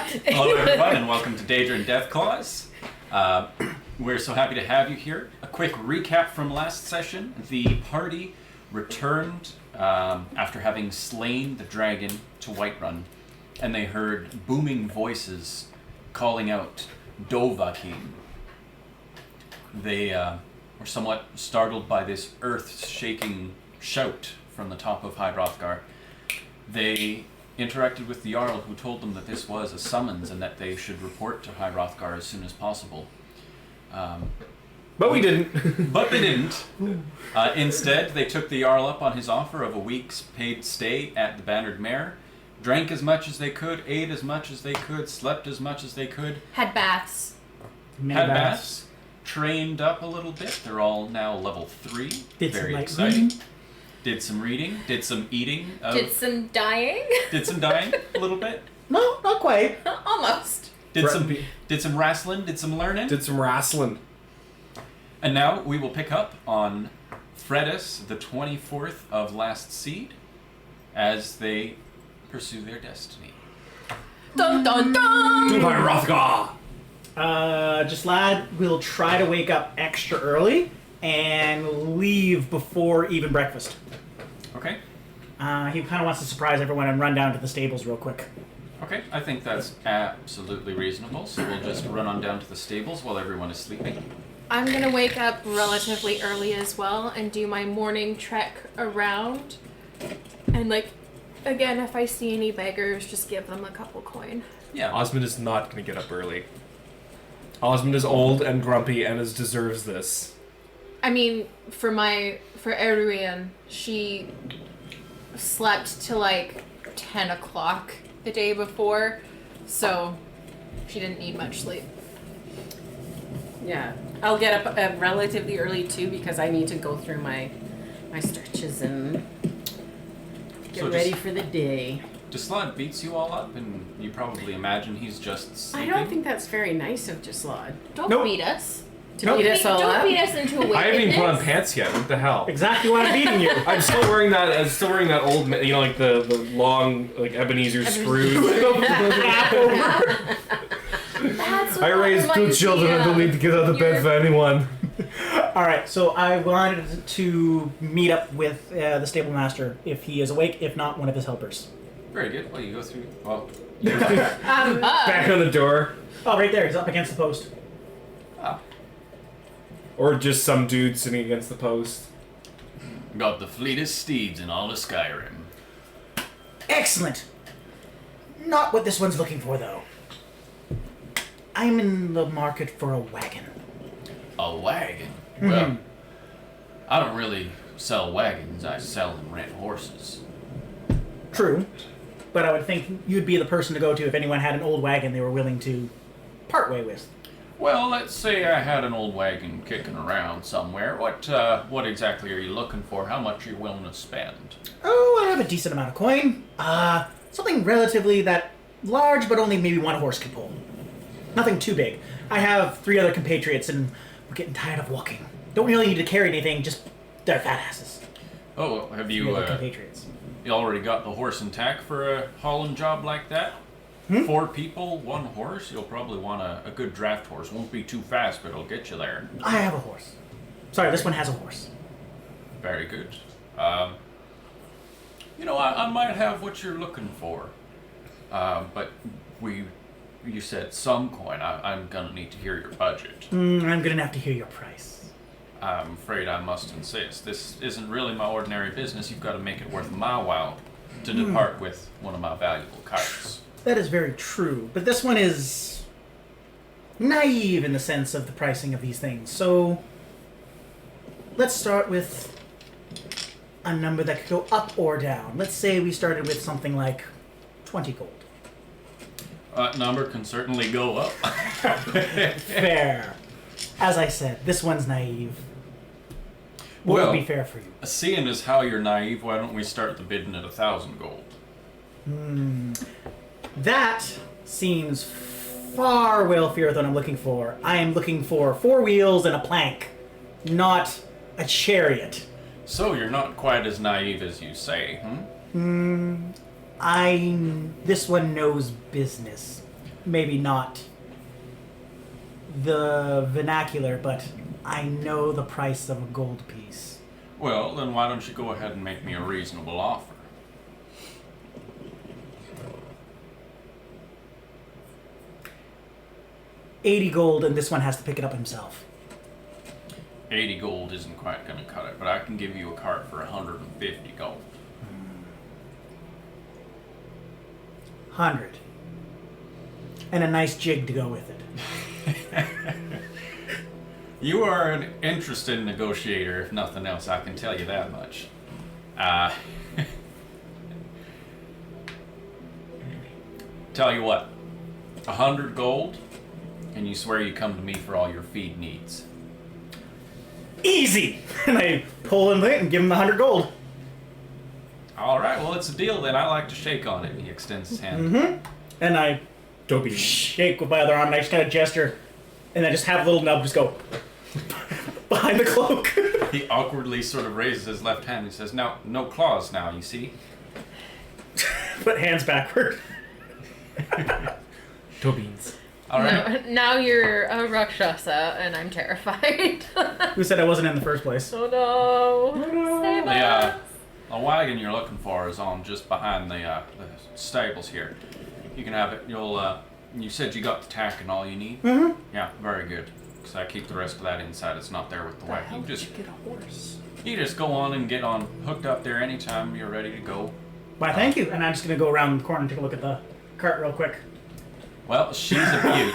Hello everyone and welcome to Daedra and Deathclaws. We're so happy to have you here. A quick recap from last session. The party returned after having slain the dragon to Whiterun, and they heard booming voices calling out Dovahkiin. They were somewhat startled by this earth-shaking shout from the top of High Hrothgar. They interacted with the Jarl, who told them that this was a summons and that they should report to High Hrothgar as soon as possible. But we didn't. But they didn't. Instead, they took the Jarl up on his offer of a week's paid stay at the Bannered Mare, drank as much as they could, ate as much as they could, slept as much as they could. Had baths. Had baths. Trained up a little bit. They're all now level 3. Did Very some exciting. reading. Did some reading. Did some eating. Did some dying. Did some dying a little bit. No, not quite. Almost. Did some wrestling. Did some learning. Did some wrestling. And now we will pick up on Fredis, the 24th of Last Seed, as they pursue their destiny. Dun dun dun! To High Hrothgar! Just lad will try to wake up extra early and leave before even breakfast. Okay? He kind of wants to surprise everyone and run down to the stables real quick. Okay, I think that's absolutely reasonable, so we'll just run on down to the stables while everyone is sleeping. I'm gonna wake up relatively early as well and do my morning trek around. And again, if I see any beggars, just give them a couple coin. Yeah. Osmond is not going to get up early. Osmond is old and grumpy and deserves this. I mean, for Eruian, she slept till 10 o'clock the day before, so she didn't need much sleep. Yeah, I'll get up relatively early too because I need to go through my stretches and get ready for the day. Deslod beats you all up, and you probably imagine he's just sleeping. I don't think that's very nice of Jaslod. Don't beat us. To beat us all Don't up. beat us into a wickedness. I haven't even put on pants yet. What the hell? Exactly what I'm beating you. I'm still wearing that old, the long, Ebenezer screws. That's what I raised two reminds children me and don't of. need to get out of bed for anyone. Alright, so I wanted to meet up with the stable master if he is awake, if not, one of his helpers. Very good. Well, you go through... Well, Back on the door. Oh, right there, he's up against the post. Or just some dude sitting against the post. got the fleetest steeds in all of Skyrim. Excellent! Not what this one's looking for, though. I'm in the market for a wagon. A wagon? Well, I don't really sell wagons. I sell and rent horses. True, but I would think you'd be the person to go to if anyone had an old wagon they were willing to part way with. Well, let's say I had an old wagon kicking around somewhere. What exactly are you looking for? How much are you willing to spend? Oh, I have a decent amount of coin. Something relatively that large, but only maybe one horse can pull. Nothing too big. I have 3 other compatriots, and we're getting tired of walking. Don't really need to carry anything, just they're fat asses. Oh, have 3 you other compatriots. you already got the horse and tack for a hauling job like that? 4 people, 1 horse? You'll probably want a good draft horse. Won't be too fast, but it'll get you there. I have a horse. Sorry, this one has a horse. Very good. I might have what you're looking for. But you said some coin. I'm gonna need to hear your budget. I'm gonna have to hear your price. I'm afraid I must insist. This isn't really my ordinary business. You've got to make it worth my while to depart with one of my valuable carts. That is very true, but this one is naive in the sense of the pricing of these things. So let's start with a number that could go up or down. Let's say we started with something like 20 gold. That number can certainly go up. Fair. As I said, this one's naive. What would be fair for you? Seeing as how you're naive, why don't we start the bidding at 1,000 gold? That seems far wealthier than I'm looking for. I am looking for 4 wheels and a plank, not a chariot. So you're not quite as naive as you say, This one knows business. maybe not the vernacular, but I know the price of a gold piece. Well, then why don't you go ahead and make me a reasonable offer? $80 gold, and this one has to pick it up himself. 80 gold isn't quite going to cut it, but I can give you a cart for 150 gold. 100. And a nice jig to go with it. You are an interesting negotiator, if nothing else, I can tell you that much. Tell you what, 100 gold, and you swear you come to me for all your feed needs. Easy! And I pull in it and give him the 100 gold. All right, well, it's a deal then. I like to shake on it. He extends his hand. Mm-hmm. And I shake with my other arm, and I just kind of gesture, and I just have a little nub just go behind the cloak. He awkwardly sort of raises his left hand and says, "Now, no claws now, you see?" Put hands backward. Toe beans. All right. No, now you're a Rakshasa, and I'm terrified. Who said I wasn't in the first place? Oh no. Save us. The wagon you're looking for is on just behind the stables here. You can have it. You said you got the tack and all you need? Mm-hmm. Yeah, very good. Because I keep the rest of that inside. It's not there with the wagon. Get a horse. You just go on and get on hooked up there anytime you're ready to go. Why, thank you. And I'm just going to go around the corner and take a look at the cart real quick. Well, she's a beaut.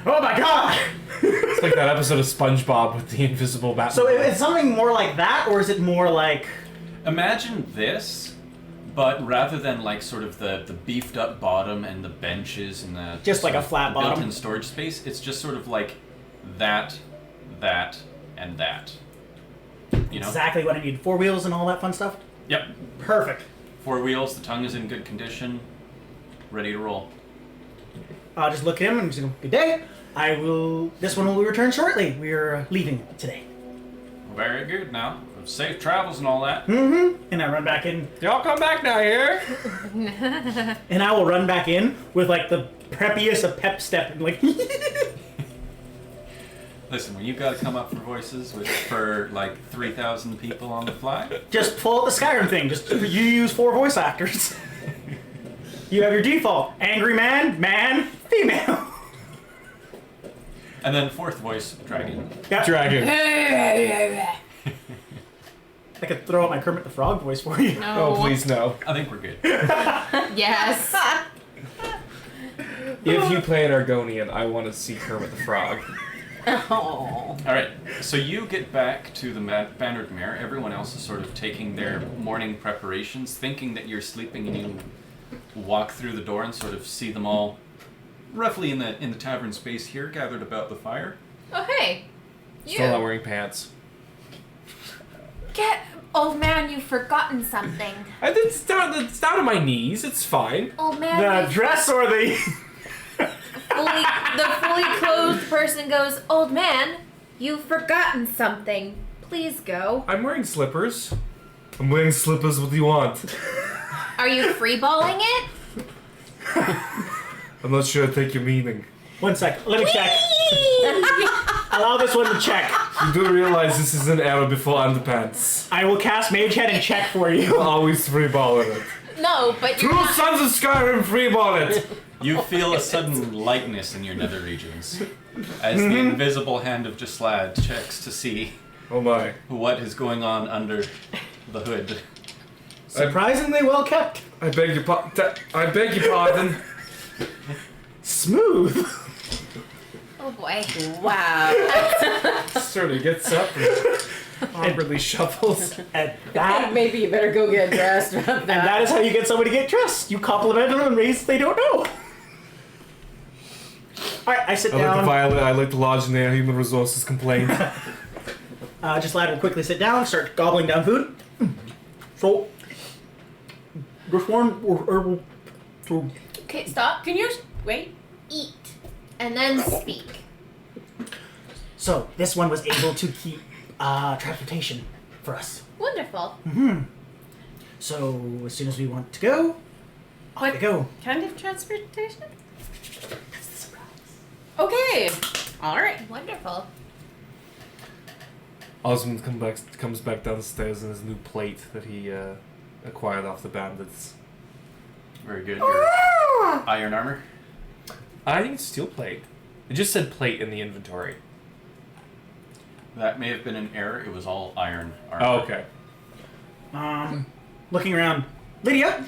Oh my god! It's like that episode of SpongeBob with the invisible Batman. So it's something more like that, or is it more like... Imagine this, but rather than like sort of the beefed up bottom and the benches and the Just like sort a of flat bottom? built-in storage space, it's just sort of like that, and that. You know? Exactly what I need. 4 wheels and all that fun stuff? Yep. Perfect. 4 wheels, the tongue is in good condition, ready to roll. I'll just look at him and just go, good day. This one will return shortly. We're leaving today. Very good now. Safe travels and all that. Mm-hmm. And I run back in. Y'all come back now here. And I will run back in with like the preppiest of pep step and like... Listen, when you've got to come up for voices for like 3,000 people on the fly, Just pull out the Skyrim thing. Just you use 4 voice actors. You have your default. Angry man, female. and then 4th voice, dragon. Yep. Dragon. I could throw out my Kermit the Frog voice for you. No. Oh, please no. I think we're good. Yes. If you play an Argonian, I want to see Kermit the Frog. Oh. All right, so you get back to the Bannered Mare. Everyone else is sort of taking their morning preparations, thinking that you're sleeping, and you walk through the door and sort of see them all, roughly in the tavern space here, gathered about the fire. Oh hey. You. Still not wearing pants. Old man, you've forgotten something. It's down to my knees. It's fine. Old man, The dress or the... the fully clothed person goes, Old man, you've forgotten something. Please go. I'm wearing slippers. I'm wearing slippers. What do you want? Are you freeballing it? I'm not sure I take your meaning. 1 sec. Let me check. Allow this one to check. You do realize this is an era before underpants. I will cast Mage Head and check for I'll you. always freeball it. No, but you're True not. Sons of Skyrim freeball it. You feel a sudden lightness in your nether regions as the invisible hand of Gislad checks to see Oh my. what is going on under the hood. Surprisingly well kept. I beg your pardon. Smooth. Oh boy. Wow. Sort of gets up and awkwardly shuffles. And that, Maybe you better go get dressed. and that is how you get somebody to get dressed. You compliment them in ways they don't know. Alright, I sit I like down. the violet. I like to lodge in their human resources complaint. Gislad will quickly sit down, start gobbling down food. So, just one herbal to Okay, stop. Can you wait? Eat. And then speak. So, this one was able to keep transportation for us. Wonderful. So, as soon as we want to go, off we go. Kind of transportation? Okay. All right. Wonderful. Osmond comes back downstairs in his new plate that he acquired off the bandits. Very good. Your iron armor. I think it's steel plate. It just said plate in the inventory. That may have been an error. It was all iron armor. Oh, okay. Looking around. Lydia,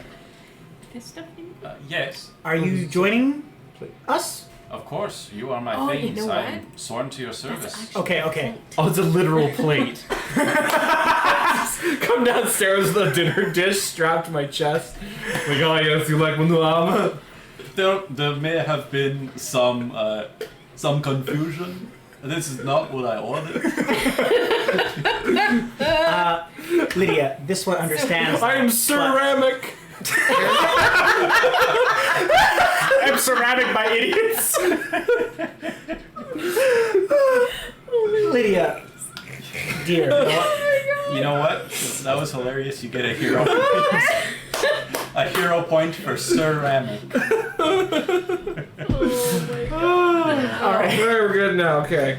This stuff in Yes, are you joining Plate. us? of course. You are my Oh, you thanes. know I'm what? sworn to your service. Okay. Oh, it's a literal plate. Come downstairs with a dinner dish strapped to my chest. Like, oh yes, you like Manuama? There may have been some confusion. This is not what I ordered. Lydia, this one understands. I am but- ceramic. I'm surrounded by idiots. Lydia, dear. You know what? That was hilarious. You get a hero point. A hero point for ceramic. All right. We're good now. Okay.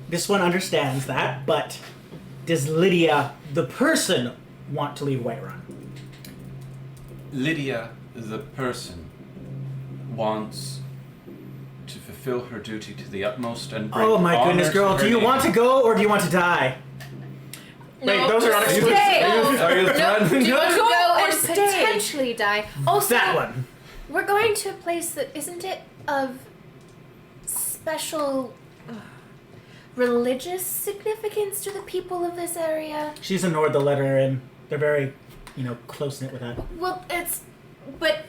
This one understands that, but does Lydia, the person, want to leave Whiterun? Lydia, the person, wants to fulfill her duty to the utmost and bring Oh my honor goodness, to girl. her Do you name. want to go or do you want to die? Wait, those are not just exclusive. stay. Are you threatening? Do you want to Go go or and stay? potentially die? Also, That one. we're going to a place that isn't it of special religious significance to the people of this area? She's ignored the letter and they're very, close knit with that. Well, but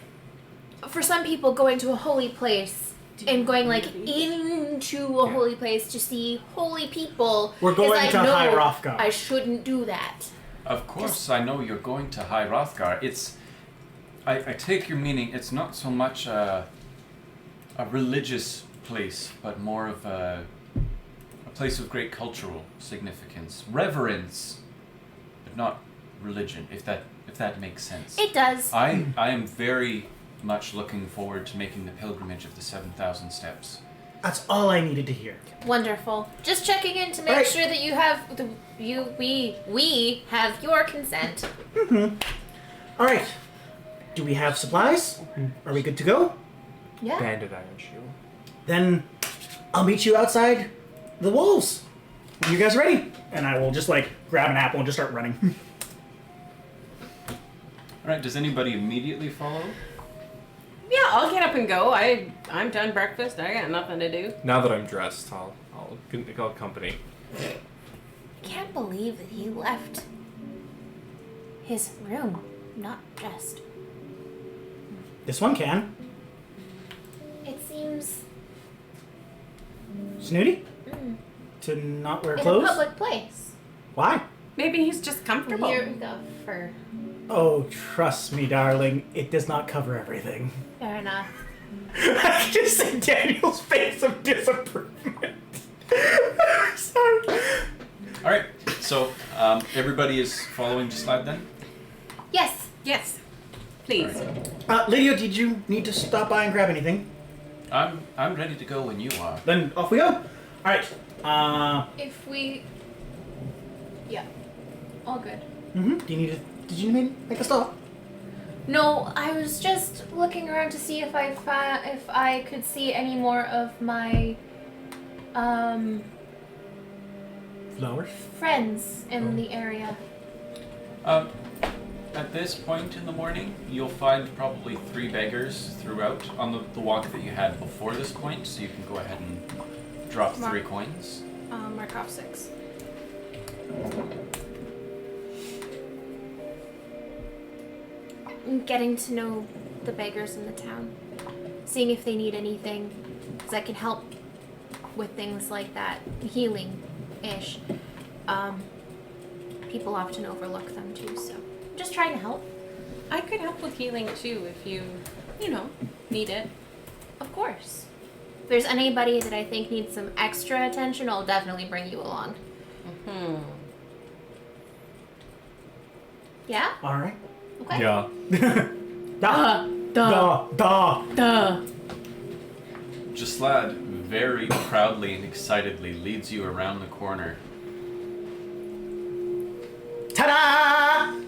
for some people, going to a holy place and going like into a holy place to see holy people. We're going is like, to no, High Hrothgar. I shouldn't do that. Of course, I know you're going to High Hrothgar. I take your meaning. It's not so much a religious place, but more of a place of great cultural significance, reverence, but not religion. If that makes sense. It does. I am very much looking forward to making the pilgrimage of the 7,000 steps. That's all I needed to hear. Wonderful. Just checking in to make Right. sure that you have we have your consent. All right. Do we have supplies? Are we good to go? Yeah. Bandit iron shield. Then I'll meet you outside the walls. Are you guys ready? And I will just grab an apple and just start running. All right. Does anybody immediately follow? Yeah, I'll get up and go. I'm done breakfast. I got nothing to do. Now that I'm dressed, I'll accompany. I can't believe that he left his room not dressed. This one can. It seems Snooty? To not wear in clothes? a public place. Why? Maybe he's just comfortable. Here we go. For Oh, trust me, darling. It does not cover everything. fair enough. I can just see Daniel's face of disappointment. Sorry. All right. So everybody is following Gislad then. Yes. Yes. Please. Lydia, did you need to stop by and grab anything? I'm ready to go when you are. Then off we go. All right. If we. Yeah. All good. Did you make a stop? No, I was just looking around to see if I could see any more of my Flowers? friends in the area. At this point in the morning, you'll find probably 3 beggars throughout on the walk that you had before this point, so you can go ahead and drop 3 coins. Mark off 6. Getting to know the beggars in the town, seeing if they need anything, because I can help with things like that, healing-ish. People often overlook them too, so just trying to help. I could help with healing too if you need it. Of course. If there's anybody that I think needs some extra attention, I'll definitely bring you along. Yeah? All right. Okay. Yeah. Duh. Duh. Duh. Duh. Gislad very proudly and excitedly leads you around the corner. Ta-da!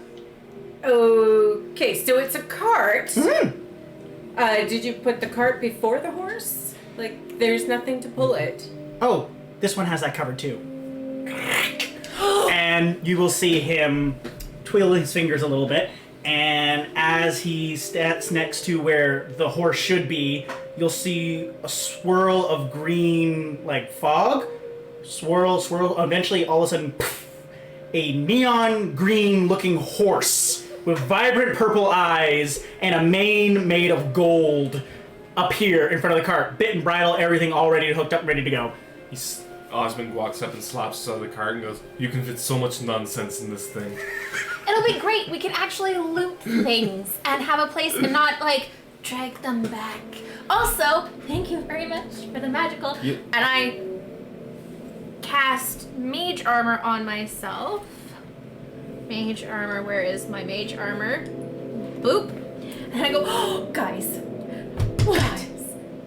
Okay, so it's a cart. Mm-hmm. Did you put the cart before the horse? Like, there's nothing to pull it. Oh, this one has that covered too. And you will see him twiddle his fingers a little bit, and as he stands next to where the horse should be, you'll see a swirl of green, like, fog. Swirl, eventually all of a sudden, a neon green looking horse with vibrant purple eyes and a mane made of gold appear in front of the cart. Bit and bridle, everything all ready, hooked up, ready to go. Osmond walks up and slaps us out of the cart and goes, "You can fit so much nonsense in this thing." It'll be great. We can actually loot things and have a place and not, like, drag them back. Also, thank you very much for the magical. Yeah. And I cast mage armor on myself. Mage armor, where is my mage armor? Boop. And I go, oh, guys,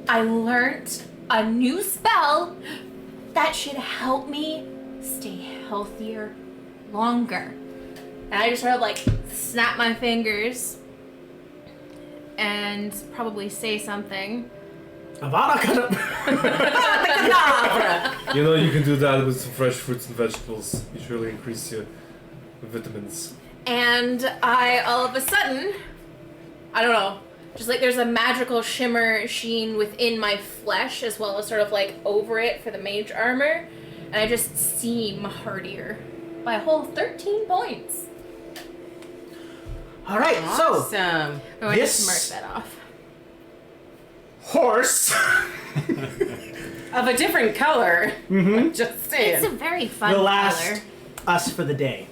I learned a new spell that should help me stay healthier longer. And I just sort of like snap my fingers and probably say something. Avada Kedavra. You know, you can do that with some fresh fruits and vegetables. You surely increase your vitamins. And I, all of a sudden, I don't know, just like there's a magical shimmer sheen within my flesh as well as sort of like over it for the mage armor. And I just seem hardier by a whole 13 points. All right, Awesome. Oh, I just This- mark that off. horse Of a different color. Mhm. Just saying. It's a very fun will last color. us for the day.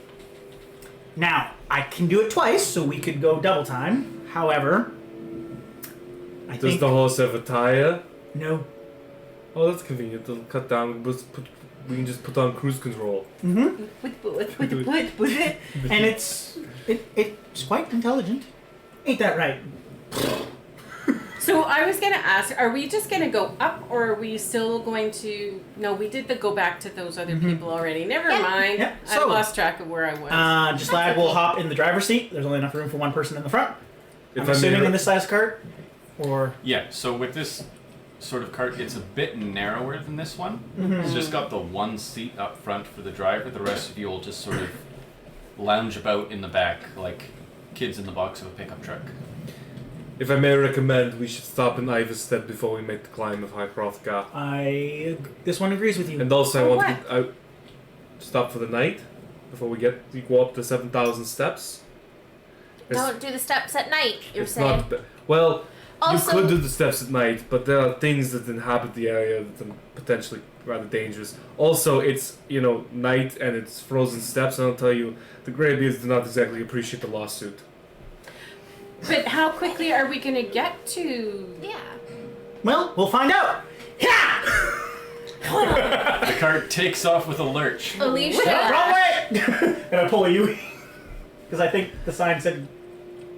Now, I can do it twice, so we could go double time. However, I Does think the horse have a tire? no. Oh, that's convenient. It'll cut down. We can just put on cruise control. Mm-hmm. And it's quite intelligent. Ain't that right? So I was gonna ask, are we just gonna go up, or are we still going to? No, we did go back to those other people already. Never Yeah. mind. Yeah, I so- lost track of where I was. Just lad will hop in the driver's seat. There's only enough room for one person in the front. If I'm I assuming may- in this size cart, or Yeah, so with this sort of cart, it's a bit narrower than this one. It's just got the one seat up front for the driver. The rest of you will just sort of lounge about in the back like kids in the box of a pickup truck. If I may recommend, we should stop in Iverstead before we make the climb of High Hrothgar. this one agrees with you. And also, I For want to stop for the night before we go up the 7,000 steps. Don't do the steps at night, you're It's saying. not. Well, Also- you could do the steps at night, but there are things that inhabit the area that are potentially rather dangerous. Also, it's night and it's frozen steps, and I'll tell you, the Greybeards do not exactly appreciate the lawsuit. But how quickly are we gonna get to? Yeah. Well, we'll find out. Yeah. The cart takes off with a lurch. Alicia. Wrong way. And I pull a U because I think the sign said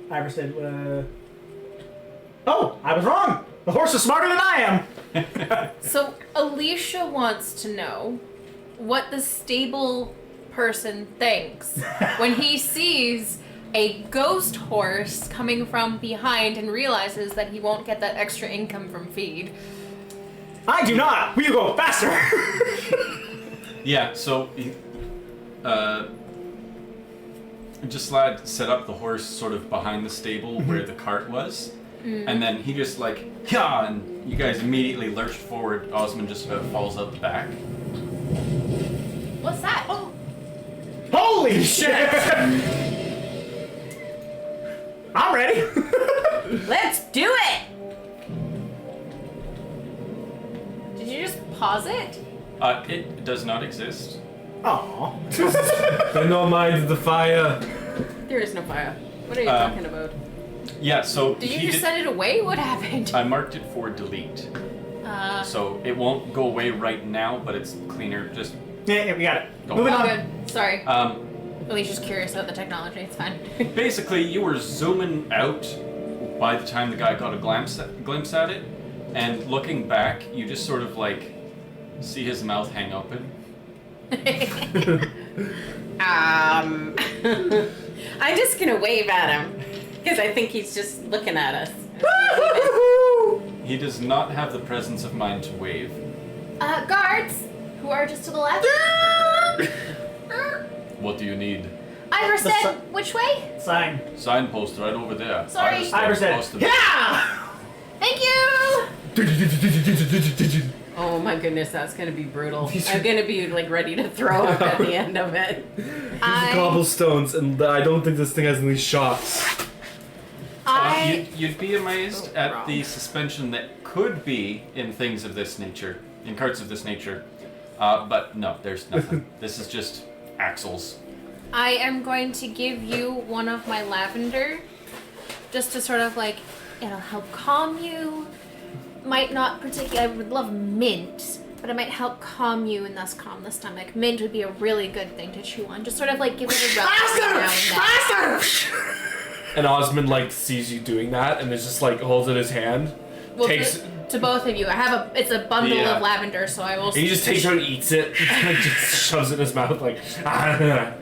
Iverstead. Oh, I was wrong. The horse is smarter than I am. So Alicia wants to know what the stable person thinks when he sees a ghost horse coming from behind and realizes that he won't get that extra income from feed. I do not. Will you go faster? Yeah, so Gislad set up the horse sort of behind the stable where the cart was, and then he just like, yeah, and you guys immediately lurched forward. Osmond just about falls out the back. What's that? Oh, Holy shit! I'm ready. Let's do it. Did you just pause it? It does not exist. Aw. By no mind the fire. There is no fire. What are you Um, talking about? Yeah, so Did he you just send it away? What happened? I marked it for delete, so it won't go away right now, but it's cleaner. Just Yeah, we got it. Go. Moving Oh, on. good. Sorry. um, Alicia's curious about the technology. It's fine. basically, you were zooming out by the time the guy got a glimpse at it, And looking back, you just sort of like see his mouth hang open. I'm just gonna wave at him because I think he's just looking at us. He does not have the presence of mind to wave. Guards, who are just to the left. What do you need? Iverstead, which way? Sign. Signpost right over there. Sorry. Iverstead. Yeah! Thank you! Oh my goodness, that's gonna be brutal. I'm gonna be like ready to throw up at the end of it. These are cobblestones, and I don't think this thing has any shots. You'd be amazed at the suspension that could be in things of this nature, in carts of this nature. But no, there's nothing. This is just axles. I am going to give you one of my lavender, just to sort of like, it'll help calm you. Might not particularly, I would love mint, but it might help calm you and thus calm the stomach. Mint would be a really good thing to chew on. Just sort of like give it a rub now and then. And Osmond like sees you doing that, and is just like holds it in his hand, Well, takes. to both of you. I have it's a bundle Yeah. of lavender, so I will. And he just takes it and eats it, and just shoves it in his mouth like. I really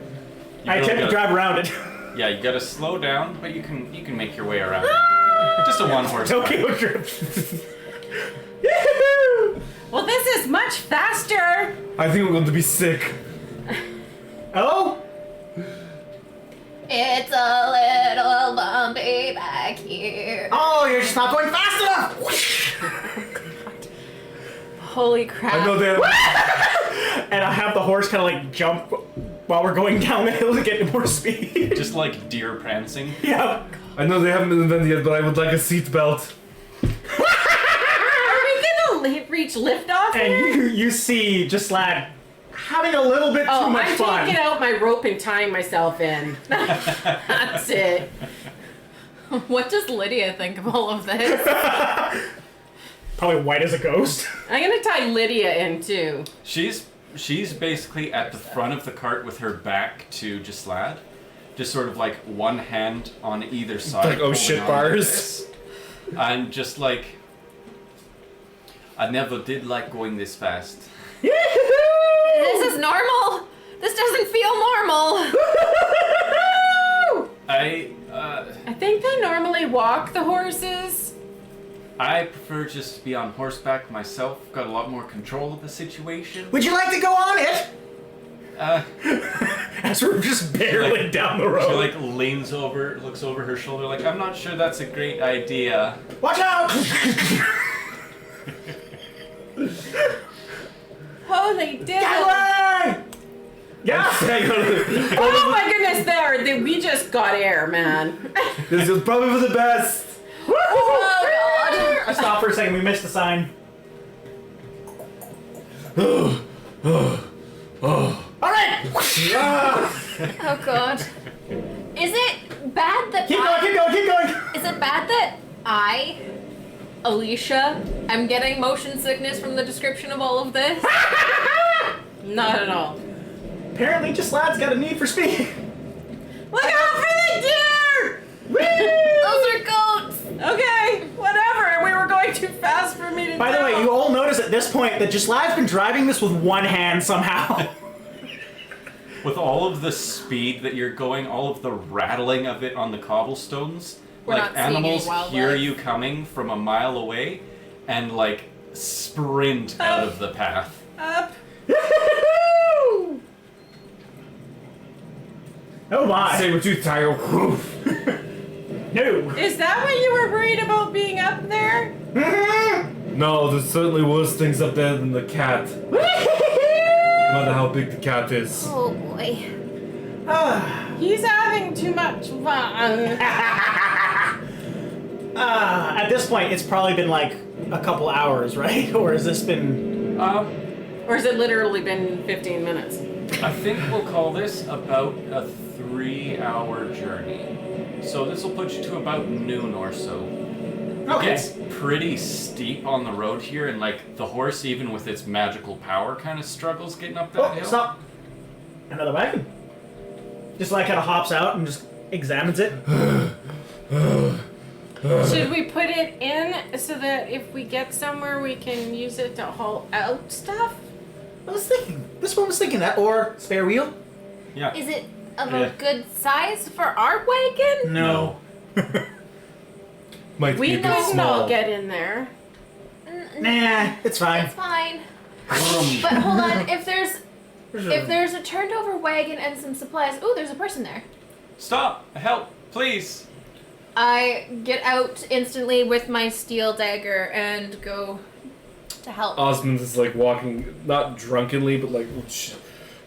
attempt to gotta- drive around it. Yeah, you gotta slow down, but you can make your way around. Just a one horse. Tokyo trip. Well, this is much faster. I think we're going to be sick. Oh? It's a little bumpy back here. Oh, you're just not going fast enough! Holy crap! I know that. And I have the horse kind of like jump while we're going down the hill to get more speed. Just like deer prancing. Yeah. I know they haven't been invented yet, but I would like a seatbelt. Are we gonna reach liftoff And here? you see just lad having a little bit too much I'm fun. taking out my rope and tying myself in. That's it. What does Lydia think of all of this? Probably white as a ghost. I'm gonna tie Lydia in too. She's basically at the front of the cart with her back to Gislad. Just sort of like one hand on either side. Like, oh, holding shit on bars. to this. And just like, I never did like going this fast. This is normal. This doesn't feel normal. I think they normally walk the horses. I prefer just to be on horseback myself. Got a lot more control of the situation. Would you like to go on it? As we're just barreling down the road. She like leans over, looks over her shoulder like, I'm not sure that's a great idea. Watch out! Holy did Get it. away! Yeah! Oh my goodness, we just got air, man. This is probably for the best. Oh I stopped for a second, we missed the sign. Alright! god. Oh god. Is it bad that Keep going! Is it bad that I, Alicia, am getting motion sickness from the description of all of this? Not at all. Apparently, just lad's got a need for speed. Look out for the deer! Those are goats! Okay, whatever. We were going too fast for me to By the way, you all notice at this point that just lad's been driving this with one hand somehow. With all of the speed that you're going, all of the rattling of it on the cobblestones, We're like not seeing any animals wildlife. hear you coming from a mile away and like sprint out of the path. Up. Oh my. Say what you tiger. No. Is that why you were worried about being up there? No, there's certainly worse things up there than the cat. No matter how big the cat is. Oh boy. He's having too much fun. At this point, it's probably been like a couple hours, right? Or has this been... Or has it literally been 15 minutes? I think we'll call this about a 3-hour journey. So this will put you to about noon or so. Okay. It's pretty steep on the road here, and like the horse, even with its magical power, kind of struggles getting up that Oh, hill. stop. Another wagon. Just like kind of hops out and just examines it. Should we put it in so that if we get somewhere we can use it to haul out stuff? I was thinking. This one was thinking that. Or spare wheel? Yeah. Is it of Yeah. a good size for our wagon? No. Might We be a bit couldn't all small. get in there. Nah, it's fine. It's fine. But hold on, if there's a turned over wagon and some supplies, ooh, there's a person there. Stop! Help! Please! I get out instantly with my steel dagger and go to help. Osmond is like walking, not drunkenly, but like,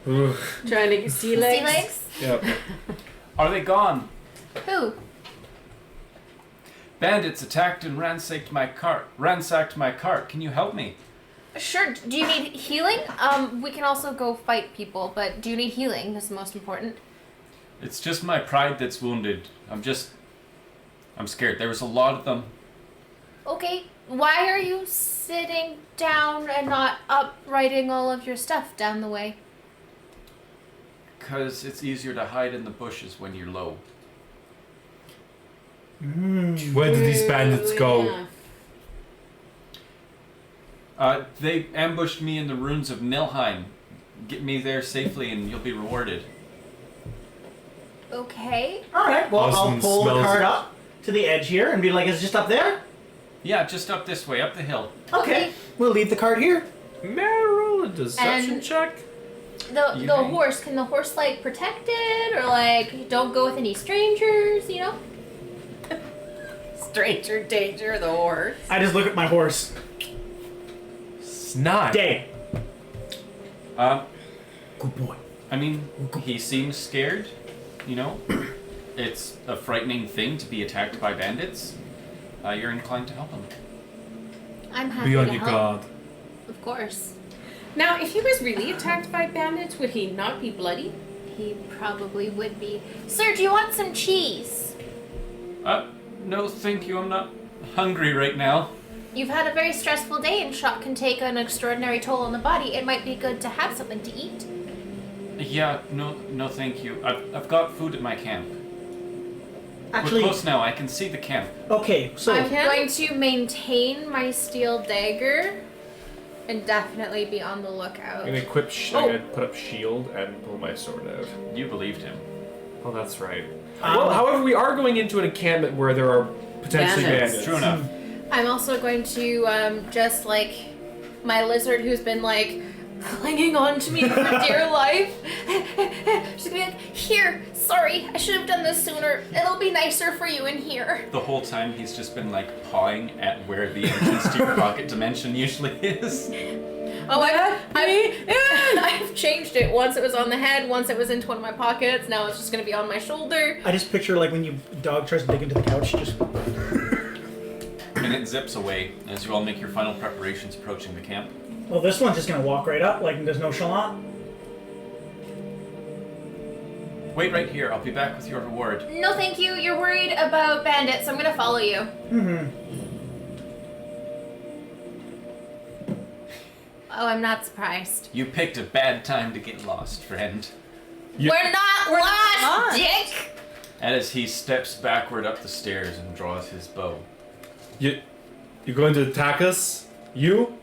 ugh. Trying to get sea legs. Sea legs? Yeah. Are they gone? Who? Bandits attacked and ransacked my cart. Can you help me? Sure. Do you need healing? We can also go fight people, but do you need healing? That's the most important. It's just my pride that's wounded. I'm scared. There was a lot of them. Okay. Why are you sitting down and not uprighting all of your stuff down the way? Because it's easier to hide in the bushes when you're low. Where did these bandits go? Yeah. They ambushed me in the ruins of Nilheim. Get me there safely and you'll be rewarded. Okay. Alright, well, Osmond I'll pull the smells cart it. up to the edge here and be like, is it just up there? Yeah, just up this way, up the hill. Okay. We'll leave the cart here. May I roll a deception And- check? The You the may. horse, can the horse like protect it or like don't go with any strangers, you know? Stranger danger, the horse. I just look at my horse. Snot. Day. Good boy. I mean, he seems scared, you know? It's a frightening thing to be attacked by bandits. You're inclined to help him. I'm happy Be on to your help. guard. Of course. Now, if he was really attacked by bandits, would he not be bloody? He probably would be. Sir, do you want some cheese? No thank you, I'm not hungry right now. You've had a very stressful day and shock can take an extraordinary toll on the body. It might be good to have something to eat. Yeah, no thank you. I've got food at my camp. Actually, We're close now, I can see the camp. okay, so I'm going to maintain my steel dagger and definitely be on the lookout. I'm gonna equip. I'm gonna put up shield and pull my sword out. You believed him. Oh, that's right. Well, however, we are going into an encampment where there are potentially Bandits. bandits. True enough. I'm also going to just like my lizard who's been like clinging on to me for dear life. She's gonna be like, here, sorry, I should have done this sooner. It'll be nicer for you in here. The whole time he's just been like pawing at where the entrance to your pocket dimension usually is. Oh, I've changed it. Once it was on the head, once it was into one of my pockets. Now it's just gonna be on my shoulder. I just picture like when your dog tries to dig into the couch, just And it zips away as you all make your final preparations approaching the camp. well, this one's just gonna walk right up like there's no chalant. Wait right here, I'll be back with your reward. No, thank you. You're worried about bandits. I'm gonna follow you. Oh, I'm not surprised. You picked a bad time to get lost, friend. You- We're not lost, lost. Dick. As he steps backward up the stairs and draws his bow. You're going to attack us? You?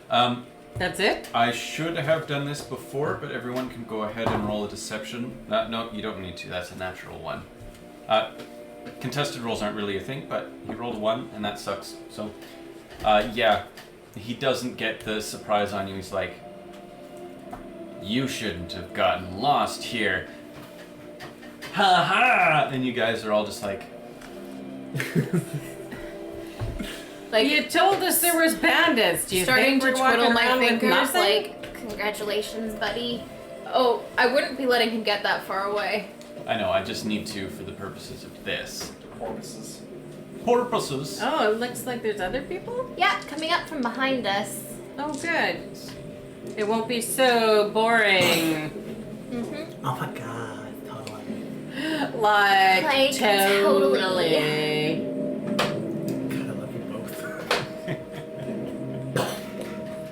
That's it? I should have done this before, but everyone can go ahead and roll a deception. No, you don't need to. That's a natural one. Contested rolls aren't really a thing, but he rolled a 1, and that sucks. So, yeah, he doesn't get the surprise on you. He's like, you shouldn't have gotten lost here. Ha ha! And you guys are all just like, Like You told us there was bandits. Do you starting think to we're walking twiddle my around with fingers. nothing? Like, congratulations, buddy. Oh, I wouldn't be letting him get that far away. I know, I just need to for the purposes of this. Purposes. Purposes? Oh, it looks like there's other people? Yeah, coming up from behind us. Oh, good. It won't be so boring. Mm-hmm. Oh my god, totally. Like, totally. God, I love you both.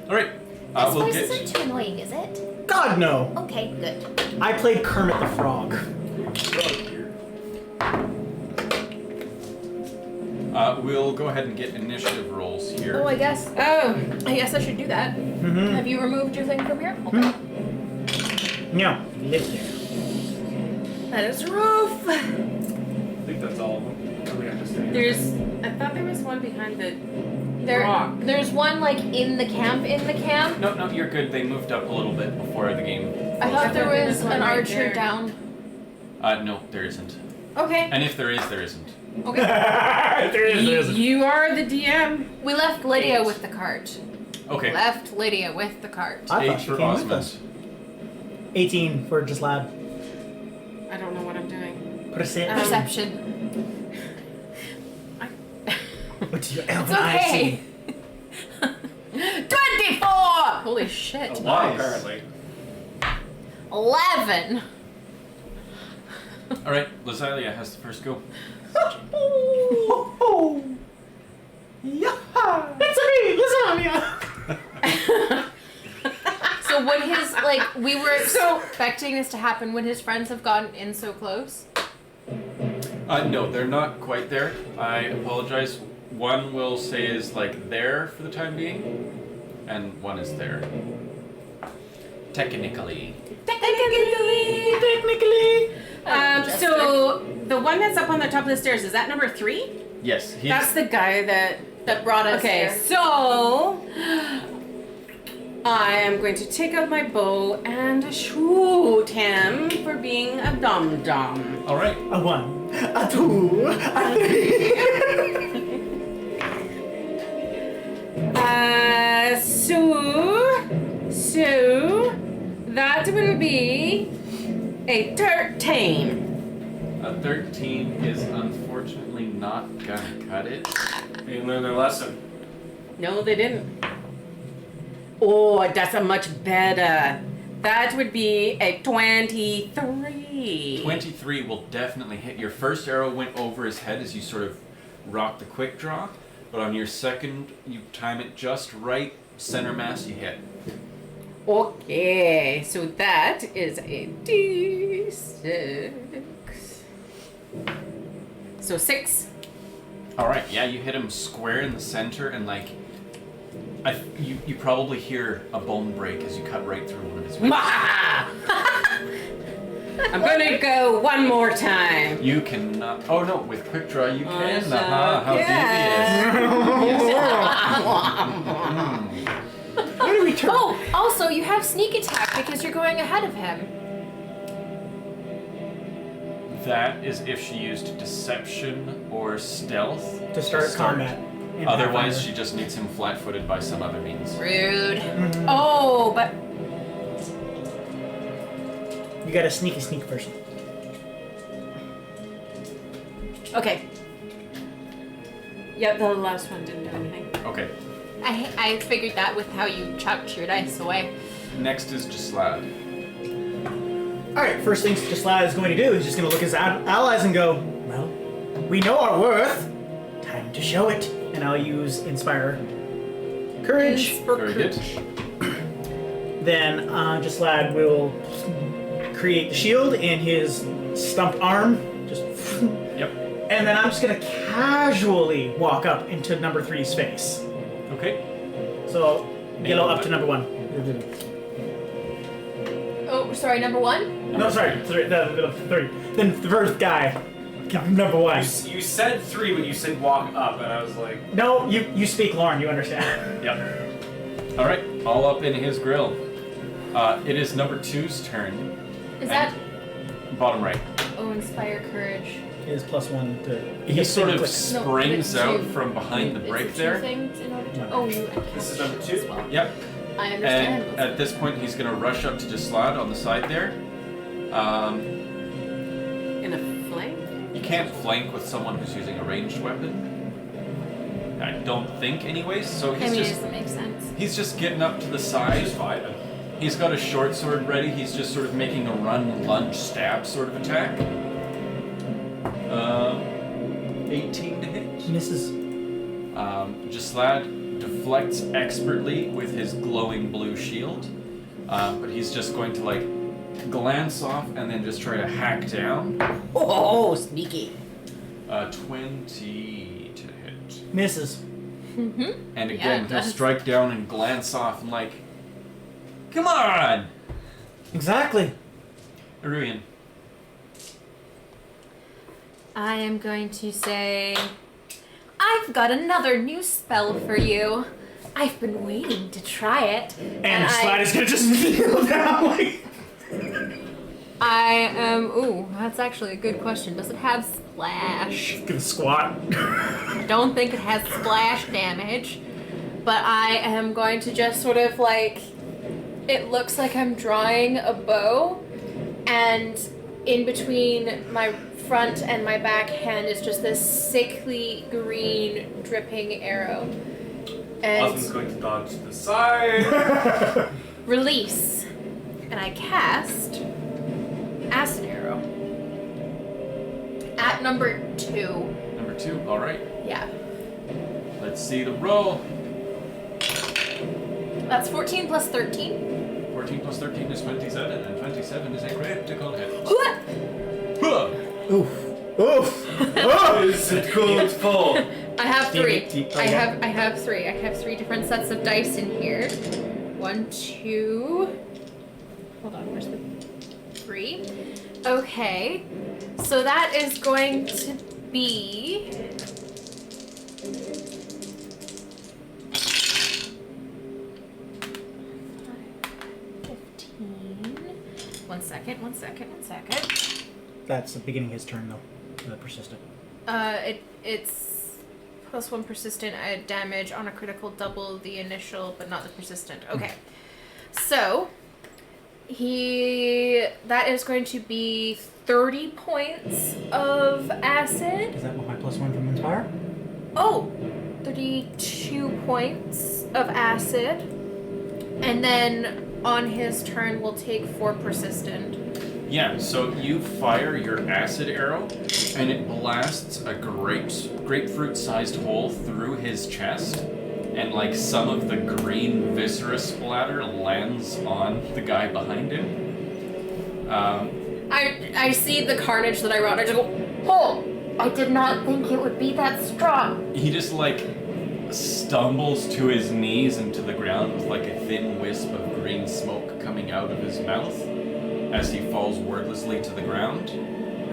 Alright, This we'll voice get. isn't too annoying, is it? God no! Okay, good. I played Kermit the Frog. We'll go ahead and get initiative rolls here. Oh, I guess I should do that. Mm-hmm. Have you removed your thing from here? Okay. No, live there. That is rough. I think that's all of them. We have to stay. I thought there was one behind the rock. There's one like in the camp. No, you're good. They moved up a little bit before the game. I thought there there was was one an right archer there. down. No, there isn't. Okay. And if there is, there isn't. Okay. There is. You are the DM. We left Lydia with the cart. Okay. Left Lydia with the cart. I thought Eight she for came with Osmond. us. 18 for just lab. I don't know what I'm doing. Percent. Perception. What do your It's elven eyes okay. see? 24. Holy shit. Wow, apparently. 11. All right, Lazalia has the first go. Yeah, it's me, lasagna. So would his we were expecting this to happen? Would his friends have gotten in so close? No, they're not quite there. I apologize. One will say is there for the time being, and one is there. Technically. Technically. So the one that's up on the top of the stairs, is that number 3? Yes, he's. That's the guy that brought us Okay, here. so I am going to take out my bow and shoot him for being a dum-dum. All right. A 1, a 2, a 3. So that will be a 13. A 13 is unfortunately not gonna cut it. They learned their lesson. No, they didn't. Oh, that's a much better. That would be a 23. 23 will definitely hit. Your first arrow went over his head as you sort of rocked the quick draw, but on your second, you time it just right, center mass, you hit. Okay, so that is a D6. So 6. All right, yeah, you hit him square in the center, and you probably hear a bone break as you cut right through one of his ribs. I'm gonna go one more time. You cannot. Oh no, with quick draw you can. so How devious. Where do we turn? Oh, also you have sneak attack because you're going ahead of him. That is if she used deception or stealth To start combat. in Otherwise, Pathfinder. she just needs him flat-footed by some other means. Rude. Oh, but You got a sneak person. okay. Yep, the last one didn't do anything. Okay. I figured that with how you chucked your dice away. Next is Gislad. Alright, first thing Gislad is going to do is just going to look at his allies and go, well, we know our worth. Time to show it. And I'll use Inspire Courage. Very good. Then Gislad will create the shield in his stumped arm. Just Yep. and then I'm just going to casually walk up into number 3's face. Okay. So, yellow up to what? number 1. Oh, sorry, number 1? No, sorry, three. Then the first guy, number 1. You said 3 when you said walk up, and I was like, No, you speak Lauren, you understand. Yep. All right. All up in his grill. It is number 2's turn. Is that Bottom right. Inspire Courage? It is +1 to. He sort of No, springs it's out two. from behind the Is break it there. Two things in order to. No. Oh, you. This is number 2? As well. Yep. I understand. And at this point, he's going to rush up to Gislad on the side there. In a flank? You can't flank with someone who's using a ranged weapon. I don't think, anyways. So I mean, it he's doesn't make sense. just getting up to the side. Just fine. He's got a short sword ready. He's just sort of making a run, lunge, stab sort of attack. 18 to hit. Misses. Gislad deflects expertly with his glowing blue shield, but he's just going to glance off and then just try to hack down. Oh, sneaky. 20 to hit. Misses. Mm-hmm. And Yeah, again, it he'll does. strike down and glance off and like, come on, Exactly. Aruian. I am going to say, I've got another new spell for you. I've been waiting to try it. And Slider's gonna just kneel down like. I am. Ooh, that's actually a good question. Does it have splash? Gonna squat. I don't think it has splash damage, but I am going to just sort of like. It looks like I'm drawing a bow, and in between my front and my back hand is just this sickly green dripping arrow. Osmond's And going to dodge to the side. release. And I cast Acid Arrow. At number 2. Number 2, all right. Yeah. Let's see the roll. That's 14 plus 13. 14 plus 13 is 27, and 27 is a critical hit. What? Huh. Oof. Oof. Is it called full? I have Damn 3. it, deep- oh, I yeah. have 3. I have 3 different sets of dice in here. 1, 2. Hold on, where's the 3? Okay. So that is going to be 15. One second. That's the beginning of his turn, though. The persistent. It's plus 1 persistent damage on a critical, double the initial, but not the persistent. Okay. So that is going to be 30 points of acid. Is that what my +1 from Inspire? Oh, 32 points of acid. And then on his turn, we'll take 4 persistent. Yeah, so you fire your acid arrow, and it blasts a grapefruit-sized hole through his chest, and like some of the green viscera splatter lands on the guy behind him. I see the carnage that I wrought. I just go, oh! I did not think it would be that strong. He just like stumbles to his knees into the ground with like a thin wisp of green smoke coming out of his mouth as he falls wordlessly to the ground.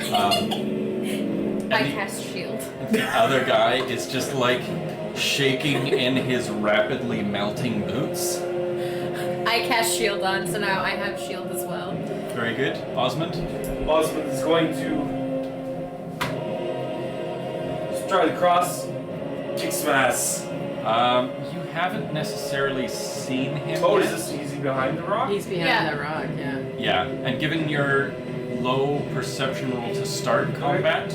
And I cast shield. the other guy is just like shaking in his rapidly melting boots. I cast shield on, so now I have shield as well. Very good. Osmond? Osmond is going to just try to cross, kick some ass. You haven't necessarily seen him Oh, yet. is he behind the rock? He's behind Yeah. the rock, yeah. Yeah, and given your low perception roll to start combat,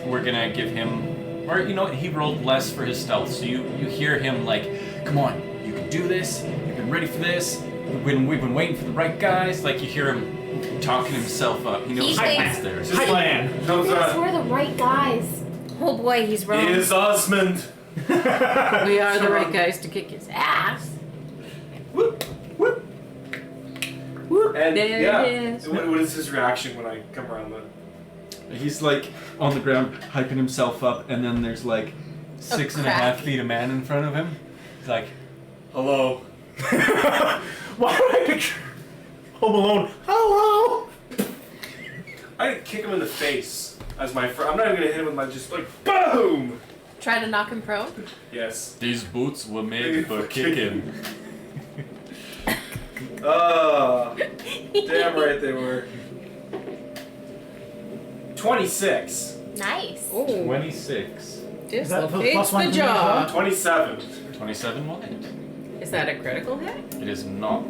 we're gonna give him, or you know what, he rolled less for his stealth, so you hear him like, come on, you can do this, you've been ready for this, we've been waiting for the right guys, like you hear him talking himself up, he knows He the thinks- plans there. Just Plan. comes We're the right guys. Oh boy, he's wrong. is Osmond. We are the right guys to kick his ass. Whoop, whoop. Whoop, And there yeah, it is. what is his reaction when I come around the... He's like on the ground, hyping himself up, and then there's like 6.5 crack. feet of man in front of him. He's like, Hello. Why would I picture Home Alone? Hello! I kick him in the face as my friend. I'm not even gonna hit him with my just like boom. Try to knock him prone. Yes. these boots were made for kicking. Damn right they were. 26. Nice. Oh, 26. Is that dislocates +1 the from jaw. 27. 27 will hit. Is that a critical hit? It is not.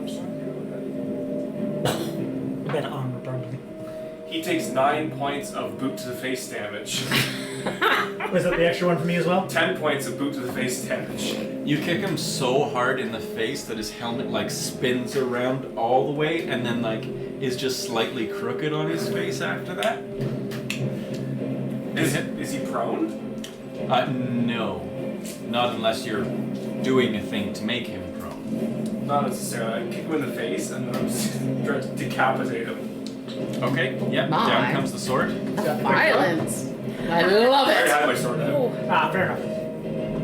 Better armor, probably. He takes 9 points of boot to the face damage. Was that the extra one for me as well? 10 points of boot to the face damage. You kick him so hard in the face that his helmet like spins around all the way and then like is just slightly crooked on his face after that. Is he prone? No. Not unless you're doing a thing to make him prone. Not necessarily. I kick him in the face and then I'm just trying to decapitate him. Okay, yeah, My. down comes the sword. The violence. I love I already it. had my sword out. Ah, fair enough.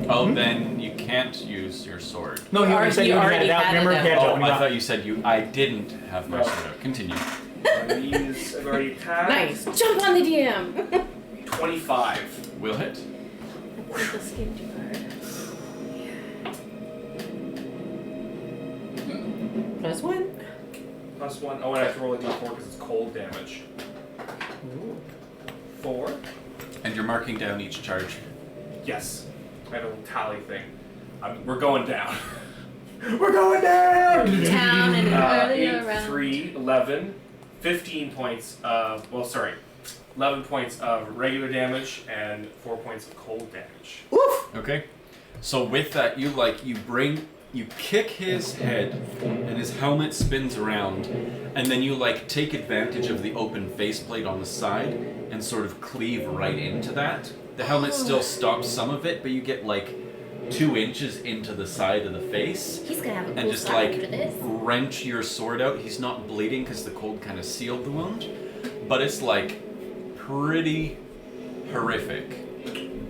Oh, then you can't use your sword. No, he already said You you already had already it out. had it Remember? out. He had it Oh, out when he I got- thought you said I didn't have my No. sword out. Continue. I've already attacked. Nice. Jump on the DM. 25. Will hit. With the skin too hard. +1. +1. Oh, and I have to roll a d4 because it's cold damage. 4. And you're marking down each charge. Yes. I had a little tally thing. We're going down. We're going down! Town and earlier 8, around. 3, 11, 15 points of, 11 points of regular damage and 4 points of cold damage. Oof! Okay. So with that, you kick his head, and his helmet spins around, and then you take advantage of the open faceplate on the side and sort of cleave right into that. The helmet still stops some of it, but you get 2 inches into the side of the face. He's gonna have a And cool just slap after this. wrench your sword out. He's not bleeding because the cold kind of sealed the wound, but it's pretty horrific.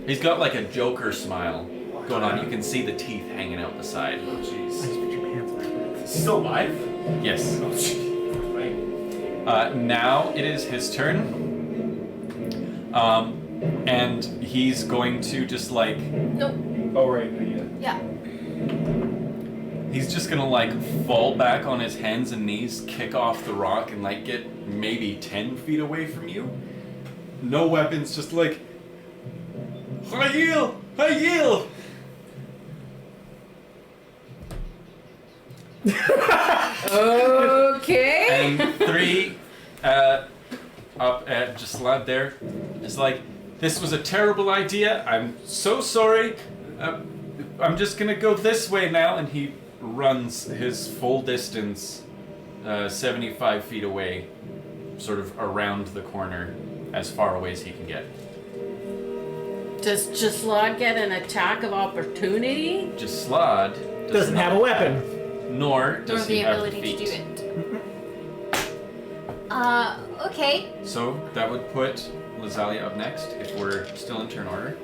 He's got a Joker smile going on. You can see the teeth hanging out the side. Oh, I just jeez. put your pants on. Is he still alive? Yes. Oh, jeez. Right. Now it is his turn. And he's going to just Nope. Oh, right. Yeah. Yeah. he's just gonna fall back on his hands and knees, kick off the rock, and get maybe 10 feet away from you. No weapons, just I yield! I yield! Okay. And 3 up at Jaslad there is this was a terrible idea. I'm so sorry. I'm just gonna go this way now. And he runs his full distance, 75 feet away, sort of around the corner, as far away as he can get. Does Jaslad get an attack of opportunity? Jaslad Doesn't have a weapon. Nor Nor does he the have the ability to feet. do it. Okay. So that would put Lazalia up next if we're still in turn order.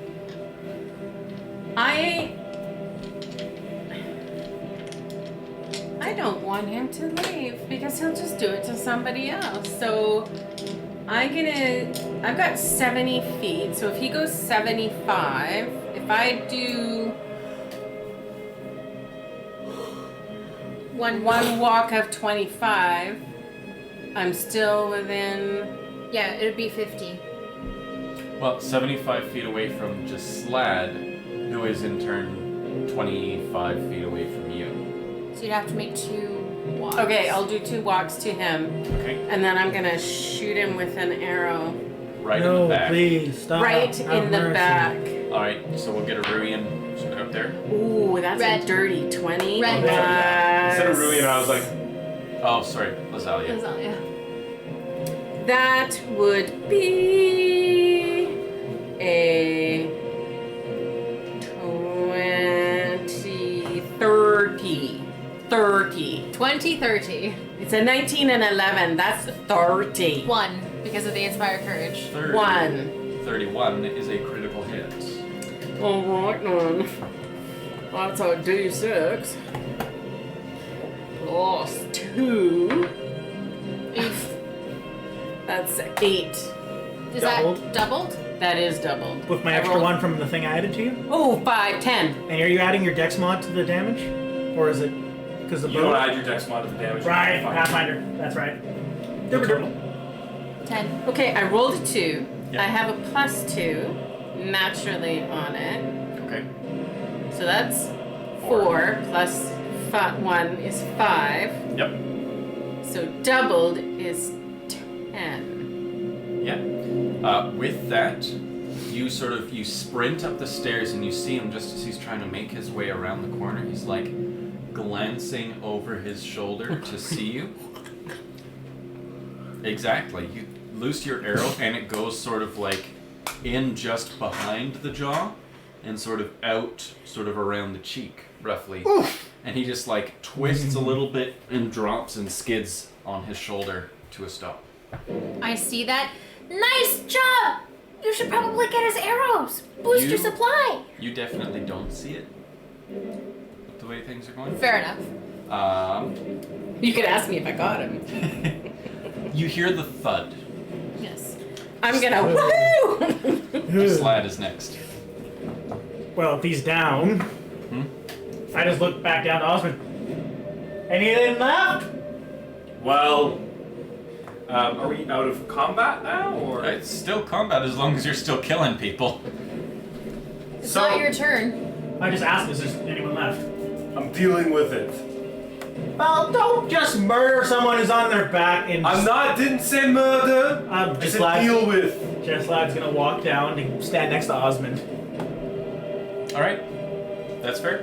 I don't want him to leave because he'll just do it to somebody else. So I've got 70 feet. So if he goes 75, if I do one walk of 25, I'm still within. Yeah, it would be 50. Well, 75 feet away from Jaslad, who is in turn 25 feet away from you. So you'd have to make 2 walks. Okay, I'll do 2 walks to him, Okay? and then I'm gonna shoot him with an arrow Right no, in the back. please stop. right Have in the mercy. back. Alright, so we'll get a Ruian sort of up there. Ooh, that's Red. a dirty 20. Red. Instead of Ruian, I was like, Oh, sorry, Lazalia. Lazalia. That would be a 30. 20-30. It's a 19 and 11. That's 30. 1 because of the Inspire Courage. 1. 31 is a critical hit. Alright then. That's a D6. Plus 2. That's 8. Is Doubled? that doubled? That is doubled. With my I extra rolled- 1 from the thing I added to you? Oh, 5, 10. And are you adding your dex mod to the damage? Or is it because the you don't add your dex mod to the damage. Right, Fine. Pathfinder. That's right. Your total? 10. Okay, I rolled a 2. Yeah. I have a plus 2 naturally on it. Okay. So that's 4 plus 1 is 5. Yep. So doubled is 10. Yeah. With that, you sprint up the stairs and you see him just as he's trying to make his way around the corner. He's glancing over his shoulder to see you. Exactly. You loose your arrow and it goes sort of in just behind the jaw and sort of out around the cheek, roughly. Oof. And he just twists a little bit and drops and skids on his shoulder to a stop. I see that. Nice job! You should probably get his arrows. Boost your supply. You definitely don't see it. With the way things are going. Fair enough. You could ask me if I got him. You hear the thud. Yes. I'm gonna woo! Slad is next. Well, if he's down, I just look back down to Osmond. Anything left? Well, are we out of combat now, or? It's still combat as long as you're still killing people. It's So- not your turn. I just asked, is there anyone left? I'm dealing with it. Well, don't just murder someone who's on their back and... Didn't say murder. I'm I just said glad... deal with. Just Lad's gonna walk down and stand next to Osmond. Alright. That's fair.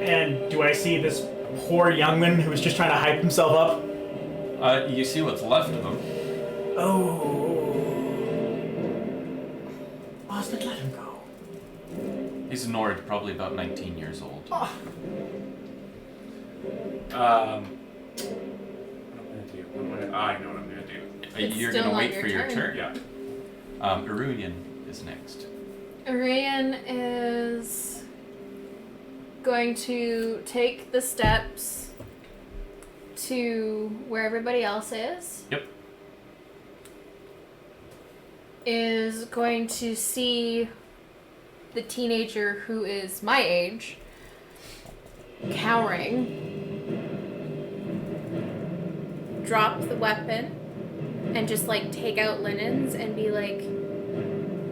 And do I see this poor youngman who was just trying to hype himself up? You see what's left of him. Oh. Osmond, let him go. He's a Nord, probably about 19 years old. Oh. What am I gonna do? I know what I'm gonna do. It's You're still gonna not wait your for your turn. turn. Yeah. Iruyan is next. Arayan is going to take the steps to where everybody else is. Yep. Is going to see the teenager who is my age cowering. Drop the weapon and just like take out linens and be like,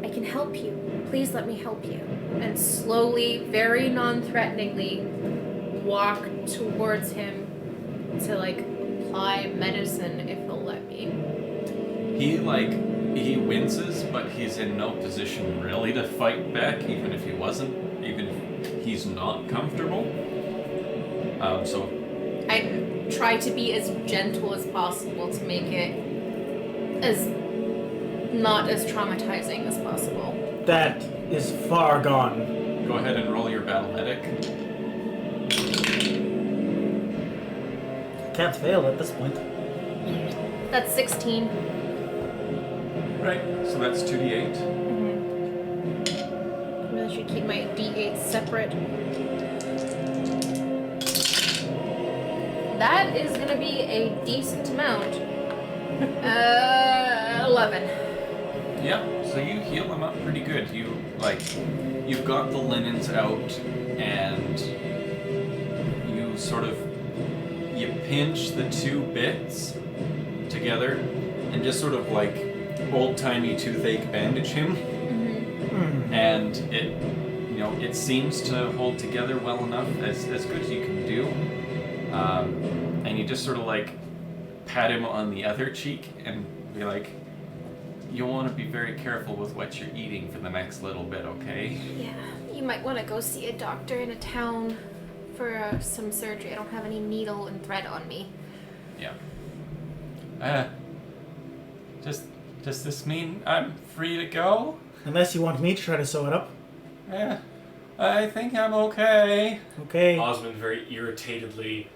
I can help you. Please let me help you. And slowly, very non-threateningly, walk towards him to like apply medicine if he'll let me. He winces, but he's in no position really to fight back, even if he he's not comfortable. So I try to be as gentle as possible to make it as not as traumatizing as possible. That is far gone. go ahead and roll your battle medic. Can't fail at this point. That's 16. Right, so that's 2d8. Really should keep my d8 separate. That is gonna be a decent amount. 11. Yeah, so you heal them up pretty good. You've got the linens out, and you you pinch the two bits together, and just sort of like old-timey toothache bandage him. And it seems to hold together well enough, as good as you can do. And you just sort of like pat him on the other cheek and be like, you'll want to be very careful with what you're eating for the next little bit, okay? Yeah, you might want to go see a doctor in a town for some surgery. I don't have any needle and thread on me. Yeah. Does this mean I'm free to go? Unless you want me to try to sew it up. I think I'm okay. Okay. Osmond very irritatedly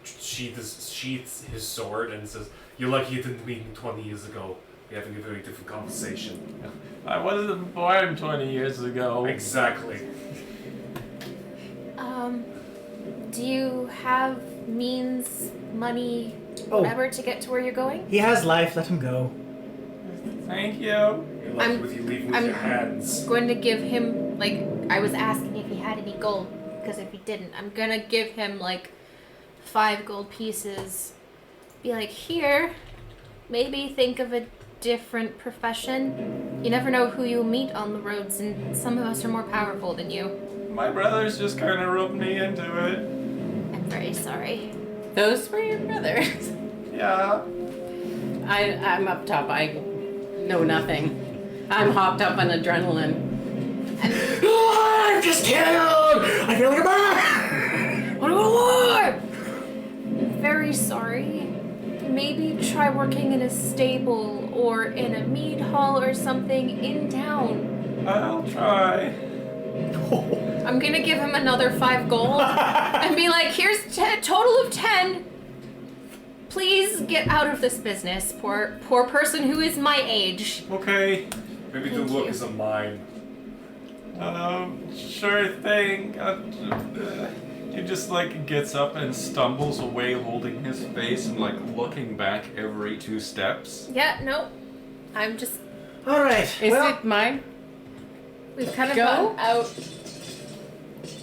sheaths his sword and says, "You're lucky you didn't meet me 20 years ago. We're having a very different conversation." I wasn't born 20 years ago. Exactly. Do you have means, money, Oh. whatever to get to where you're going? He has life, let him go. Thank you. You're lucky I'm- with you leaving with I'm- your hands. Going to give him, I was asking if he had any gold, because if he didn't, I'm gonna give him 5 gold pieces. Be like, here, maybe think of a different profession. You never know who you'll meet on the roads, and some of us are more powerful than you. My brothers just kind of roped me into it. I'm very sorry. Those were your brothers. Yeah. I'm up top. I know nothing. I'm hopped up on adrenaline. I'm just killed! I feel like a man! What do I want? Very sorry. Maybe try working in a stable or in a mead hall or something in town. I'll try. I'm gonna give him another 5 gold and be like, here's a total of 10. Please get out of this business, poor person who is my age. Okay. Maybe Thank the look you. is a mime. Sure thing. He just like gets up and stumbles away, holding his face and like looking back every 2 steps. Yeah, nope. I'm just. All right. Is well, it mine? We've kind of Go? gotten out.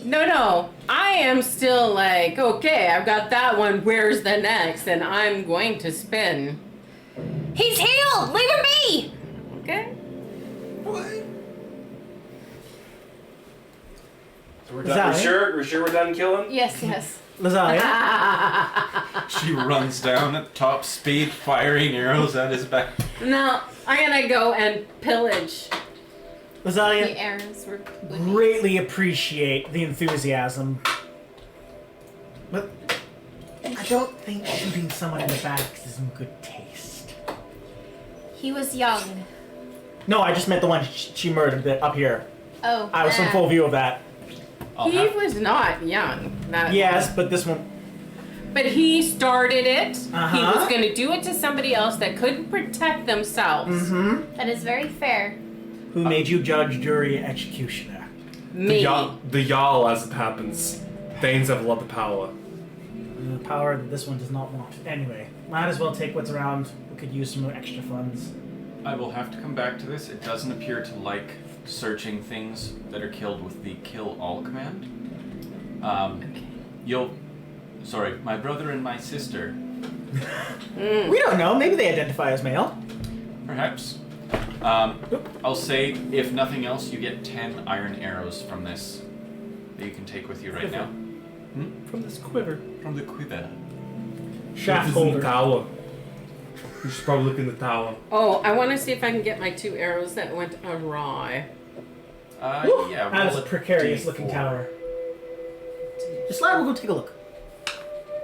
No. I am still like, okay, I've got that one. Where's the next? And I'm going to spin. He's healed! Leave him be! Okay. So we're Is that done. We're sure we're done killing? Yes, yes. Lazalia, She runs down at top speed, firing arrows at his back. No, I'm gonna go and pillage. The Lazalia, arrows were. greatly appreciate the enthusiasm, but I don't think shooting someone in the back is in good taste. He was young. No, I just meant the one she murdered up here. Oh. I was in full view of that. I'll He have- was not young. Yes, but this one. But he started it. He Uh-huh. was going to do it to somebody else that couldn't protect themselves. Mm-hmm. That is very fair. Who made you judge, jury, executioner? Me. The Jarl, as it happens. Thanes have a lot of power. The power that this one does not want. Anyway, might as well take what's around. We could use some extra funds. I will have to come back to this. It doesn't appear to like searching things that are killed with the kill all command. Sorry, my brother and my sister, We don't know. Maybe they identify as male. perhaps. I'll say, if nothing else, you get 10 iron arrows from this that you can take with you right now. From this quiver. From the quiver. Shaft This is in the holder. tower. We should probably look in the tower. Oh, I want to see if I can get my 2 arrows that went awry. Woo! Yeah, That is roll a precarious looking D4. tower. Just let we'll go take a look.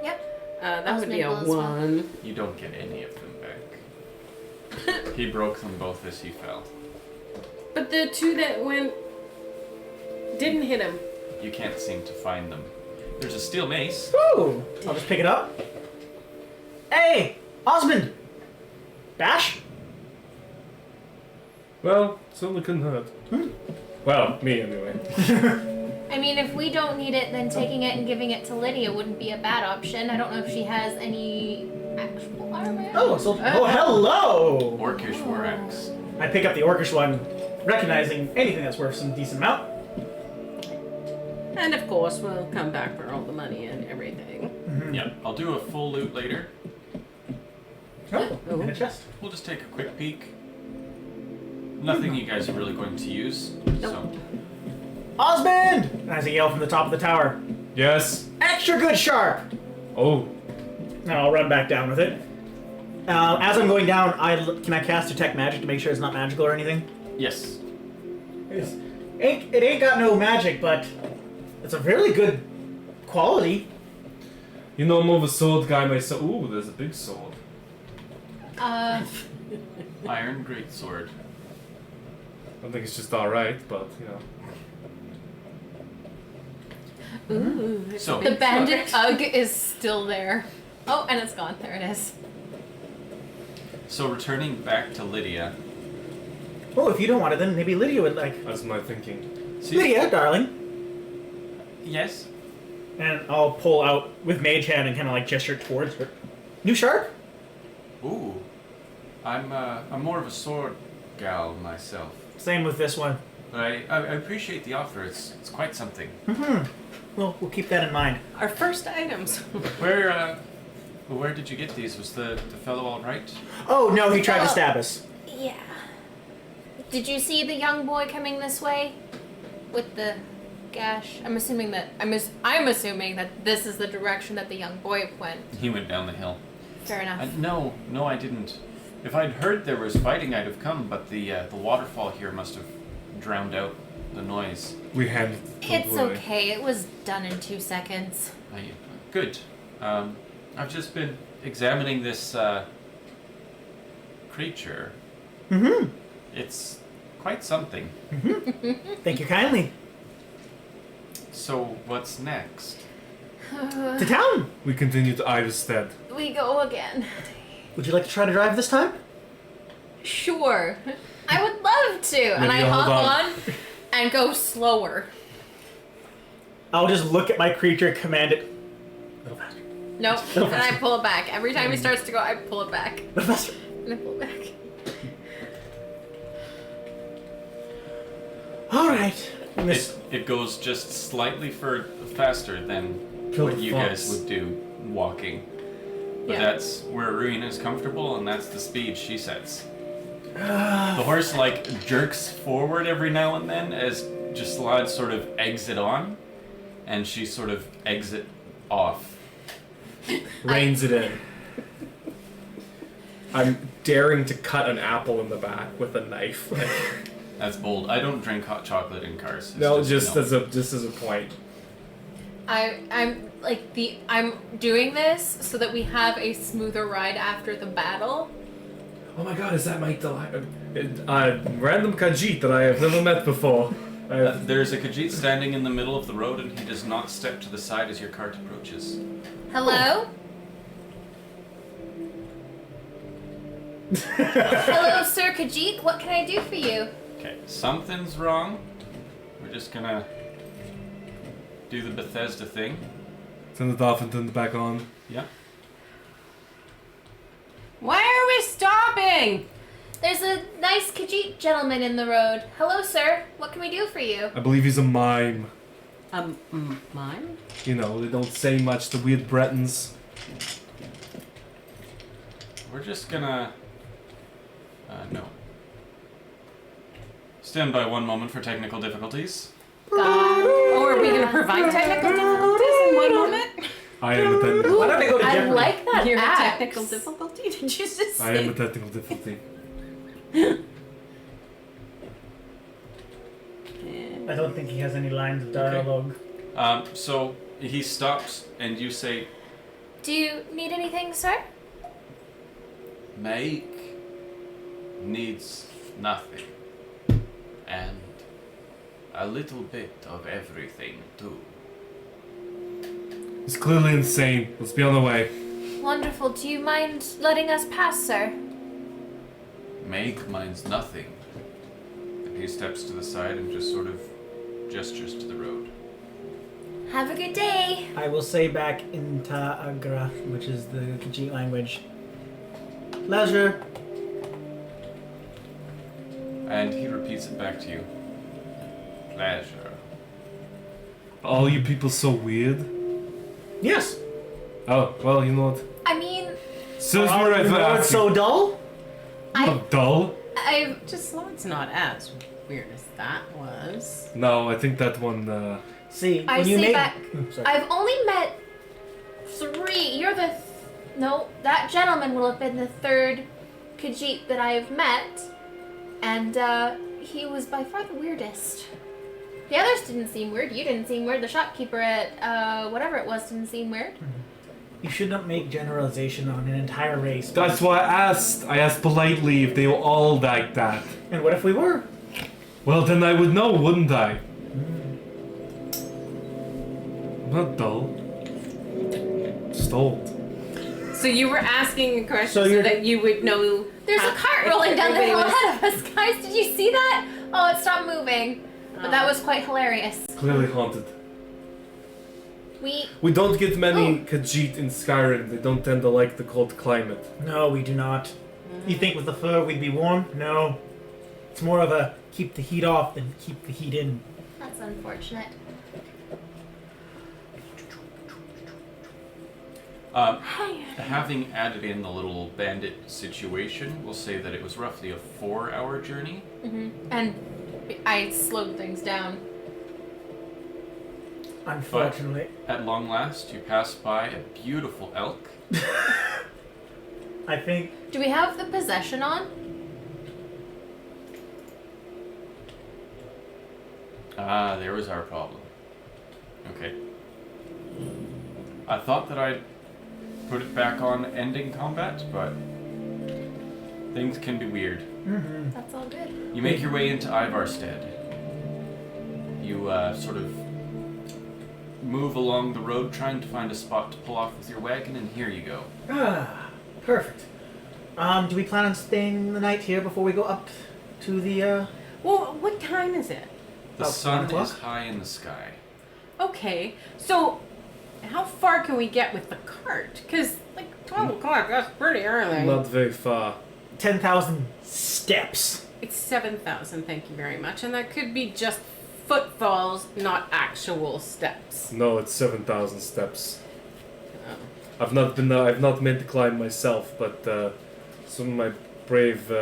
Yep. That I'll would be make a those one. 1. You don't get any of them back. He broke them both as he fell. But the 2 that went didn't hit him. You can't seem to find them. There's a steel mace. Ooh! I'll just pick it up. Hey! Osmond! Bash? Well, certainly couldn't hurt. Well, me anyway. I mean, if we don't need it, then taking it and giving it to Lydia wouldn't be a bad option. I don't know if she has any actual armor. Oh, so, oh, hello! Orcish war axe. I pick up the orcish one, recognizing anything that's worth some decent amount. And of course, we'll come back for all the money and everything. Yeah, I'll do a full loot later. Oh, Oh. in a chest. We'll just take a quick peek. Nothing you guys are really going to use, so... Osmond! And as I yell from the top of the tower, Yes. extra good sharp! Oh. And I'll run back down with it. As I'm going down, can I cast Detect Magic to make sure it's not magical or anything? Yes. It ain't got no magic, but it's a really good quality. You know, I'm more of a sword guy myself. Ooh, there's a big sword. Iron greatsword. I think it's just alright, but, you know. Ooh, it's So- a The big bandit sword. Ugg is still there. Oh, and it's gone. There it is. So returning back to Lydia. Oh, if you don't want it, then maybe Lydia would like. That's my thinking. See- Lydia, darling. Yes? And I'll pull out with Mage Hand and kind of like gesture towards her. New sharp? Ooh. I'm more of a sword gal myself. Same with this one. But I appreciate the offer. It's quite something. Well, we'll keep that in mind. Our first items. Where did you get these? Was the fellow all right? Oh no, he tried to Oh. stab us. Yeah. Did you see the young boy coming this way with the gash? I'm assuming that this is the direction that the young boy went. He went down the hill. Fair enough. No, I didn't. If I'd heard there was fighting, I'd have come. But the waterfall here must have drowned out the noise. We handled it. It's okay. It was done in 2 seconds. Good. I've just been examining this creature. Mm-hmm. It's quite something. Thank you kindly. So what's next? To town. We continue to Iverstead. We go again. Would you like to try to drive this time? Sure. I would love love to. And I Maybe hold hop on and go slower. I'll just look at my creature, command it. A little faster. Nope. And I pull it back. Every time he starts to go, I pull it back. A little faster. And I pull it back. Alright. It goes just slightly faster than Kill what the you fox. guys would do walking. But Yeah. that's where Ruin is comfortable, and that's the speed she sets. The horse like jerks forward every now and then as Gislad sort of exit on, and she sort of exit off. Reins it in. I'm daring to cut an apple in the back with a knife. That's bold. I don't drink hot chocolate in cars. It's No, just no. as a point. I'm doing this so that we have a smoother ride after the battle. Oh my god, is that my random Khajiit that I have never met before? There's a Khajiit standing in the middle of the road, and he does not step to the side as your cart approaches. Hello? Hello, Sir Khajiit. What can I do for you? Okay, something's wrong. We're just gonna do the Bethesda thing. Turn it off and turn it back on. Yeah. Why are we stopping? There's a nice Khajiit gentleman in the road. Hello, sir. What can we do for you? I believe he's a mime. Mine? You know, they don't say much, the weird Bretons. We're just gonna... no. Stand by one moment for technical difficulties. Oh, are we going to provide technical difficulties in one moment? I am a technical. Why don't I go to I Jeopardy? like that You're a axe. technical difficulty? Did you just I say? am a technical difficulty. I don't think he has any lines of dialogue. So he stops, and you say, Do you need anything, sir? Make needs nothing. And a little bit of everything, too. He's clearly insane. Let's be on the way. Wonderful. Do you mind letting us pass, sir? Make minds nothing. And he steps to the side and just sort of gestures to the road. Have a good day. I will say back in Ta'agra, which is the Khajiit language. Pleasure. And he repeats it back to you. Pleasure. All you people so weird. Yes. Oh, well, you know what? I mean, Serves me right for it's asking. so dull? Not dull? I've Just Lord's not as weird as that was. No, I think that one, See, I when you say make... back. Sorry. I've only met 3. You're the no. That gentleman will have been the 3rd Khajiit that I have met, and he was by far the weirdest. The others didn't seem weird. You didn't seem weird. The shopkeeper at whatever it was didn't seem weird. You should not make generalization on an entire race. that's why I asked. I asked politely if they were all like that. And what if we were? Well, then I would know, wouldn't I? I'm not dull. Just old. So you were asking a question So so, you're- that you would know. There's a cart rolling down the everybody hill was- ahead of us, guys. Did you see that? Oh, it stopped moving. But that was quite hilarious. Clearly haunted. We We don't get many Khajiit in Skyrim. They don't tend to like the cold climate. No, we do not. You think with the fur we'd be warm? No. It's more of a keep the heat off than keep the heat in. That's unfortunate. Having added in the little bandit situation, we'll say that it was roughly a 4-hour journey. And I slowed things down. Unfortunately. At long last, you pass by a beautiful elk. I think Do we have the possession on? Ah, there was our problem. Okay. I thought that I'd put it back on ending combat, but things can be weird. That's all good. You make your way into Ivarstead. You sort of move along the road trying to find a spot to pull off with your wagon, and here you go. perfect. Do we plan on staying the night here before we go up to the, Well, what time is it? The About sun 1 o'clock? is high in the sky. Okay, so how far can we get with the cart? Because, like, 12 o'clock, that's pretty early. Not very far. 10,000 steps. It's 7,000, thank you very much. And that could be just footfalls, not actual steps. No, it's 7,000 steps. Oh. I've not made the climb myself, but some of my brave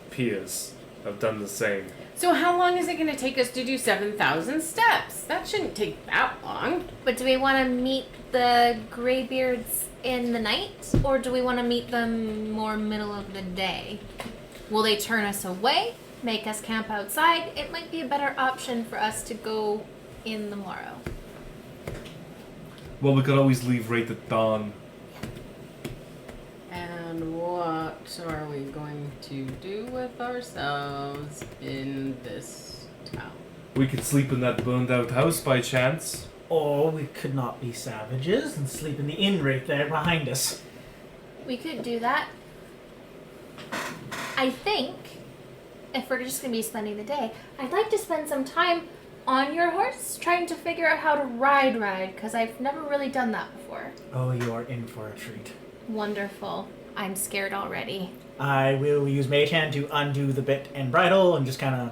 peers have done the same. So how long is it going to take us to do 7,000 steps? That shouldn't take that long. But do we want to meet the Greybeards in the night, or do we want to meet them more middle of the day? Will they turn us away, make us camp outside? It might be a better option for us to go in the morrow. Well, we could always leave right at dawn. And what are we going to do with ourselves in this town? We could sleep in that burned out house by chance. Or we could not be savages and sleep in the inn right there behind us. We could do that. I think, if we're just going to be spending the day, I'd like to spend some time on your horse trying to figure out how to ride, because I've never really done that before. Oh, you are in for a treat. Wonderful. I'm scared already. I will use Mage Hand to undo the bit and bridle and just kind of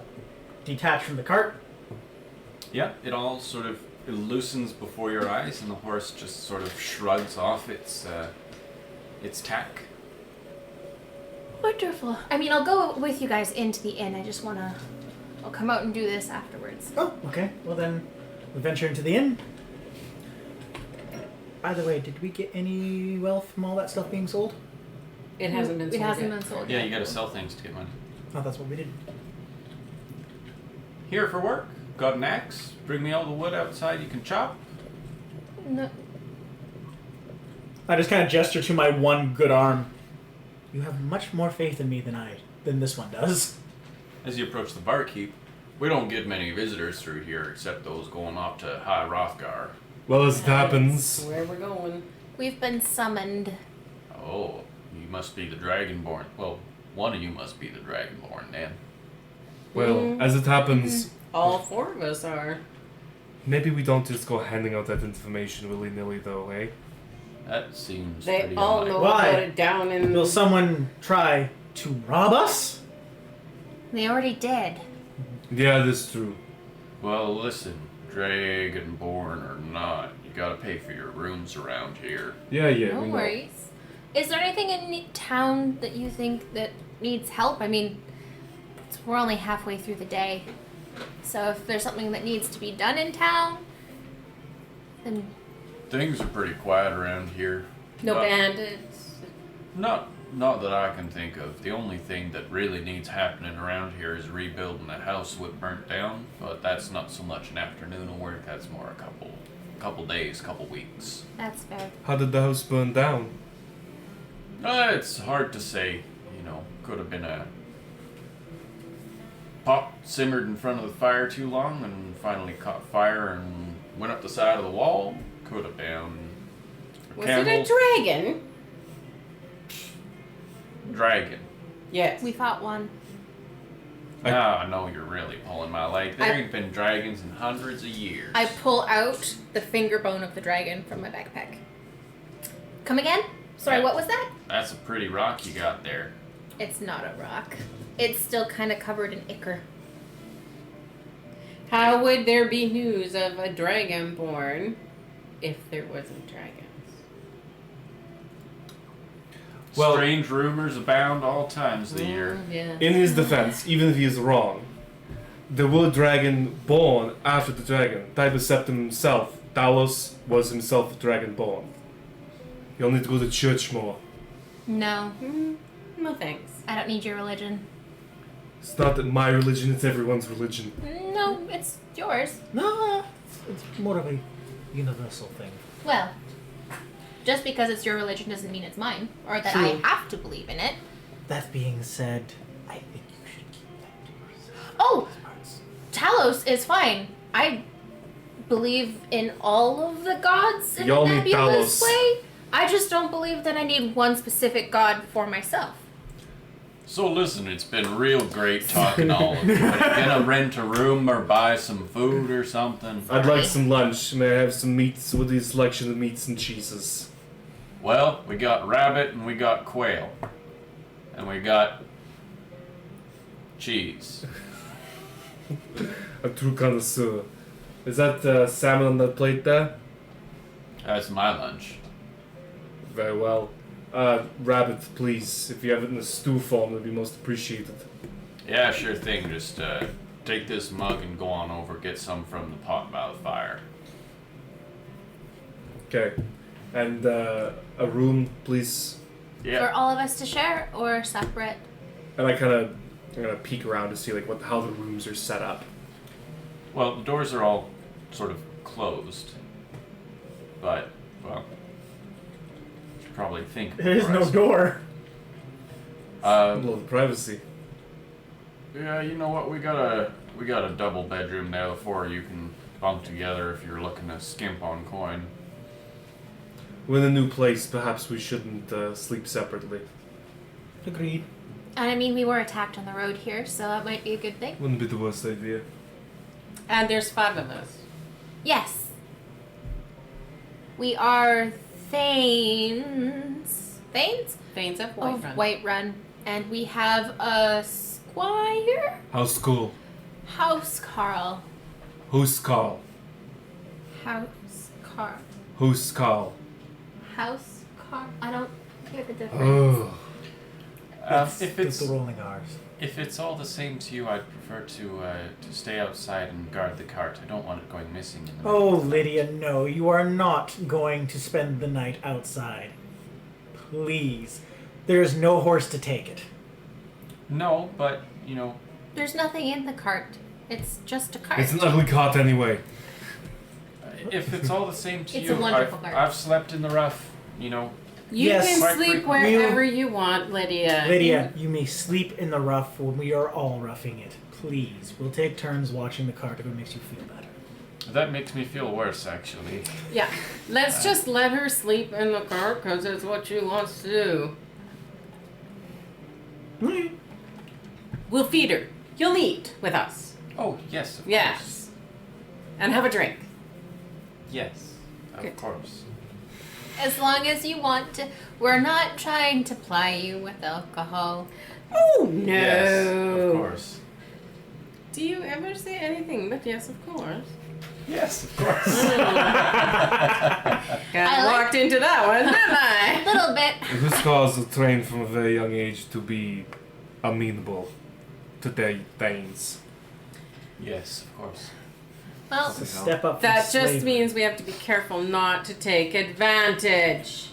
detach from the cart. Yeah, it all sort of it loosens before your eyes, and the horse just sort of shrugs off its tack. Wonderful. I mean, I'll go with you guys into the inn. I just want to... I'll come out and do this afterwards. Oh, okay. Well then, we venture into the inn. By the way, did we get any wealth from all that stuff being sold? It hasn't been sold It hasn't yet. been sold Yeah, yet. you gotta sell things to get money. Oh, that's what we did. Here for work. Got an axe. Bring me all the wood outside you can chop. No, I just kind of gesture to my one good arm. You have much more faith in me than this one does. As you approach the barkeep, we don't get many visitors through here except those going off to High Hrothgar. Well, as it happens, Where we're going. we've been summoned. Oh, you must be the Dragonborn. Well, one of you must be the Dragonborn then. well, as it happens, All four of us are. maybe we don't just go handing out that information willy-nilly though, eh? That seems They pretty all unlikely. know Why? about it down in... Will someone try to rob us? They already did. Yeah, that's true. Well, listen, Dragonborn or not, you gotta pay for your rooms around here. Yeah, No we know. worries. Is there anything in town that you think that needs help? I mean, we're only halfway through the day. So if there's something that needs to be done in town, then Things are pretty quiet around here. No Not- bandits. Not that I can think of. The only thing that really needs happening around here is rebuilding the house what burnt down, but that's not so much an afternoon of work, that's more a couple days, couple weeks. that's fair. How did the house burn down? It's hard to say, could have been a pot simmered in front of the fire too long and finally caught fire and went up the side of the wall. Could have been Was it a dragon? dragon. Yes. We fought one. I know you're really pulling my leg. There ain't been dragons in hundreds of years. I pull out the finger bone of the dragon from my backpack. Come again? Sorry, Yeah. what was that? That's a pretty rock you got there. It's not a rock. It's still kind of covered in ichor. How would there be news of a dragon born if there wasn't dragons? Well- Strange rumors abound all times of the year. Yeah. In his defense, even if he is wrong, there were a dragon born after the dragon. Tiber Septim himself, Talos, was himself a dragon born. You'll need to go to church more. No, No thanks. I don't need your religion. It's not that my religion, it's everyone's religion. No, it's yours. No, it's more of a universal thing. Well, just because it's your religion doesn't mean it's mine, or that True. I have to believe in it. That being said, I think you should keep that to yourself. Oh, Parts. Talos is fine. I believe in all of the gods in Y'all a need nebulous Talos. way. I just don't believe that I need one specific god for myself. So listen, it's been real great talking all of you. Are you gonna rent a room or buy some food or something? I'd like some lunch. May I have some meats with the selection of meats and cheeses? Well, we got rabbit and we got quail. And we got cheese. A true connoisseur. Is that salmon on that plate there? That's my lunch. Very well. Rabbit, please. If you have it in a stew form, it'd be most appreciated. Yeah, sure thing. Just take this mug and go on over, get some from the pot by the fire. Okay. And a room, please. For Yeah. all of us to share or separate? And I'm gonna peek around to see like how the rooms are set up. Well, the doors are all sort of closed. But, well, you should probably think. There is before I no say- door. A little privacy. Yeah, you know what? We got a double bedroom there. The four of you can bunk together if you're looking to skimp on coin. We're in a new place. Perhaps we shouldn't sleep separately. Agreed. And I mean, we were attacked on the road here, so that might be a good thing. Wouldn't be the worst idea. And there's 5 of us. Yes. We are Thanes. Thanes? Thanes of Of Whiterun. Whiterun. And we have a squire? How's school? House Carl. Who's Carl? House Carl. Who's Carl? House Carl. I don't hear the difference. Oh. It's the rolling R's. If it's all the same to you, I'd prefer to stay outside and guard the cart. I don't want it going missing in the middle Oh, of the night. Lydia, no. You are not going to spend the night outside. Please. There is no horse to take it. No, but you know, There's nothing in the cart. It's just a cart. It's an ugly cart anyway. if it's all the same to It's you, a wonderful cart. I've slept in the rough. You know, You Yes. can Quite sleep frequently. wherever you want, Lydia. Lydia, you may sleep in the rough when we are all roughing it. Please. We'll take turns watching the cart if it makes you feel better. that makes me feel worse, actually. Yeah. Let's just let her sleep in the car because it's what she wants to do. We'll feed her. You'll eat with us. Oh yes, of course. Yes. And have a drink. Yes, of Good. course. As long as you want to. We're not trying to ply you with alcohol. Oh, no. Yes, of course. Do you ever say anything but yes, of course? Yes, of course. I walked into that one, didn't I? A little bit. Who's Carl's are trained from a very young age to be amenable to their Thanes. Yes, of course. Well, It's a step up from That just slavery. means we have to be careful not to take advantage.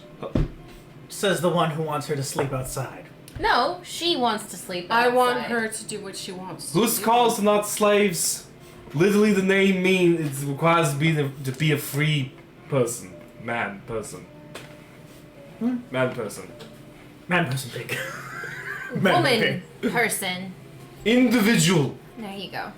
Says the one who wants her to sleep outside. no, she wants to sleep I want outside. her to do what she wants to Who's do. Carl's are not slaves. Literally, the name means it requires to be a free person, man person, man person, Man person pig. Man Woman pig. person. individual. There you go.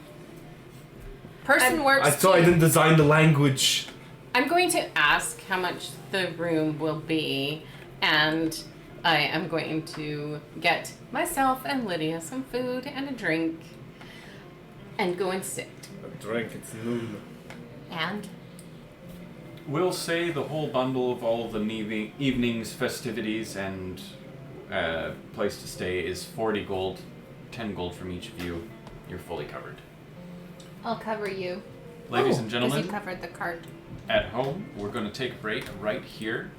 Person works I thought I too. didn't design the language. I'm going to ask how much the room will be, and I am going to get myself and Lydia some food and a drink, and go and sit. A drink. It's noon. And We'll say the whole bundle of all of the evening's festivities and place to stay is 40 gold, 10 gold from each of you. You're fully covered. I'll cover you. Ladies and Because gentlemen, you covered the cart. at home, we're going to take a break right here.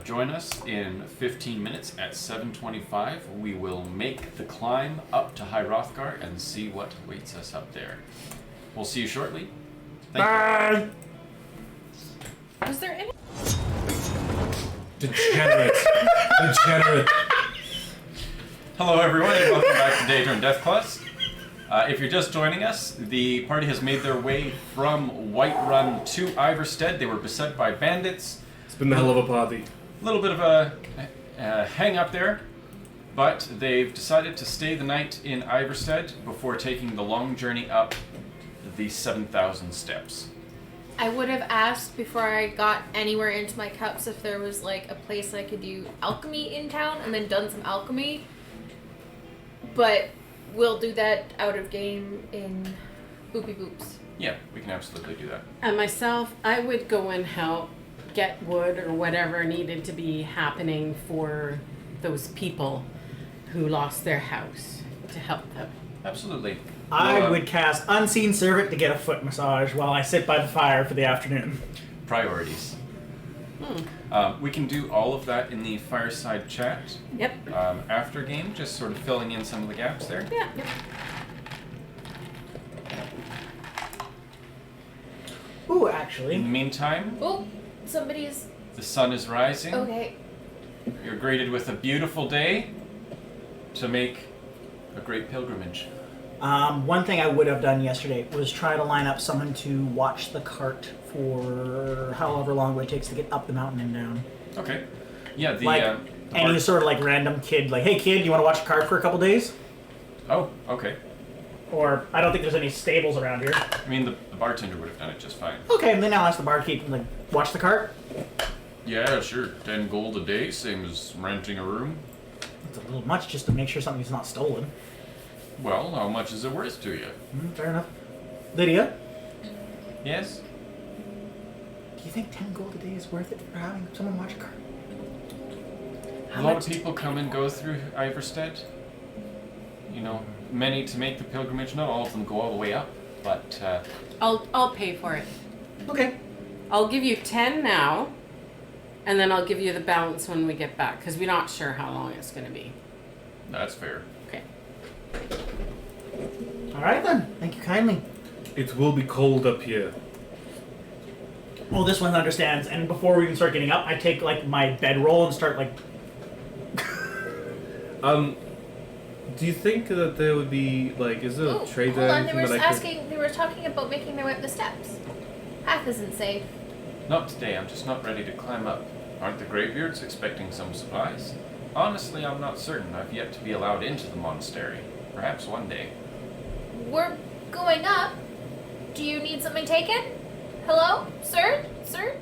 Join us in 15 minutes at 7:25. We will make the climb up to High Hrothgar and see what awaits us up there. We'll see you shortly. Thank you. Bye. Was there any? Degenerate. Degenerate. Hello, everyone, and welcome back to Daedra and Deathclaws. If you're just joining us, the party has made their way from Whiterun to Iverstead. They were beset by bandits. It's been a hell of a party. A little bit of a hang up there, but they've decided to stay the night in Iverstead before taking the long journey up the 7,000 steps. I would have asked before I got anywhere into my cups if there was like a place I could do alchemy in town and then done some alchemy. But we'll do that out of game in boopy boops. Yeah, we can absolutely do that. And myself, I would go and help get wood or whatever needed to be happening for those people who lost their house to help them. Absolutely. I Well, would cast Unseen Servant to get a foot massage while I sit by the fire for the afternoon. Priorities. We can do all of that in the fireside chat Yep. after game, just sort of filling in some of the gaps there. Yeah. Yep. Ooh, In the actually. meantime, Oh, somebody's. the sun is rising. Okay. You're greeted with a beautiful day to make a great pilgrimage. One thing I would have done yesterday was try to line up someone to watch the cart for however long it takes to get up the mountain and down. Okay. Yeah, the Like, the any bar- sort of like random kid, like, hey kid, you want to watch a cart for a couple days? Oh, okay. Or I don't think there's any stables around here. I mean, the bartender would have done it just fine. Okay, and then I'll ask the barkeep, like, watch the cart. Yeah, sure. 10 gold a day, same as renting a room. It's a little much just to make sure something's not stolen. Well, how much is it worth to you? Fair enough. Lydia, Yes? do you think 10 gold a day is worth it for having someone watch a cart? A lot of people come and go through Iverstead. You know, many to make the pilgrimage. Not all of them go all the way up, but I'll pay for it. Okay. I'll give you 10 now, and then I'll give you the balance when we get back, because we're not sure how long it's going to be. that's fair. Okay. Alright then. Thank you kindly. It will be cold up here. Well, this one understands, and before we even start getting up, I take, like, my bedroll and start, like... Do you think that there would be, like, is there Oh, a trade hold there? on. They Anything were that I could... asking. They were talking about making their way up the steps. Path isn't safe. Not today, I'm just not ready to climb up. Aren't the Greybeards expecting some supplies? Honestly, I'm not certain. I've yet to be allowed into the monastery. Perhaps one day. We're going up. Do you need something taken? Hello, sir? Sir?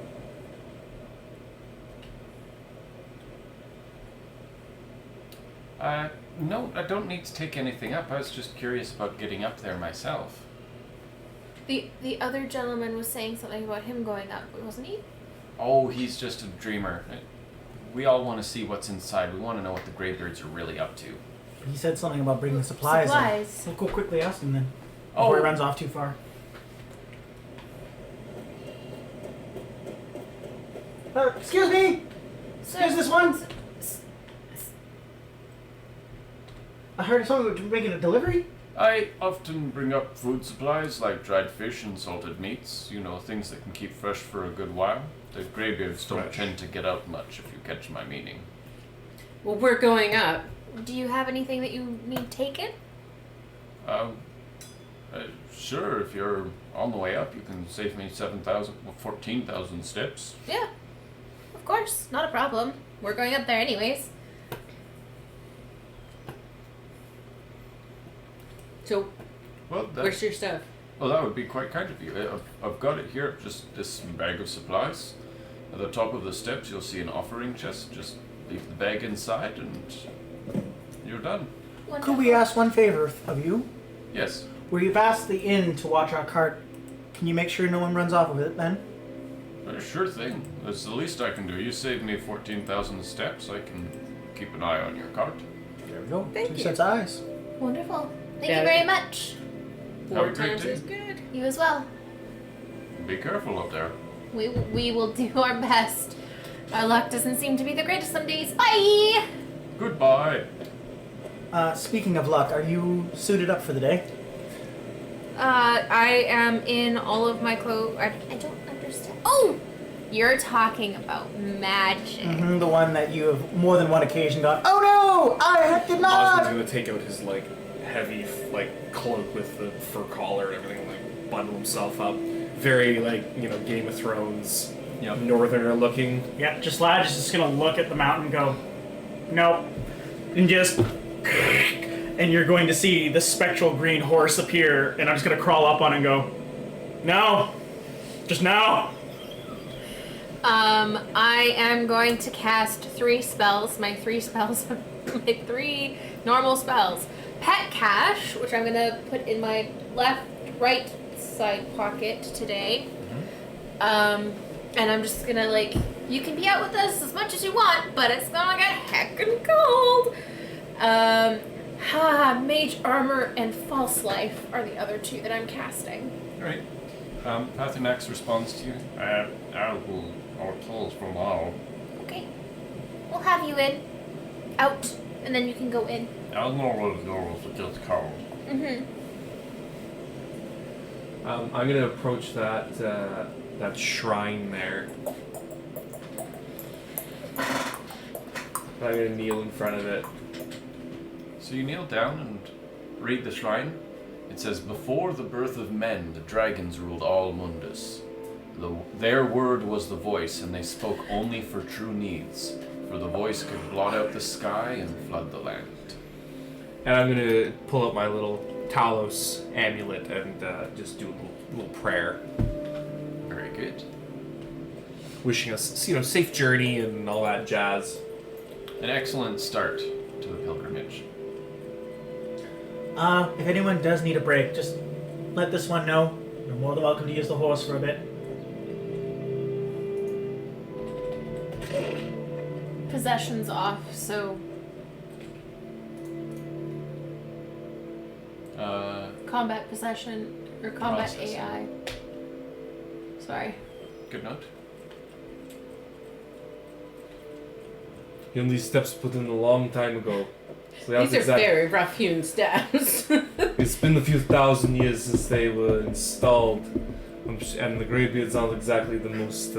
No, I don't need to take anything up. I was just curious about getting up there myself. The other gentleman was saying something about him going up, wasn't he? Oh, he's just a dreamer. We all want to see what's inside. We want to know what the Greybeards are really up to. He said something about bringing supplies. Supplies. We'll go quickly ask him then. Before he runs off too far. Excuse me! Sir, Excuse this one! I heard someone was making a delivery? I often bring up food supplies like dried fish and salted meats. You know, things that can keep fresh for a good while. The Greybeards don't Fresh. tend to get out much, if you catch my meaning. Well, we're going up. do you have anything that you need taken? Sure, if you're on the way up, you can save me 14,000 steps. Yeah. Of course. Not a problem. We're going up there anyways. So, Well, where's your stuff? that would be quite kind of you. I've got it here, just this bag of supplies. At the top of the steps, you'll see an offering chest. Just leave the bag inside and you're done. Could we ask one favor of you? Yes. We've asked the inn to watch our cart. Can you make sure no one runs off with it then? Sure thing. That's the least I can do. You saved me 14,000 steps. I can keep an eye on your cart. There we go. Thank Two you. sets of eyes. Wonderful. Thank Yeah. you very much. Have 4 a great times day. is good. You as well. Be careful up there. We will do our best. Our luck doesn't seem to be the greatest some days. Bye! Goodbye. Speaking of luck, are you suited up for the day? I am in all of my clothes. I don't understand. Oh! You're talking about magic. Mm-hmm, the one that you have more than one occasion gone, oh no! I did Osmond's not! gonna take out his like heavy like cloak with the fur collar and everything, like bundle himself up. Very like, you know, Game of Thrones Yep. northerner looking. Yeah, just Lad is just gonna look at the mountain and go, nope. And just... And you're going to see the spectral green horse appear, and I'm just gonna crawl up on it and go, no! Just now! I am going to cast 3 spells. My 3 spells my 3 normal spells. Pet cash, which I'm gonna put in my right side pocket today. And I'm just gonna like, you can be out with us as much as you want, but it's gonna get heckin' cold. Mage armor and false life are the other 2 that I'm casting. Alright. Pathimax responds to you. I will close for now. Okay. We'll have you in. Out. And then you can go in. I'll know where the door was just cold. Mm-hmm. I'm gonna approach that shrine there. I'm gonna kneel in front of it. So you kneel down and read the shrine. It says, "Before the birth of men, the dragons ruled all Mundus. Their word was the voice, and they spoke only for true needs. For the voice could blot out the sky and flood the land." And I'm gonna pull up my little Talos amulet and just do a little prayer, Very good. wishing us, safe journey and all that jazz. An excellent start to the pilgrimage. If anyone does need a break, just let this one know. You're more than welcome to use the horse for a bit. Possession's off, so combat possession or combat Processing. AI. Sorry. Good note. These steps put in a long time ago. So These are very rough-hewn steps. It's been a few thousand years since they were installed, and the Greybeards aren't exactly the most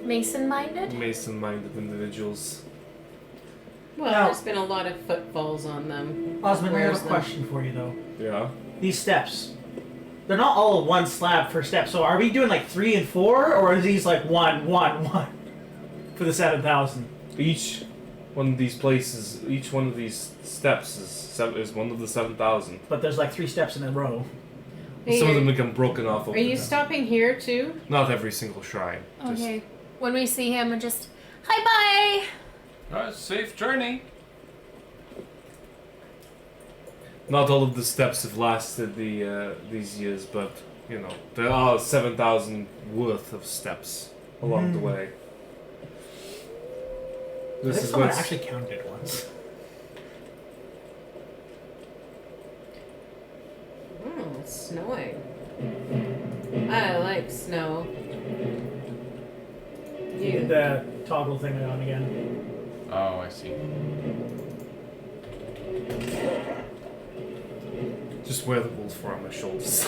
Mason-minded? Mason-minded individuals. Well, Now- there's been a lot of footfalls on them. Osmond, I have Where's a them? question for you though. Yeah. These steps, they're not all one slab per step. So are we doing like 3 and 4, or are these like 1, 1, 1 for the 7,000? Each one of these places, each one of these steps is one of the 7,000. But there's like 3 steps in a row. Some of them become broken off over Are you time. stopping here too? Not every single shrine. just- Okay. When we see him, and just hi bye. Safe journey. Not all of the steps have lasted these years, but there are 7,000 worth of steps along the way. I This think is someone what's actually counted it once. It's snowing. I like snow. You did the toggle thing on again. Oh, I see. just wear the wolf fur on my shoulders.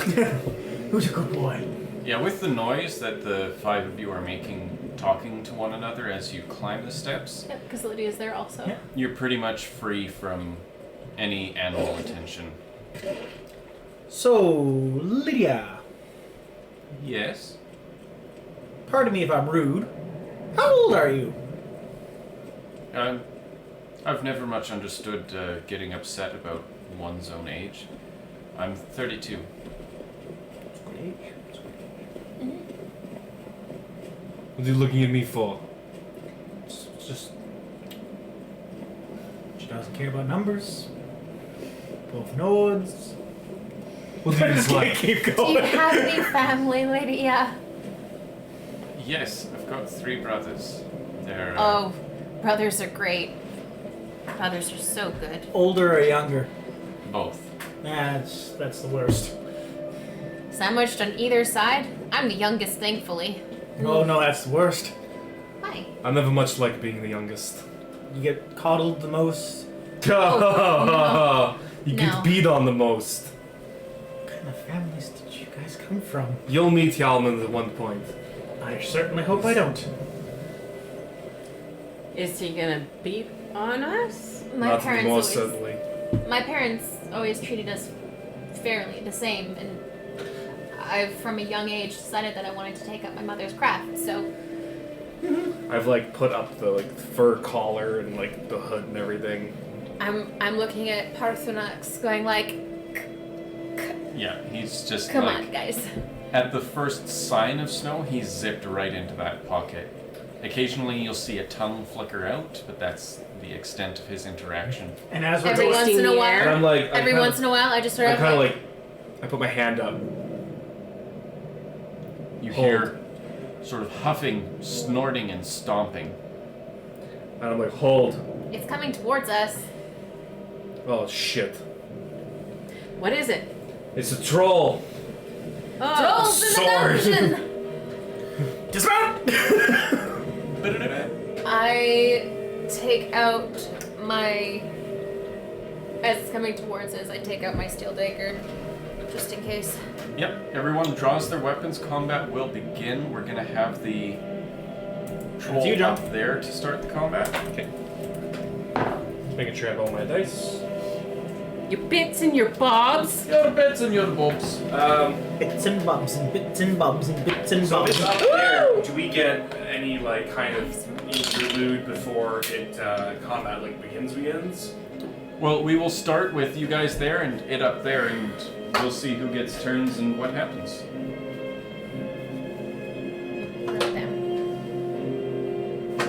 Who's a good boy? Yeah, with the noise that the 5 of you are making, talking to one another as you climb the steps, Yep, because Lydia's there also. Yeah. you're pretty much free from any animal attention. So, Lydia, Yes? pardon me if I'm rude. How old are you? I've never much understood getting upset about one's own age. I'm 32. What are you looking at me for? It's just she doesn't care about numbers. Both nodes. What do you dislike? Keep Do you going. have any family, Lydia? Yes, I've got 3 brothers. They're Oh, brothers are great. Brothers are so good. Older or younger? both. That's the worst. Sandwiched on either side. I'm the youngest, thankfully. Oh no, that's the worst. Hi. I never much liked being the youngest. You get coddled the most. Oh, You No. get beat on the most. What kind of families did you guys come from? You'll meet Hjalmund at one point. I certainly hope I don't. Is he gonna beat on us? My Not parents anymore, always, certainly. my parents always treated us fairly, the same, and I, from a young age, decided that I wanted to take up my mother's craft. So I've put up the fur collar and the hood and everything. I'm looking at Parthenax, going like, Yeah, he's just "Come like, on, guys." at the first sign of snow, he zipped right into that pocket Occasionally you'll see a tongue flicker out, but that's the extent of his interaction. And as we're Every going, once in a And while, I'm like, every once in a while, I just sort I of kind of like, like, I put my hand up. You Hold. hear sort of huffing, snorting, and stomping. And I'm like, hold. It's coming towards us. Oh, shit. What is it? It's a troll. Oh, Trolls in sword. the dungeon! dismount. I take out my. As it's coming towards us, I take out my steel dagger, just in case. Yep, everyone draws their weapons. Combat will begin. We're gonna have the troll you, John. up there to start the combat. Okay. Just making sure I have all my dice. your bits and your bobs. Your bits and your bobs. Bits and bobs and bits and bobs and bits and So bobs. it's up there. Do we get any like kind of interlude before it combat like begins? Well, we will start with you guys there and it up there, and we'll see who gets turns and what happens.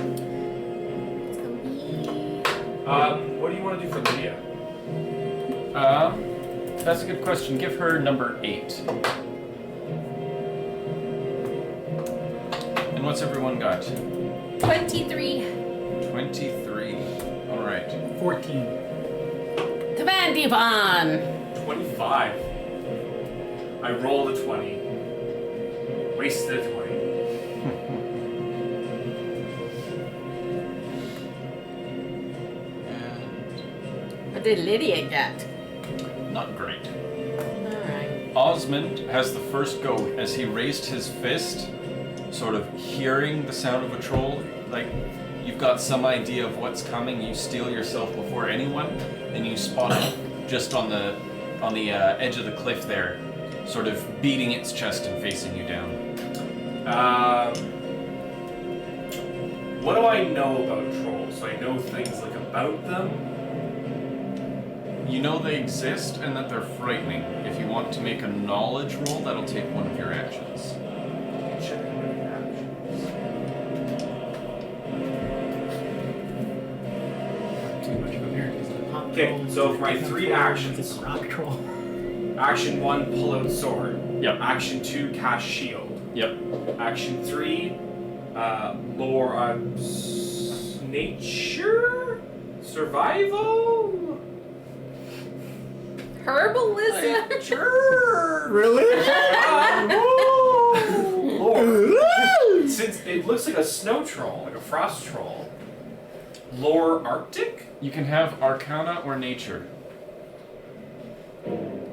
It's gonna be. What do you want to do for Lydia? That's a good question. Give her number 8. And what's everyone got? 23. 23. All right. 14. Command Yvonne. 25. I rolled a 20. Wasted a 20. What did Lydia get? Not great. Alright. Osmond has the first go as he raised his fist, sort of hearing the sound of a troll. Like, you've got some idea of what's coming, you steel yourself before anyone, and you spot it just on the edge of the cliff there, sort of beating its chest and facing you down. What do I know about trolls? So I know things like about them. You know they exist and that they're frightening. If you want to make a knowledge roll, that'll take one of your actions. Check my actions. Too much of here. Okay, so for my 3 actions. It's a rock troll. Action 1, pull out sword. Yep. Action 2, cast shield. Yep. Action 3, lore nature? Survival? Herbalism? Sure. Really? Lore. Since it looks like a snow troll, like a frost troll. Lore Arctic? You can have Arcana or Nature.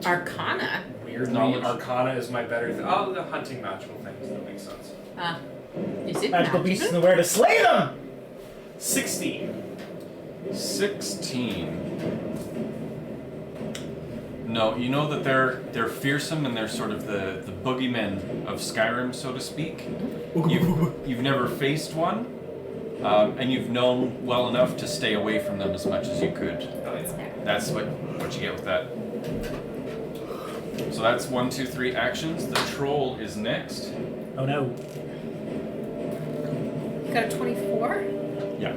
Arcana. Weirdly, Knowledge. Arcana is my better thing. Oh, the hunting magical things. That makes sense. Is it Magical beasts magical? and where to slay them! 16. 16. No, you know that they're fearsome and they're sort of the boogeymen of Skyrim, so to speak. You've never faced one, and you've known well enough to stay away from them as much as you could. Oh, yeah. That's what you get with that. So that's 1, 2, 3 actions. The troll is next. Oh no. Got a 24? Yeah.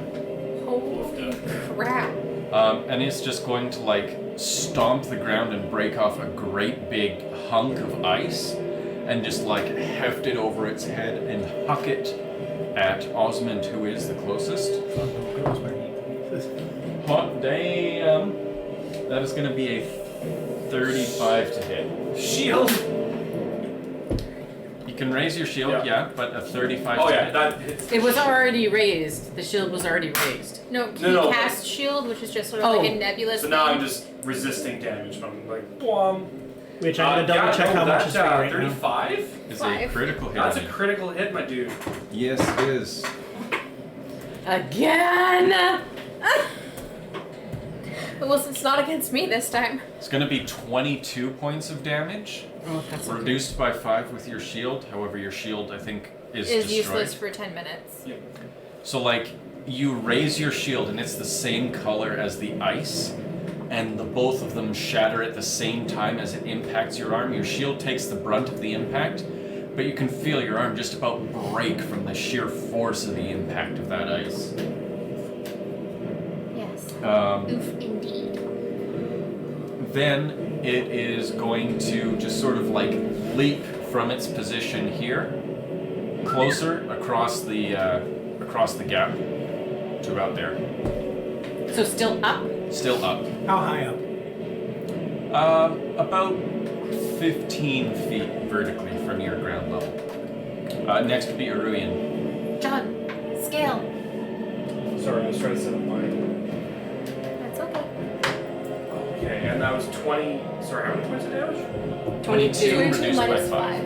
Holy crap. And it's just going to like stomp the ground and break off a great big hunk of ice and just like heft it over its head and huck it at Osmond, who is the closest. Hot damn. That is going to be a 35 to hit. Shield. You can raise your shield, yeah, but a 35 Oh to yeah, hit. that hits. It was already raised. The shield was already raised. No, can No, you no. cast shield, which is just sort of Oh. like a nebulous So now thing? I'm just resisting damage. I'm like, boom. Which I'm gonna double check how much is for you right now. 35? Is a 5. critical hit. That's on a you. critical hit, my dude. Yes, it is. Again! Well, it's not against me this time. It's going to be 22 points of damage, Oh, that's okay. reduced by 5 with your shield. However, your shield, I think, is Is destroyed. useless for 10 minutes. So, like, you raise your shield, and it's the same color as the ice, and the both of them shatter at the same time as it impacts your arm. Your shield takes the brunt of the impact, but you can feel your arm just about break from the sheer force of the impact of that ice. Yes. Um, Oof, indeed. Then it is going to just sort of like leap from its position here, closer across the gap to about there. So still up? Still up. How high up? About 15 feet vertically from your ground level. Next would be Aruian. John, scale. Sorry, I was trying to set up mine. That's okay. Okay, and that was 20. Sorry, how many points of damage? 22 reduced by minus 5.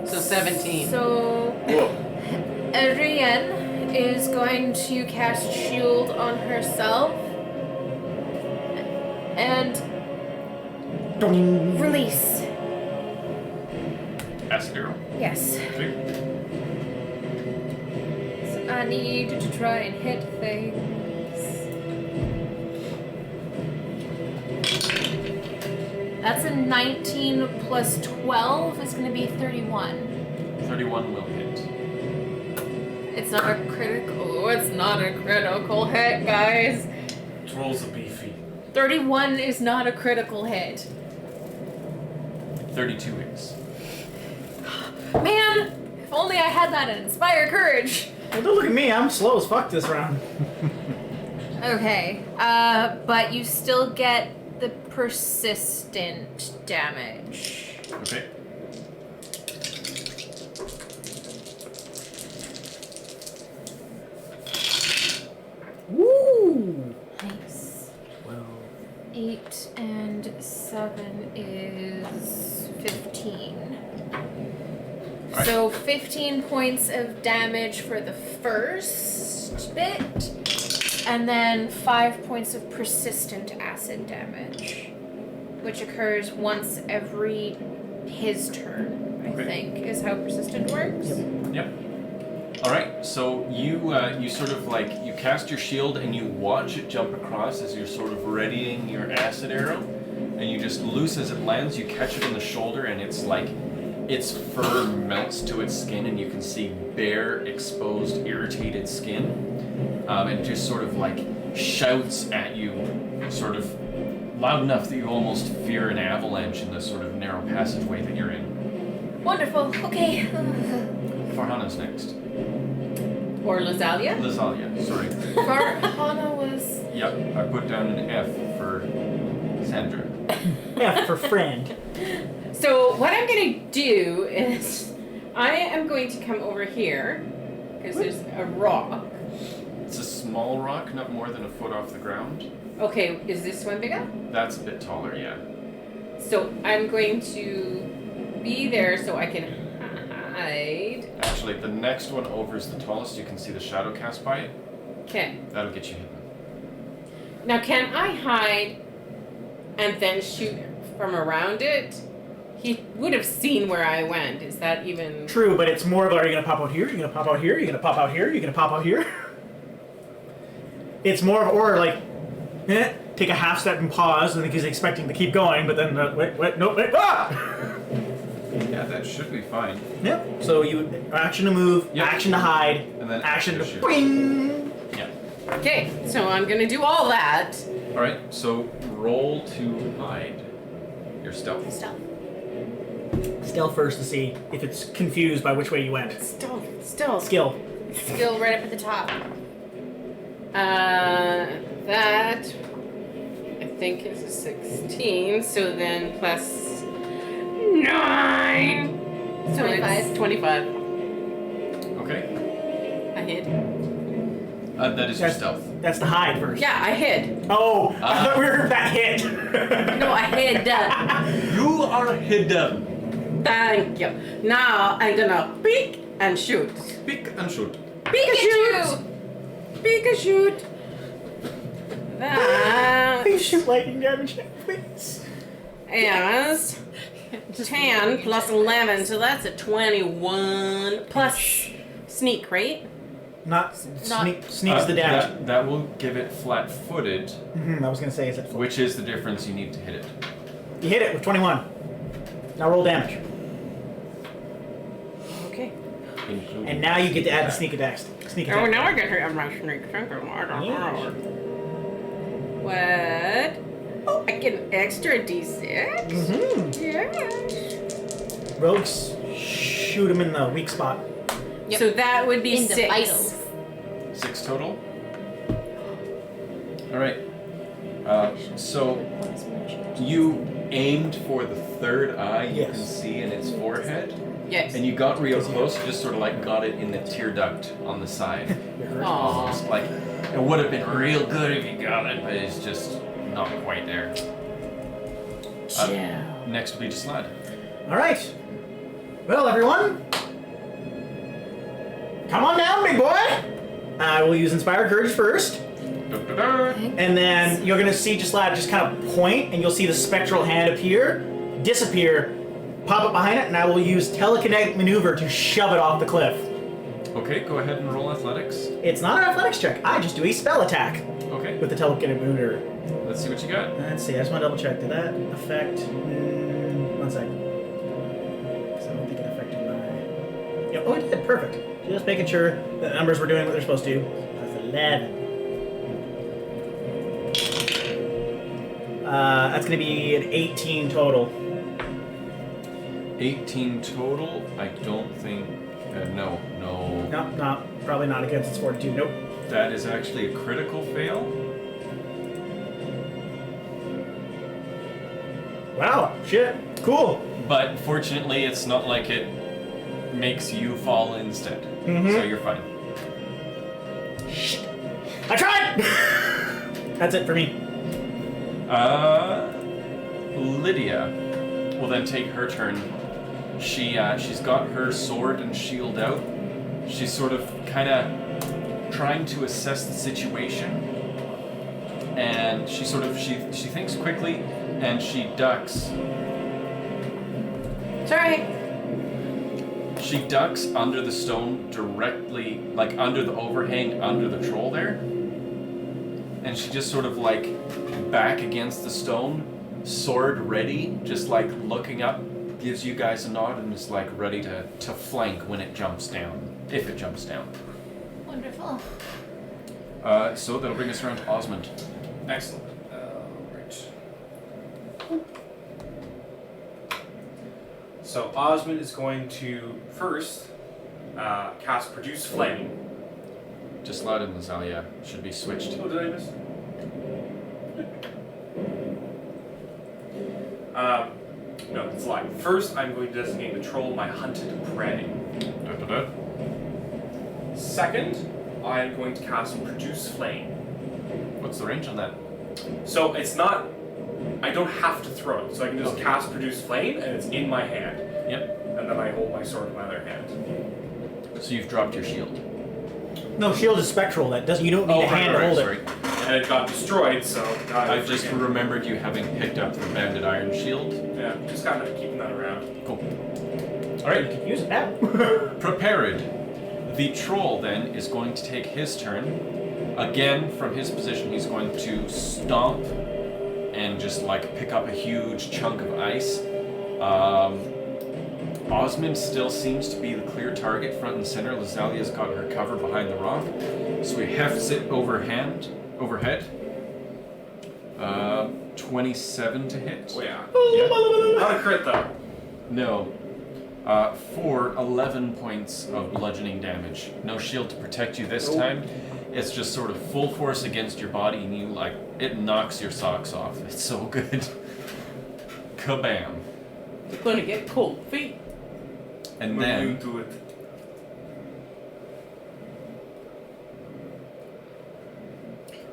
5. So 17. So, Whoa. Adrienne is going to cast shield on herself and release. Acid arrow. Yes. Okay. So I need to try and hit things. That's a 19 plus 12 is going to be 31. 31 will hit. It's not a critical. It's not a critical hit, guys. Rolls a beefy. 31 is not a critical hit. 32 hits. Man, if only I had that in Inspire Courage. Well, don't look at me. I'm slow as fuck this round. Okay, but you still get the persistent damage. Okay. Woo! Nice. 12. 8 and 7 is 15. Alright. So 15 points of damage for the first bit, and then 5 points of persistent acid damage, which occurs once every his turn, I Okay. think, is how persistent works. Yep. All right. So you sort of like you cast your shield and you watch it jump across as you're sort of readying your acid arrow, and you just loose as it lands. You catch it in the shoulder, and it's like its fur melts to its skin, and you can see bare, exposed, irritated skin, and just sort of like shouts at you, sort of loud enough that you almost fear an avalanche in the sort of narrow passageway that you're in. Wonderful. Okay. Farhana's next. Or Lazalia? Lazalia, sorry. Farhana was. Yep, I put down an F for Sandra. Yeah, for friend. So what I'm going to do is I am going to come over here because there's a rock. It's a small rock, not more than a foot off the ground. Okay, is this one bigger? That's a bit taller, yeah. So I'm going to be there so I can hide. Actually, the next one over is the tallest. You can see the shadow cast by it. Okay. That'll get you hidden. Now can I hide and then shoot from around it? He would have seen where I went. Is that even... True, but it's more of, are you going to pop out here? Are you going to pop out here? Are you going to pop out here? Are you going to pop out here? It's more of, or like, take a half step and pause, and he's expecting to keep going, but then, wait, ah! Yeah, that should be fine. Yep. So you action to move, Yep. action to hide, And then action to shoot. bing. Yeah. Okay, so I'm going to do all that. All right. So roll to hide your stealth. Stealth. Stealth first to see if it's confused by which way you went. Still. Skill. Skill right up at the top. That I think is a 16. So then plus 9. So 25. it's 25. Okay. I hid. That is your stealth. That's the hide first. Yeah, I hid. Oh, I thought we were that hit. No, I hid. You are hidden. Thank you. Now I'm gonna peek and shoot. Pick and shoot. Pikachu! Pikachu! That Please shoot lightning damage, please. is 10 plus 11, so that's a 21 plus sneak, right? Not sneaks the damage. That will give it flat-footed, I was gonna say, is it full? which is the difference. You need to hit it. You hit it with 21. Now roll damage. Including And now you get to add the sneak sneak attack. Sneak Oh, attack. now I get to have my sneak attack. Yeah. What? Oh, I get an extra d6? Mm-hmm. Yes. Rogues shoot him in the weak spot. Yep. So that would be In the 6. vitals. 6 total. All right. So you aimed for the third eye you Yes. can see in its forehead, Yes. and you got real close. You just sort of like got it in the tear duct on the side. Aw. Almost like it would have been real good if you got it, but it's just not quite there. Next will be Slad. All right. Well, everyone, come on down, big boy. I will use Inspire Courage first. And then you're gonna see just kind of point, and you'll see the spectral hand appear, disappear, pop up behind it, and I will use telekinetic maneuver to shove it off the cliff. Okay, go ahead and roll athletics. It's not an athletics check. I just do a spell attack Okay, with the telekinetic maneuver. let's see what you got. Let's see. I just want to double check. Did that affect? 1 second. 'Cause I don't think it affected my. Yeah, oh, it did. Perfect. Just making sure the numbers were doing what they're supposed to. That's 11. That's going to be an 18 total. 18 total. I don't think. No. No, probably not against its fortitude. Nope. That is actually a critical fail. Wow. Shit. Cool. But fortunately, it's not like it makes you fall instead. Mhm. So you're fine. I tried. That's it for me. Lydia will then take her turn. She's got her sword and shield out. She's sort of kind of trying to assess the situation, and she thinks quickly, and she ducks. Sorry. She ducks under the stone directly, like under the overhang, under the troll there. And she just sort of like back against the stone, sword ready, just like looking up, gives you guys a nod, and is like ready to flank when it jumps down, if it jumps down. Wonderful. So that'll bring us around to Osmond. Excellent. Right. So Osmond is going to first cast Produce Flame. Just Slad and Lazalia should be switched. Oh, did I miss? No, it's lying. First, I'm going to designate the troll my hunted prey. Da-da-da. Second, I'm going to cast Produce Flame. What's the range on that? So it's not. I don't have to throw it, so I can just Okay. cast Produce Flame, and it's in my hand. Yep. And then I hold my sword in my other hand. So you've dropped your shield. No, shield is spectral. That doesn't. You don't need a hand to hold sorry. it. And it got destroyed, so now I I have just freaking- remembered you having picked up the banded iron shield. Yeah, just kind of keeping that around. Cool. You Alright, can use it now. prepared. The troll then is going to take his turn. Again, from his position, he's going to stomp and just like pick up a huge chunk of ice. Osmond still seems to be the clear target front and center. Lazalia's got her cover behind the rock. So he hefts it overhead. 27 to hit. Oh yeah. Yeah. Not a crit though. No. For 11 points of bludgeoning damage. No shield to protect you this time. It's just sort of full force against your body, and you like it knocks your socks off. It's so good. Kabam. You're gonna get cold feet. And When then you do it.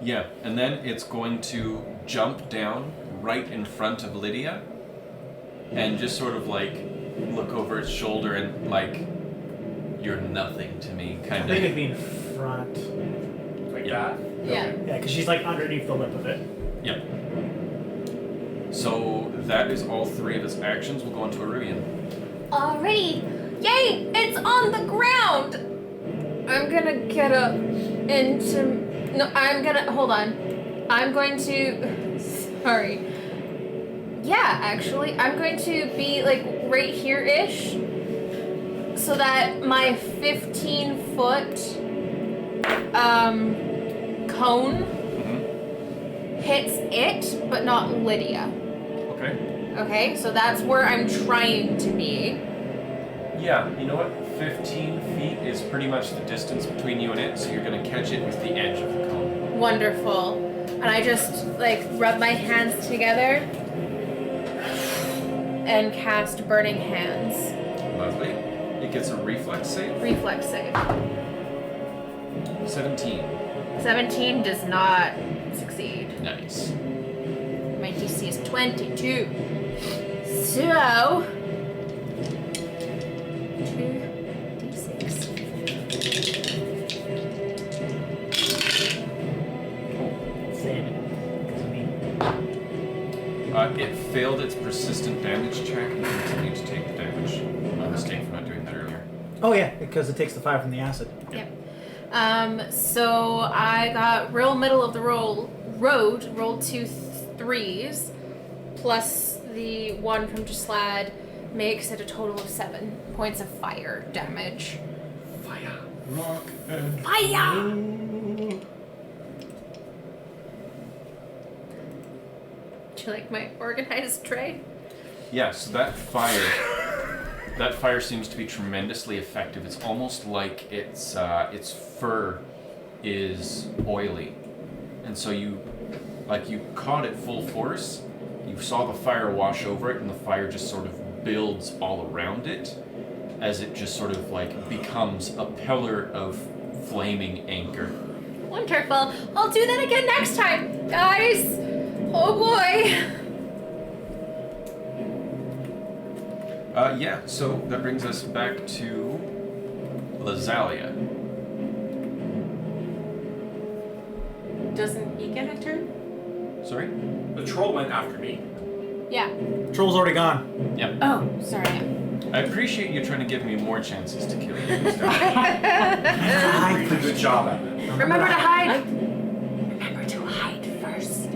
yeah, and then it's going to jump down right in front of Lydia, and just sort of like look over its shoulder and like, you're nothing to me, I kind think it'd of. be in front. Like Yeah. that? Yeah. Yeah, because she's like underneath the lip of it. Yep. So that is all three of its actions. We'll go on to Aruian. Alrighty. Yay! It's on the ground! I'm gonna get up into. No, I'm gonna. Hold on. I'm going to. Sorry. Yeah, actually, I'm going to be like right here ish. so that my 15-foot cone hits it, but not Lydia. Okay. Okay, so that's where I'm trying to be. Yeah, you know what? 15 feet is pretty much the distance between you and it, so you're going to catch it with the edge of the cone. Wonderful. And I just rub my hands together and cast Burning Hands. Lovely. It gets a reflex save. Reflex save. 17. 17 does not succeed. Nice. My DC is 22. So 2d6. It failed its persistent damage check and continued to take the damage. My mistake for not doing that earlier. Oh yeah, because it takes the 5 from the acid. Yep. So I got real middle of the road, rolled 2 3s, plus the 1 from Gislad, makes it a total of 7 points of fire damage. Fire. Rock and Fire! Do you like my organized tray? Yeah, so that fire seems to be tremendously effective. It's almost like its fur is oily, and so you caught it full force. You saw the fire wash over it, and the fire just sort of builds all around it, as it just sort of becomes a pillar of flaming anger. Wonderful. I'll do that again next time, guys. Oh boy. Yeah, so that brings us back to Lazalia. Doesn't he get a turn? Sorry? The troll went after me. Yeah. Troll's already gone. Yep. Oh, sorry. I appreciate you trying to give me more chances to kill you. You did a good job at it. Remember to hide. Remember to hide first.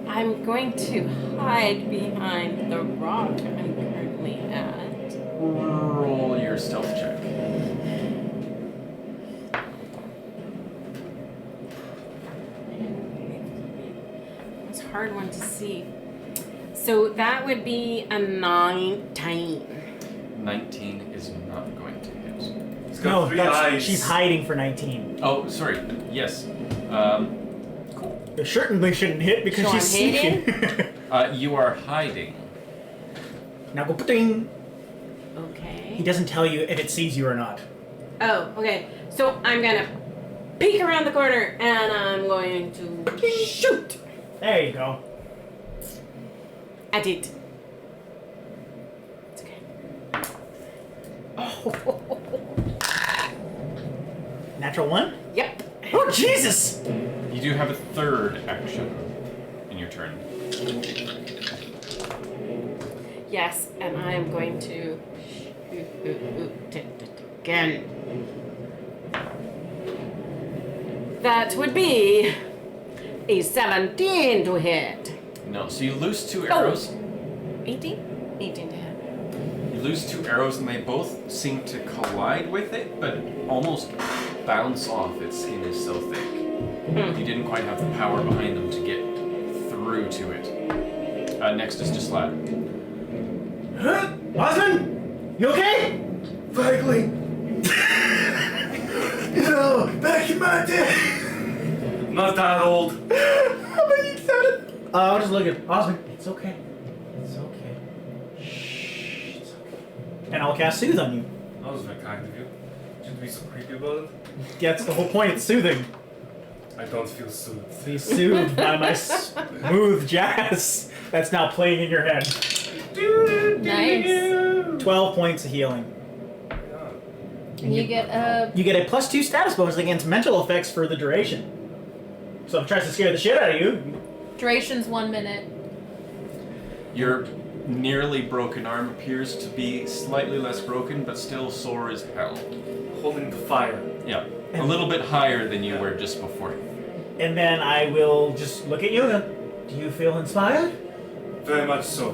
I'm going to hide behind the rock I'm currently at. Roll your stealth check. It's a hard one to see. So that would be a 19. 19 is not going to hit. He's got No, 3 that's, eyes. she's hiding for 19. Oh, sorry. Yes. Cool. It certainly shouldn't hit because So she's I'm hiding? sneaking. You are hiding. Now go ding. He Okay. doesn't tell you if it sees you or not. Oh, okay. So I'm gonna peek around the corner and I'm going to shoot There you go. at it. It's okay. Natural 1? Yep. Oh, Jesus! You do have a third action in your turn. Yes, and I am going to shoot it again. That would be a 17 to hit. No, so you lose 2 arrows. 18? 18 to hit. You lose 2 arrows, and they both seem to collide with it, but almost bounce off. Its skin is so thick. You didn't quite have the power behind them to get through to it. Next is Gislad. Huh? Osmond? You okay? Vaguely. Back in my day. Not that old. I'll just look at Osmond. It's okay. It's okay. Shh. It's okay. And I'll cast Soothe on you. That was very kind of you. Shouldn't be so creepy about it. That's the whole point. It's soothing. I don't feel soothed. Be soothed by my smooth jazz that's now playing in your head. Nice. 12 points of healing. And you get a You get a +2 status bonus against mental effects for the duration. So if it tries to scare the shit out of you, duration's 1 minute. Your nearly broken arm appears to be slightly less broken, but still sore as hell. Holding the fire. Yeah, a little bit higher than you were just before. and then I will just look at you and do you feel inspired? Very much so.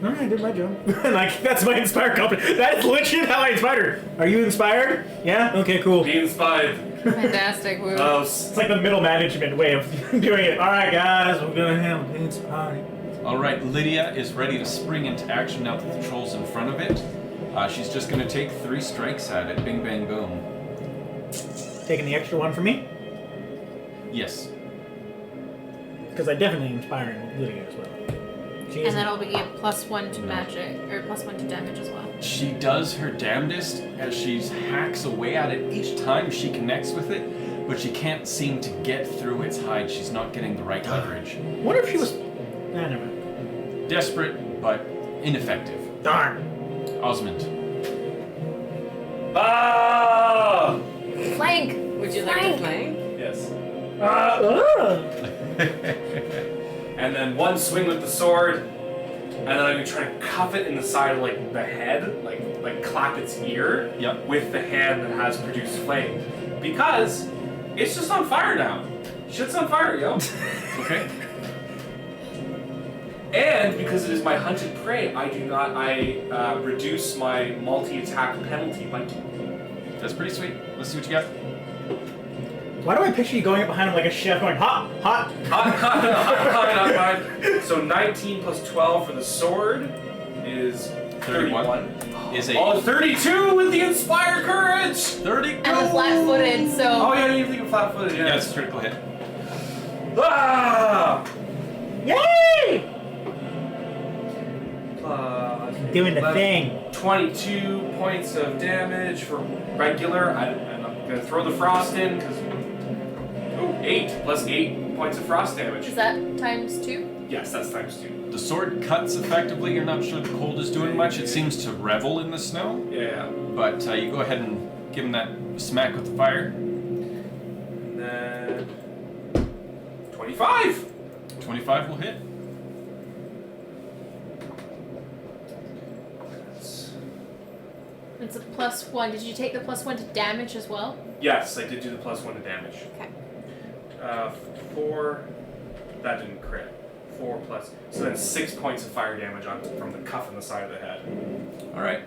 All right, I did my job. Like, that's my inspired confidence. That is legit how I inspired her. Are you inspired? Yeah? Okay, cool. Be inspired. Fantastic move. It's like the middle management way of doing it. All right, guys, we're gonna have a dance party. All right, Lydia is ready to spring into action now that the troll's in front of it. She's just going to take 3 strikes at it. Bing, bang, boom. Taking the extra one for me? Yes. Because I definitely inspired Lydia as well. She And that'll be a +1 to magic, or +1 to damage as well. She does her damnedest as she hacks away at it each time she connects with it, but she can't seem to get through its hide. She's not getting the right leverage. What if she was... Nah, never mind. Desperate, but ineffective. Darn. Osmond. Ah! Flank! Would you like to flank? Yes. Ugh. And then one swing with the sword, and then I'm gonna try to cuff it in the side of like the head, like clap its ear Yep. with the hand that has produced flame, because it's just on fire now. Shit's on fire, yo. Okay. And because it is my hunted prey, I reduce my multi-attack penalty by 2. That's pretty sweet. Let's see what you got. Why do I picture you going up behind him like a chef going, hot, hot? Hot. So 19 plus 12 for the sword is 31. Is a 32 with the Inspire Courage! 30. And the flat-footed, so... Oh yeah, you think of flat-footed, yeah. Yes, critical hit. Ah! Yay! Plus Doing the 11, thing. 22 points of damage for regular. I'm not gonna throw the frost in because 8 plus 8 points of frost damage. Is that ×2? Yes, that's times 2. The sword cuts effectively. You're not sure the cold is doing much. It seems to revel in the snow. Yeah. But you go ahead and give him that smack with the fire. And then 25. 25 will hit. It's a +1. Did you take the +1 to damage as well? Yes, I did do the +1 to damage. Okay. 4. That didn't crit. 4 plus. So then 6 points of fire damage from the cuff in the side of the head. All right.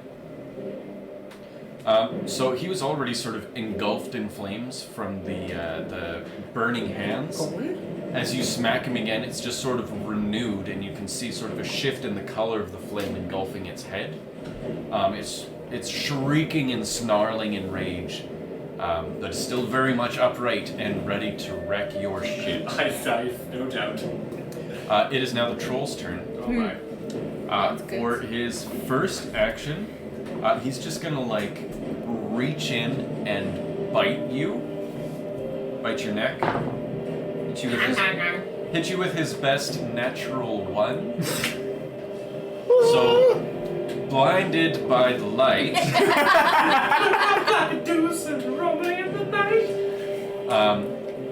So he was already sort of engulfed in flames from the burning hands. As you smack him again, it's just sort of renewed, and you can see sort of a shift in the color of the flame engulfing its head. It's shrieking and snarling in rage, but it's still very much upright and ready to wreck your shit. I no doubt. It is now the troll's turn. Oh my. For his first action, he's just gonna like reach in and bite your neck, hit you with his best natural 1. So, blinded by the light,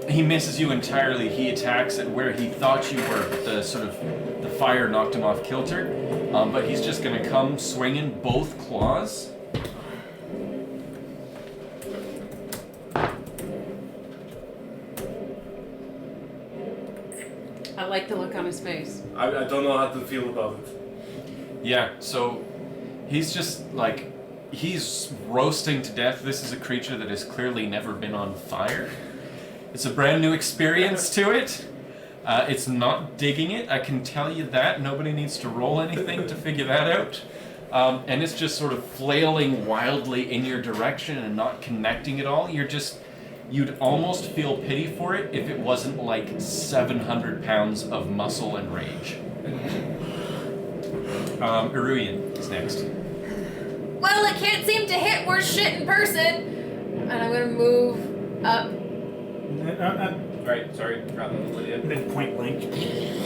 he misses you entirely. He attacks at where he thought you were, but the fire knocked him off kilter. But he's just gonna come swinging both claws. I like the look on his face. I don't know how to feel about it. Yeah, so he's just like, he's roasting to death. This is a creature that has clearly never been on fire. It's a brand new experience to it. It's not digging it, I can tell you that. Nobody needs to roll anything to figure that out. And it's just sort of flailing wildly in your direction and not connecting at all. You'd almost feel pity for it if it wasn't like 700 pounds of muscle and rage. Iruian is next. Well, it can't seem to hit worse shit in person. And I'm gonna move up. Right, sorry, rather than Lydia. Point blank.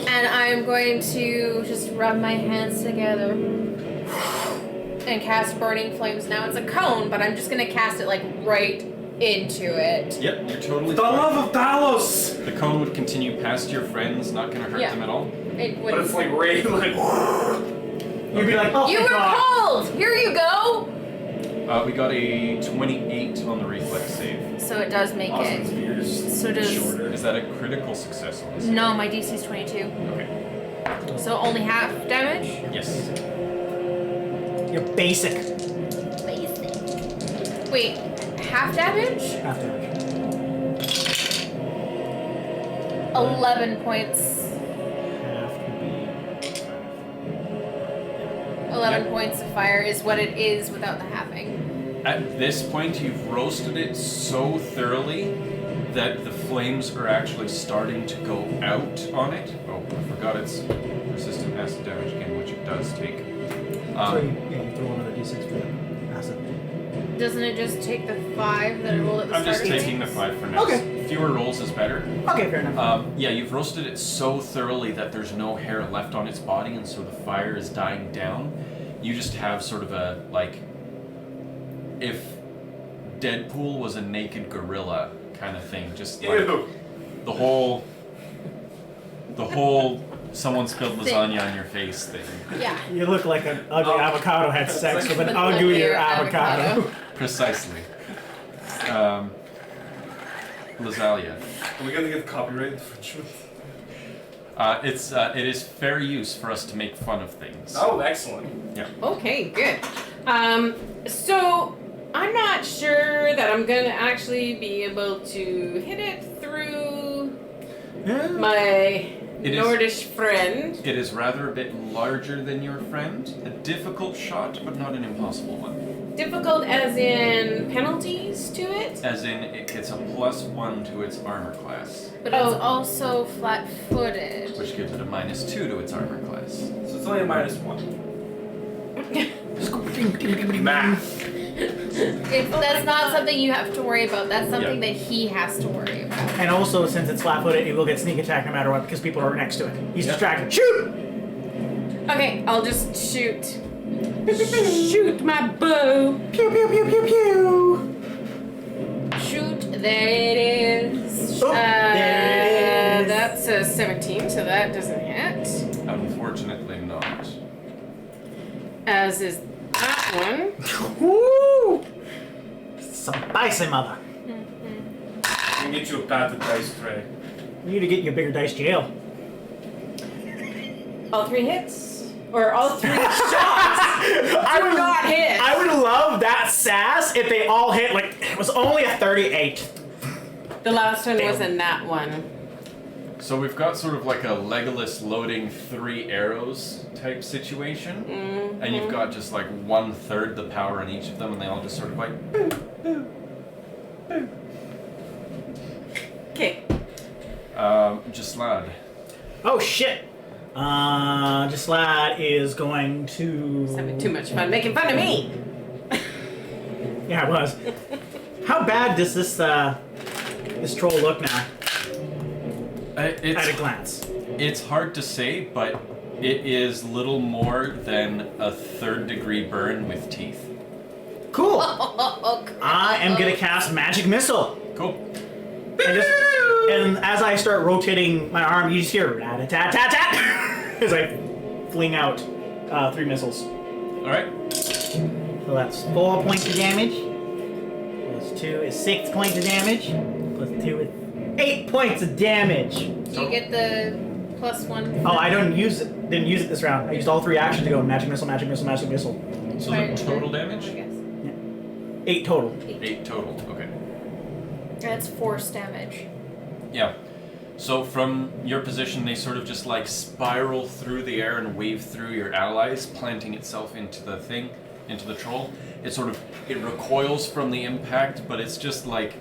And I'm going to just rub my hands together and cast Burning Flames. Now it's a cone, but I'm just gonna cast it like right into it. Yep, you're totally The fine. love of Talos! The cone would continue past your friends, not gonna hurt Yeah. them at all. It would. But it's like rain, like. You'd be like, oh You my were God. cold. Here you go. We got a 28 on the reflex save. So it does make Austin's it. beard is So does. shorter. Is that a critical success on this? No, my DC is 22. Okay. So only half damage? Yes. You're basic. Basic. Wait, half damage? Half damage. 11 points. Half would be 11 Yep. points of fire is what it is without the halving. At this point, you've roasted it so thoroughly that the flames are actually starting to go out on it. Oh, I forgot it's resistant acid damage again, which it does take. so you throw another d6 for the acid. Doesn't it just take the 5 that it rolled at the I'm start just of taking the things? 5 for now. Okay. Fewer rolls is better. Okay, fair enough. Yeah, you've roasted it so thoroughly that there's no hair left on its body, and so the fire is dying down. You just have sort of a, like, if Deadpool was a naked gorilla kind of thing. Just like the whole someone spilled lasagna on your face thing. Yeah. You look like an ugly Oh. avocado had sex with an An uglier uglier avocado. Precisely. Lasalia. Are we gonna get copyright infringement? It is fair use for us to make fun of things. Oh, excellent. Okay, good. So I'm not sure that I'm gonna actually be able to hit it through my It is- Nordish friend. It is rather a bit larger than your friend. A difficult shot, but not an impossible one. Difficult as in penalties to it. As in, it gets a +1 to its armor class, But it's also flat-footed. which gives it a -2 to its armor class. So it's only a -1. Math. That's not something you have to worry about. That's something that he has to worry about. And also, since it's flat-footed, it will get sneak attack no matter what because people are next to it. He's distracted. Shoot! Okay, I'll just shoot. Shoot my bow. Pew pew pew pew pew. Shoot, there it is. Oh, there it is. That's a 17, so that doesn't hit. Unfortunately, not. As is that one. Woo! Spicy mother. We can get you a padded dice tray. We need to get you a bigger dice jail. All 3 hits? Or all 3 shots? I Do not hit. I would love that sass if they all hit. Like it was only a 38. The last one was a nat 1. So we've got sort of like a Legolas loading 3 arrows type situation, and you've got just like 1/3 the power in each of them, and they all just sort of like. Okay. Jaslad. Oh shit. Jaslad is going to. It's having too much fun making fun of me. Yeah, it was. How bad does this troll look now at a glance? It's hard to say, but it is little more than a 3rd-degree burn with teeth. Cool. Oh, I am gonna cast Magic Missile. Cool. And as I start rotating my arm, you just hear rat-a-tat-tat-tat as I fling out 3 missiles. All right. So that's 4 points of damage. Plus 2 is 6 points of damage. Plus 2 is 8 points of damage. Do you get the +1? Oh, I didn't use it this round. I used all 3 actions to go Magic Missile, Magic Missile, Magic Missile. So the total damage? I guess. 8 total. 8 total. Okay. That's force damage. Yeah. So from your position, they sort of just like spiral through the air and wave through your allies, planting itself into the thing, into the troll. It recoils from the impact, but it's just like,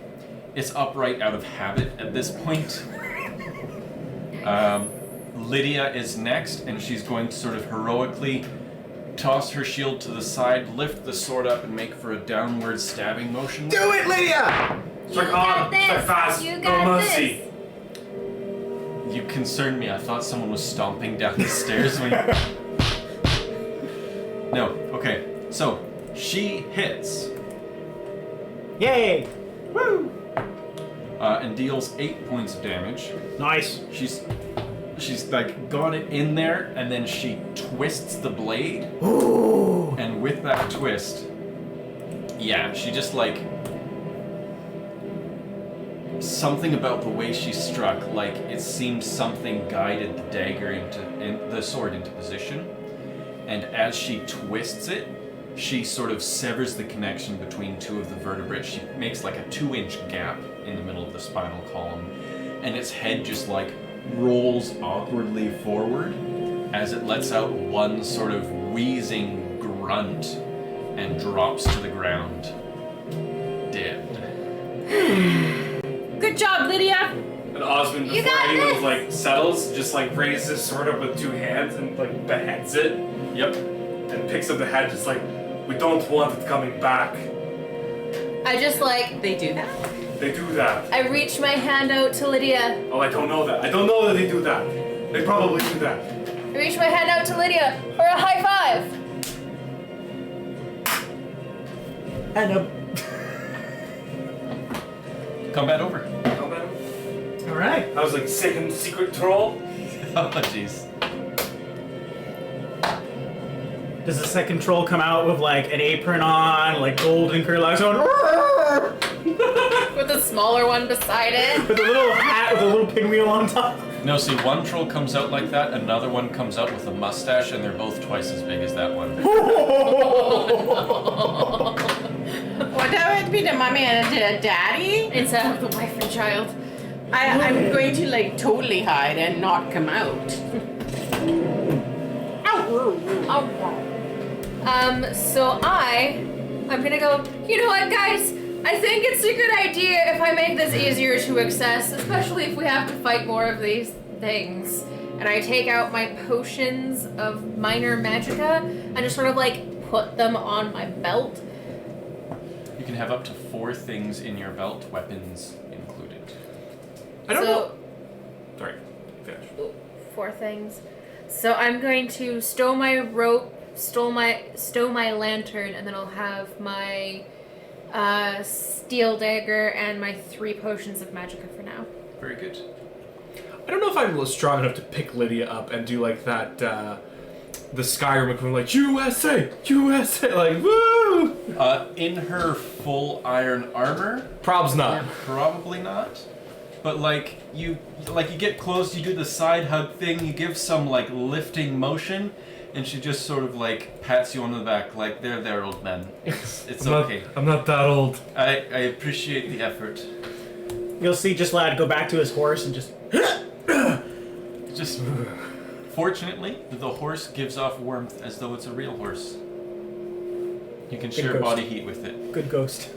it's upright out of habit at this point. Lydia is next, and she's going to sort of heroically toss her shield to the side, lift the sword up, and make for a downward stabbing motion. Do it, Lydia! Strike got hard, this. strike fast, You no got mercy. You concerned me. I thought someone was stomping down the stairs when. No. Okay. So she hits. Yay! Woo! And deals 8 points of damage. Nice. She's like got it in there, and then she twists the blade. Ooh! And with that twist, yeah, she just like something about the way she struck, like it seemed something guided the dagger the sword into position. And as she twists it, she sort of severs the connection between two of the vertebrae. She makes like a 2-inch gap in the middle of the spinal column, and its head just like rolls awkwardly forward as it lets out one sort of wheezing grunt and drops to the ground, dead. Good job, Lydia. And Osmond, You before got anyone this! like settles, just like raises his sword up with 2 hands and like beheads it. Yep. And picks up the head, just like, we don't want it coming back. I just like They do that? They do that. I reach my hand out to Lydia. Oh, I don't know that. I don't know that they do that. They probably do that. I reach my hand out to Lydia for a high five. And Combat over. Oh, man. all right. I was like, second secret troll. Oh, jeez. Does the second troll come out with like an apron on, like golden curly eyes on, With a smaller one beside it. with a little hat with a little pinwheel on top? No, see, one troll comes out like that, another one comes out with a mustache, and they're both twice as big as that one. Would that be the mommy and the daddy? Instead of the wife and child. I'm going to like totally hide and not come out. So I'm gonna go, you know what, guys? I think it's a good idea if I make this easier to access, especially if we have to fight more of these things. And I take out my potions of minor magicka and just sort of like put them on my belt. You can have up to 4 things in your belt, weapons included. I don't So- know. Sorry. Finish. 4 things. So I'm going to stow my rope, stow my lantern, and then I'll have my steel dagger and my 3 potions of magicka for now. Very good. I don't know if I'm strong enough to pick Lydia up and do like that, the Skyrim equivalent, like, USA! USA! Like, woo! In her full iron armor, Probs not. probably not. But like you get close, you do the side hug thing, you give some like lifting motion, and she just sort of like pats you on the back, like there, old man. It's okay. I'm not that old. I appreciate the effort. You'll see just lad go back to his horse and just Just fortunately, the horse gives off warmth as though it's a real horse. You can share ghost. body heat with it. good ghost.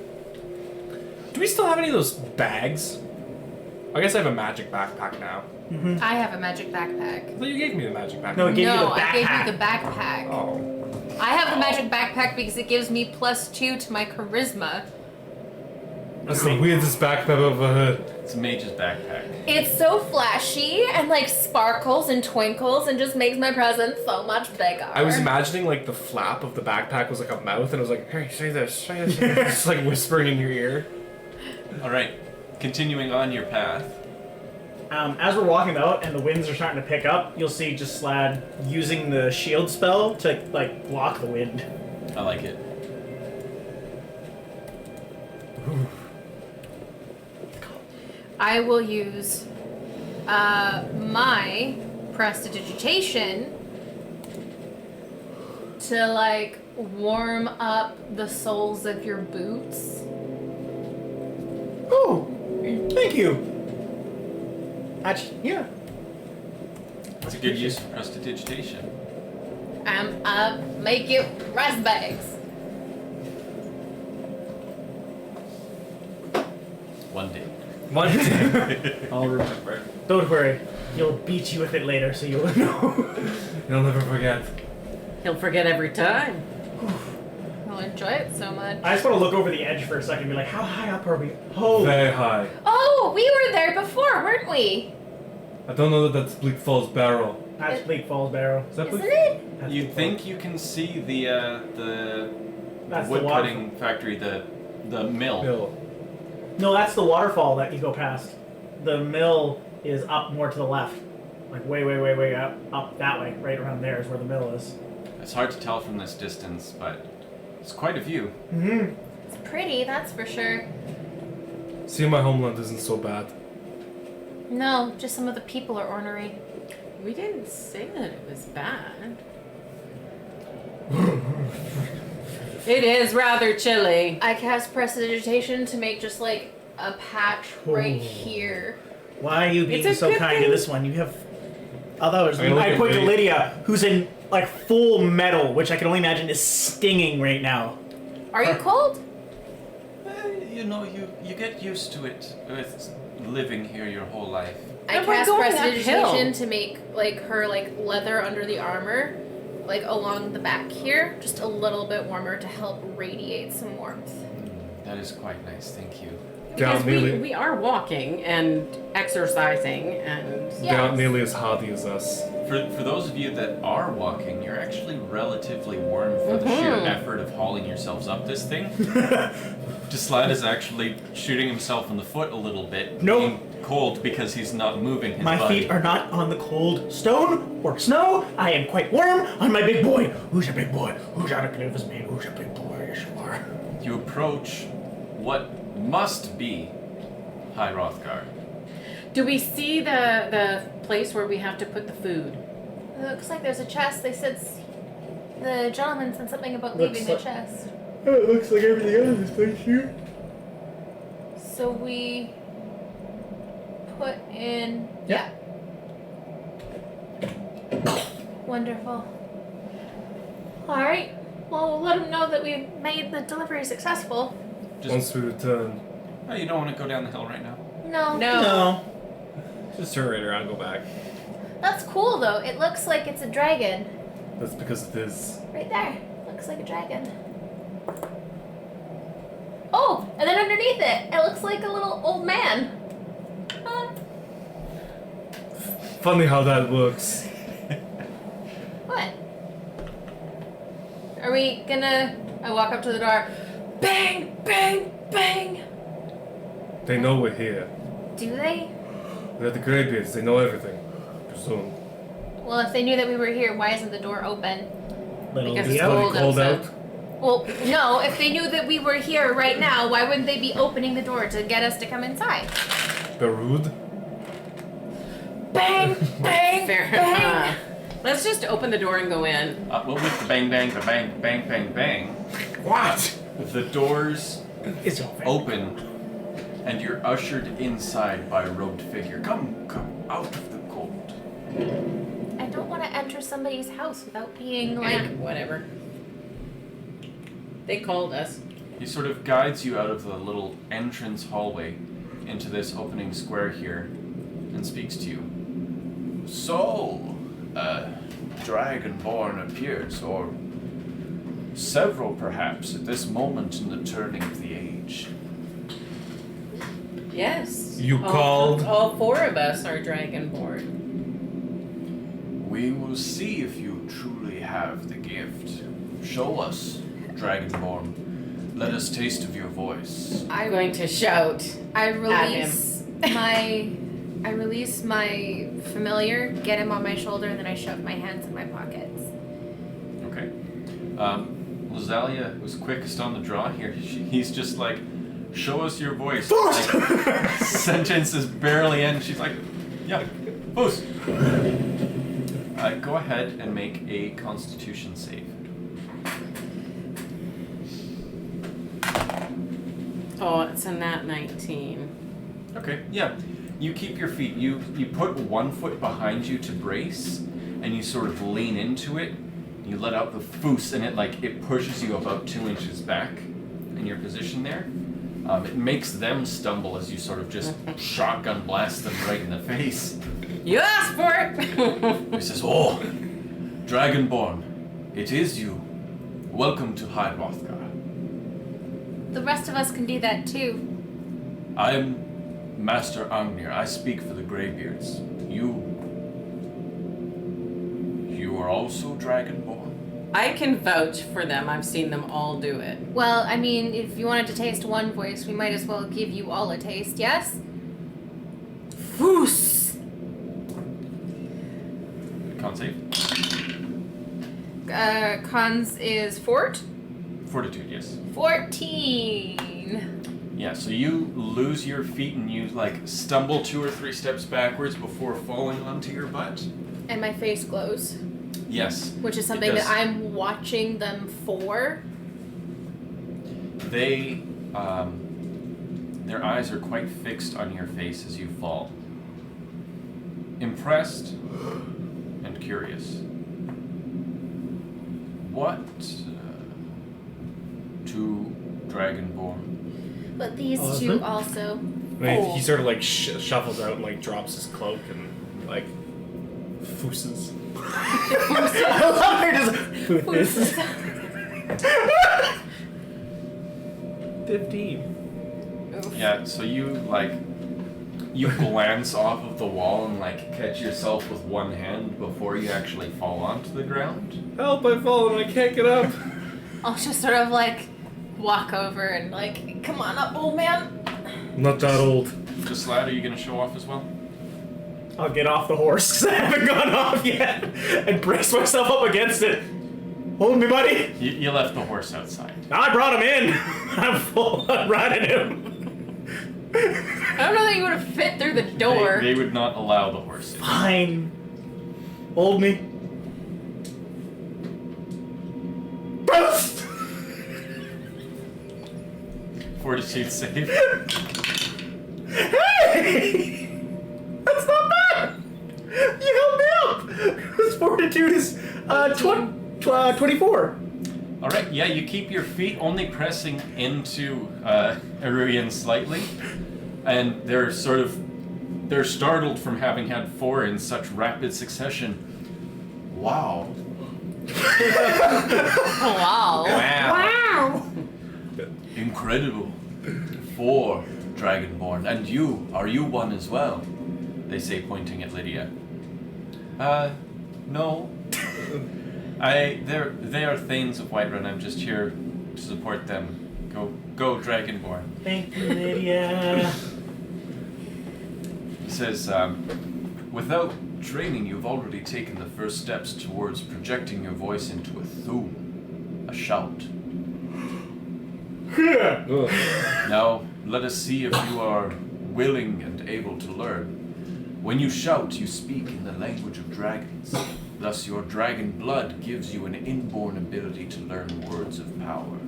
Do we still have any of those bags? I guess I have a magic backpack now. I have a magic backpack. Well, you gave me the magic backpack. No, it gave you the No, I gave backpack. you the backpack. Oh. I have the magic backpack because it gives me +2 to my charisma. That's the weirdest backpack I've ever heard. It's a mage's backpack. It's so flashy and like sparkles and twinkles and just makes my present so much bigger. I was imagining like the flap of the backpack was like a mouth, and I was like, "Hey, say this, say this," just like whispering in your ear. All right, continuing on your path. As we're walking out and the winds are starting to pick up, you'll see just Slad using the shield spell to like block the wind. I like it. I will use my prestidigitation to like warm up the soles of your boots. Oh, thank you. Actually, yeah. It's a good use for prestidigitation. Make it rest bags. One day. One day. I'll remember. Don't worry. You'll beat you with it later, so you'll know. You'll never forget. He'll forget every time. I'll enjoy it so much. I just want to look over the edge for a second and be like, how high up are we? Oh, Very high. Oh, we were there before, weren't we? I don't know that that's Bleak Falls Barrel. that's Bleak Falls Barrow. Is that Isn't Bleak? it? That's You'd Bleak think you can see the That's the wood water- cutting factory, the mill. Hill. No, that's the waterfall that you go past. The mill is up more to the left. Like way up that way. Right around there is where the mill is. It's hard to tell from this distance, but it's quite a view. Mm-hmm. It's pretty, that's for sure. See, my homeland isn't so bad. No, just some of the people are ornery. We didn't say that it was bad. It is rather chilly. I cast prestidigitation to make just like a patch right here. Why are you being It's a so good kind thing. to this one? You have others. I look I at point to me. Lydia, who's in like full metal, which I can only imagine is stinging right now. Are you cold? You know, you get used to it with living here your whole life. I And we're cast going prestidigitation uphill. to make like her like leather under the armor, like along the back here, just a little bit warmer to help radiate some warmth. That is quite nice, thank you. Because Down nearly, we are walking and exercising and Yeah. they aren't nearly as hardy as us. For those of you that are walking, you're actually relatively warm for the sheer effort of hauling yourselves up this thing. Deslad is actually shooting himself in the foot a little bit, Nope. being cold because he's not moving his My body. feet are not on the cold stone or snow. I am quite warm on my big boy. Who's your big boy? Who's out of Canova's man? Who's your big boy? Yes, you are. You approach what must be High Hrothgar. do we see the place where we have to put the food? It looks like there's a chest. They said the gentleman said something about Looks leaving the like- chest. Oh, it looks like everything else is place here. So we put in. Yeah. Wonderful. All right. Well, we'll let him know that we made the delivery successful. Once we return. Oh, you don't want to go down the hill right now? No. No. Just turn right around and go back. That's cool though. It looks like it's a dragon. That's because it is. Right there. Looks like a dragon. Oh, and then underneath it, it looks like a little old man. Funny how that works. What? Are we gonna... I walk up to the door. Bang! Bang! Bang! They know we're here. Do they? They're the Greybeards, they know everything. I presume. Well, if they knew that we were here, why isn't the door open? Little Because it's Leo. cold Cold outside. out. Well, no, if they knew that we were here right now, why wouldn't they be opening the door to get us to come inside? They're rude. Bang! Bang! Fair Bang! enough. Let's just open the door and go in. Well, with the bang, bang, the bang, bang, bang, bang. What? The doors It's open. open, and you're ushered inside by a robed figure. Come out of the cold. I don't want to enter somebody's house without being like... Like, whatever. They called us. He sort of guides you out of the little entrance hallway into this opening square here and speaks to you. So, Dragonborn appears, or several perhaps, at this moment in the turning of the age. Yes. You called? All four of us are Dragonborn. We will see if you truly have the gift. Show us, Dragonborn. Let us taste of your voice. I'm going to shout. I At release I release my familiar, get him on my shoulder, and then I shove my hands in my pockets. Okay. Lazalia was quickest on the draw here. He's just like, show us your voice. Like, sentence is barely in. She's like, yeah, Foos. Go ahead and make a Constitution save. Oh, it's a nat 19. Okay, yeah. You keep your feet. You put one foot behind you to brace, and you sort of lean into it. You let out the foos, and it pushes you about 2 inches back in your position there. It makes them stumble as you sort of just shotgun blast them right in the face. You asked for it! He says, "Oh, Dragonborn, it is you. Welcome to High Hrothgar. The rest of us can do that too. I am Master Angnir. I speak for the Greybeards. You are also Dragonborn? I can vouch for them. I've seen them all do it. Well, I mean, if you wanted to taste one voice, we might as well give you all a taste, yes? Foos! Con save. Cons is fort? Fortitude, yes. 14! Yeah, so you lose your feet and you like stumble 2 or 3 steps backwards before falling onto your butt. And my face glows, Yes. which is it something does. that I'm watching them for. They, their eyes are quite fixed on your face as you fall. Impressed and curious. What? 2 Dragonborn. But these Awesome. two also. He sort of like shuffles out and like drops his cloak and like fooses. I love her just. This is 15. Yeah, so you glance off of the wall and like catch yourself with one hand before you actually fall onto the ground. Help! I've fallen. I can't get up. I'll just sort of like walk over and like, come on up, old man. I'm not that old. Just lad, are you gonna show off as well? I'll get off the horse because I haven't gone off yet and brace myself up against it. Hold me, buddy. You left the horse outside. I brought him in. I'm full on riding him. I don't know that you would have fit through the door. They would not allow the horse in. Fine. Hold me. Boost! Fortitude save. Hey! That's not bad! You helped me up! His fortitude is 24. Alright, yeah, you keep your feet only pressing into Eruian slightly, and they're startled from having had 4 in such rapid succession. Wow. Wow. Wow! Incredible. 4 Dragonborn. And you, are you one as well? They say, pointing at Lydia. No. They are Thanes of Whiterun. I'm just here to support them. Go Dragonborn. Thank you, Lydia. He says, without training, you've already taken the first steps towards projecting your voice into a thum, a shout. Ugh. Now, let us see if you are willing and able to learn. When you shout, you speak in the language of dragons. Thus, your dragon blood gives you an inborn ability to learn words of power.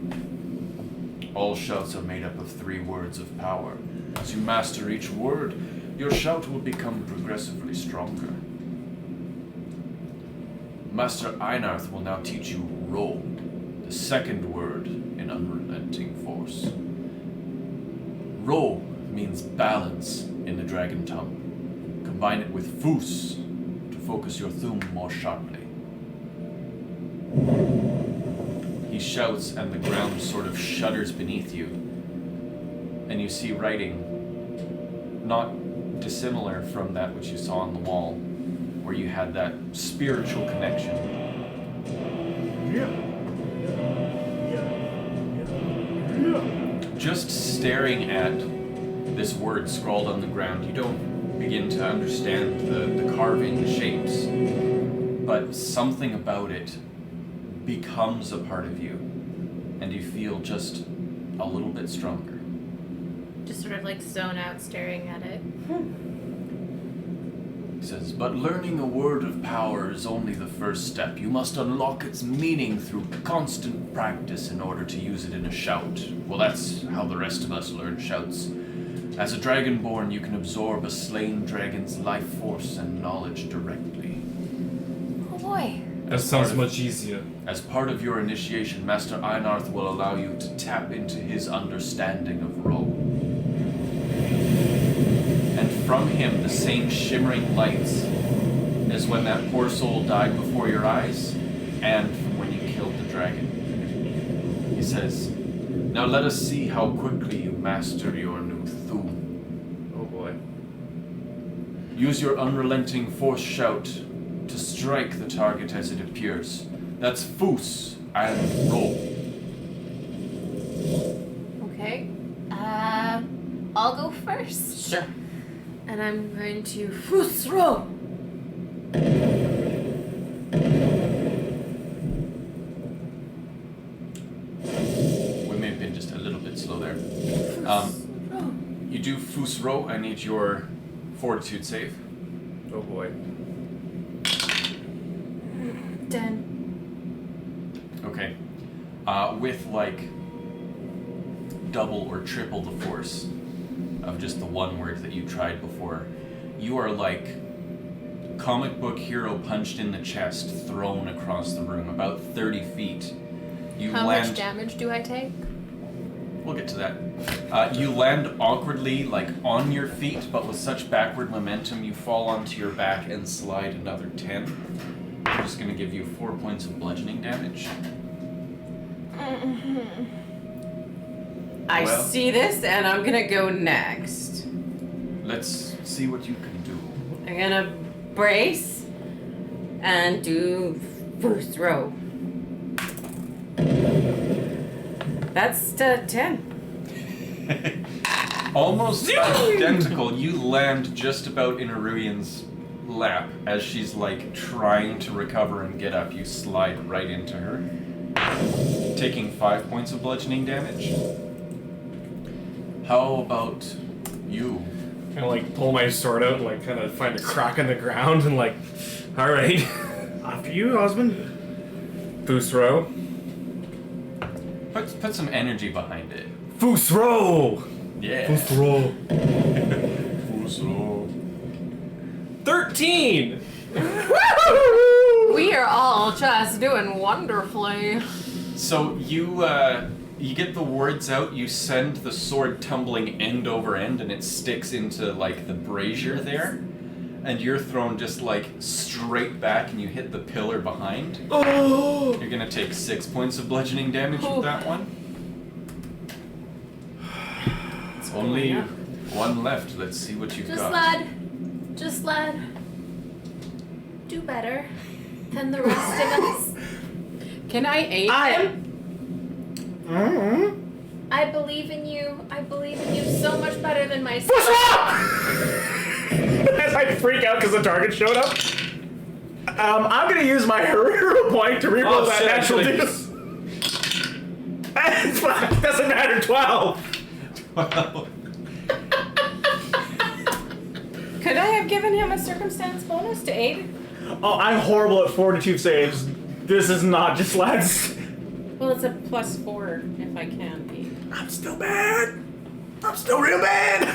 All shouts are made up of 3 words of power. As you master each word, your shout will become progressively stronger. Master Einarth will now teach you Ro, the second word in unrelenting force. Ro means balance in the dragon tongue. Combine it with Fus to focus your thum more sharply. He shouts and the ground sort of shudders beneath you. And you see writing not dissimilar from that which you saw on the wall, where you had that spiritual connection. Just staring at this word scrawled on the ground, you don't begin to understand the carving, the shapes, but something about it becomes a part of you, and you feel just a little bit stronger. Just sort of like zone out staring at it. He says, but learning a word of power is only the first step. You must unlock its meaning through constant practice in order to use it in a shout. Well, that's how the rest of us learn shouts. As a dragonborn, you can absorb a slain dragon's life force and knowledge directly. Oh boy. That sounds much easier. As part of your initiation, Master Einarth will allow you to tap into his understanding of Ro. And from him, the same shimmering lights as when that poor soul died before your eyes, and from when you killed the dragon. He says, now let us see how quickly you master your new Thum. Oh boy. Use your unrelenting force shout to strike the target as it appears. That's Fus and Ro. Okay. I'll go first. Sure. And I'm going to Fusro. We may have been just a little bit slow there. Row, I need your fortitude save. Oh boy. 10. Okay. With like double or triple the force of just the one word that you tried before, you are like comic book hero punched in the chest, thrown across the room about 30 feet. You How land. much damage do I take? We'll get to that. You land awkwardly, like on your feet, but with such backward momentum, you fall onto your back and slide another 10. I'm just gonna give you 4 points of bludgeoning damage. I Well. see this, and I'm gonna go next. Let's see what you can do. I'm gonna brace and do first row. That's 10. Almost identical. You land just about in Aruian's lap as she's like trying to recover and get up. You slide right into her, taking 5 points of bludgeoning damage. How about you? Kind of like pull my sword out and like kind of find a crack in the ground and like, all right. After you, husband. Fusro. Put some energy behind it. Fusro! Yeah. Fusro. Fusro. 13! We are all just doing wonderfully. So you get the words out, you send the sword tumbling end over end and it sticks into like the brazier there. And you're thrown just like straight back and you hit the pillar behind. Oh! You're gonna take 6 points of bludgeoning damage with that one. Only one left. Let's see what you've got. Just lad. Do better than the rest of us. Can I aid him? I believe in you. I believe in you so much better than myself. As I freak out because the target showed up. I'm gonna use my hero point to reroll that natural deuce. It's fine. Doesn't matter. 12. Could I have given him a circumstance bonus to aid? Oh, I'm horrible at fortitude saves. This is not just lads. Well, it's a +4 if I can be. I'm still bad. I'm still real bad.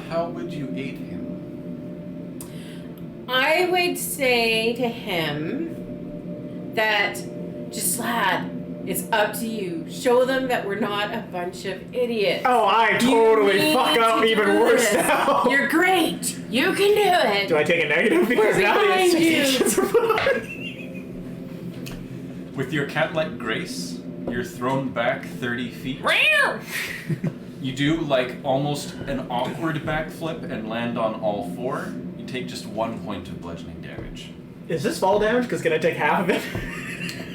How would you aid him? I would say to him that, just lad, it's up to you. Show them that we're not a bunch of idiots. Oh, I totally You fuck need up to even do worse this. now. You're great. You can do it. Do I take a negative because We're now the behind you. expectations are fine? With your cat-like grace, you're thrown back 30 feet. You do like almost an awkward backflip and land on all four. You take just 1 point of bludgeoning damage. Is this fall damage? Because can I take half of it?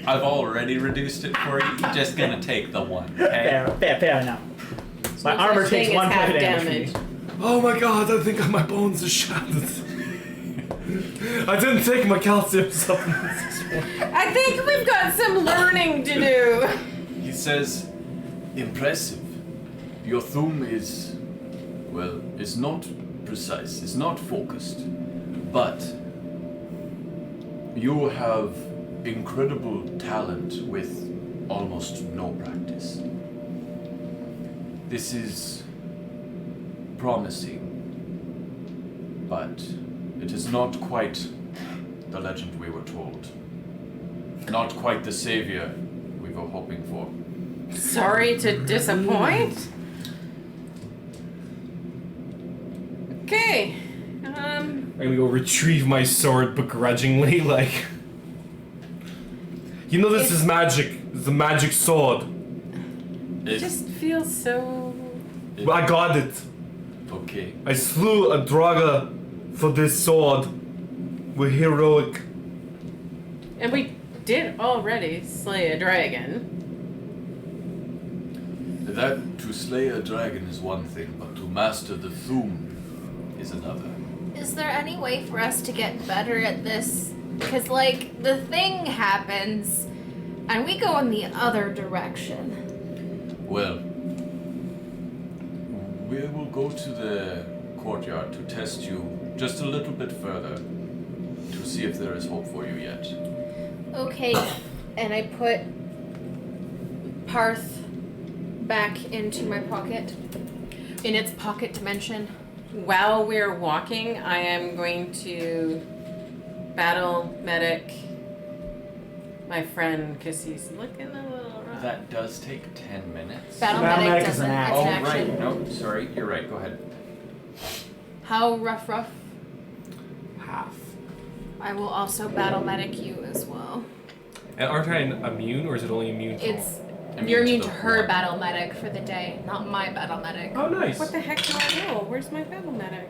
I've already reduced it for you. You're just gonna take the one. Okay? Fair enough. My No armor such takes thing as 1 point half of damage. Oh my god, I think my bones are shattered. I didn't take my calcium supplements this morning. I think we've got some learning to do. He says, "Impressive. Your thum is, well, it's not precise. It's not focused, but you have incredible talent with almost no practice. This is promising, but it is not quite the legend we were told. Not quite the savior we were hoping for." Sorry to disappoint. Okay. I'm gonna go retrieve my sword begrudgingly, like. You know this is magic. It's a magic sword. It just feels so. I got it. Okay. I slew a draga for this sword. We're heroic. And we did already slay a dragon. That to slay a dragon is one thing, but to master the thum is another. Is there any way for us to get better at this? Because, like, the thing happens, and we go in the other direction. Well, We will go to the courtyard to test you just a little bit further to see if there is hope for you yet. Okay, and I put Parth back into my pocket, in its pocket dimension. While we're walking, I am going to battle medic my friend because he's looking a little rough. That does take 10 minutes. Battle Battle medic medic is doesn't. an It's Oh, an right. action. No, sorry. You're right. Go ahead. How rough? Half. I will also battle medic you as well. And aren't I immune, or is it only immune to... It's Immune you're to immune the to her one. battle medic for the day, not my battle medic. Oh, nice. What the heck do I roll? Where's my battle medic?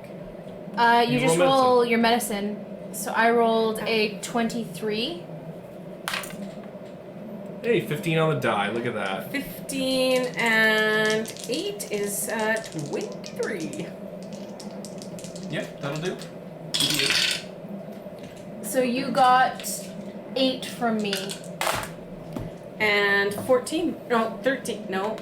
You You just roll roll your medicine. So I rolled a 23. Hey, 15 on the die. Look at that. 15 and 8 is 23. Yeah, that'll do. 88. So you got 8 from me. And 14. No, 13. No,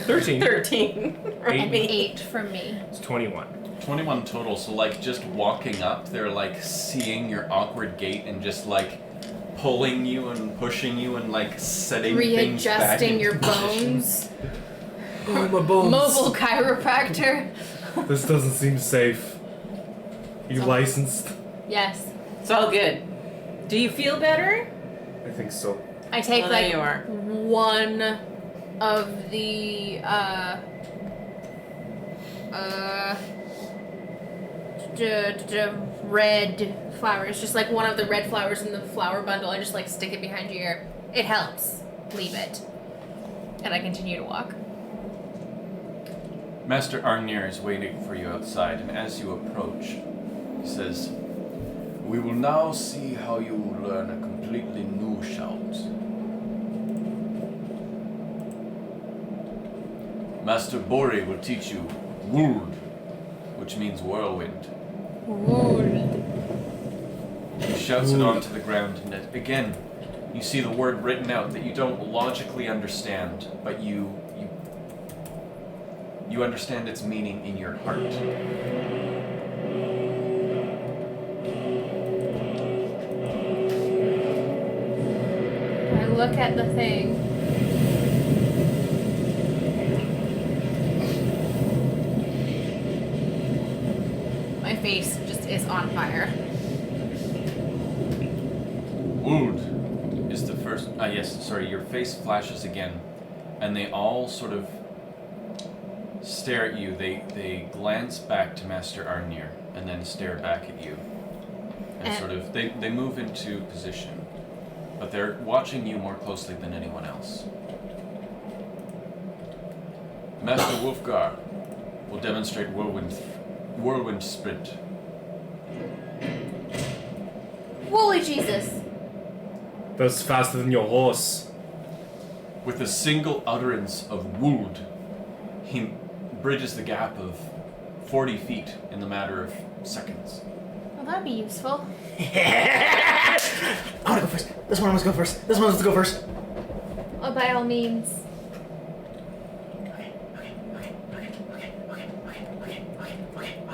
13. 13 from Eight. me. 8 from me. It's 21. 21 total. So, like, just walking up, they're like seeing your awkward gait and just like pulling you and pushing you and like setting things back Readjusting into your position. bones. Oh, my bones. Mobile chiropractor. This doesn't seem safe. You So- licensed? Yes. It's all good. Do you feel better? I think so. I take Well, there like you are. one of the red flowers, just like one of the red flowers in the flower bundle. I just like stick it behind your ear. It helps. Leave it. And I continue to walk. Master Arnir is waiting for you outside, and as you approach, he says, "We will now see how you will learn a completely new shout. Master Bori will teach you Wuld, which means whirlwind. He shouts it onto the ground, and again, you see the word written out that you don't logically understand, but you understand its meaning in your heart. I look at the thing. My face just is on fire. Wood is the first. Yes, sorry, your face flashes again, and they all sort of stare at you. They glance back to Master Arnir and then stare back at you. And And- sort of, they move into position, but they're watching you more closely than anyone else. Master Hrothgar will demonstrate whirlwind sprint. Holy Jesus! That's faster than your horse. With a single utterance of wood, he bridges the gap of 40 feet in the matter of seconds. Well, that'd be useful. I want to go first. This one wants to go first. This one wants to go first. Oh, by all means.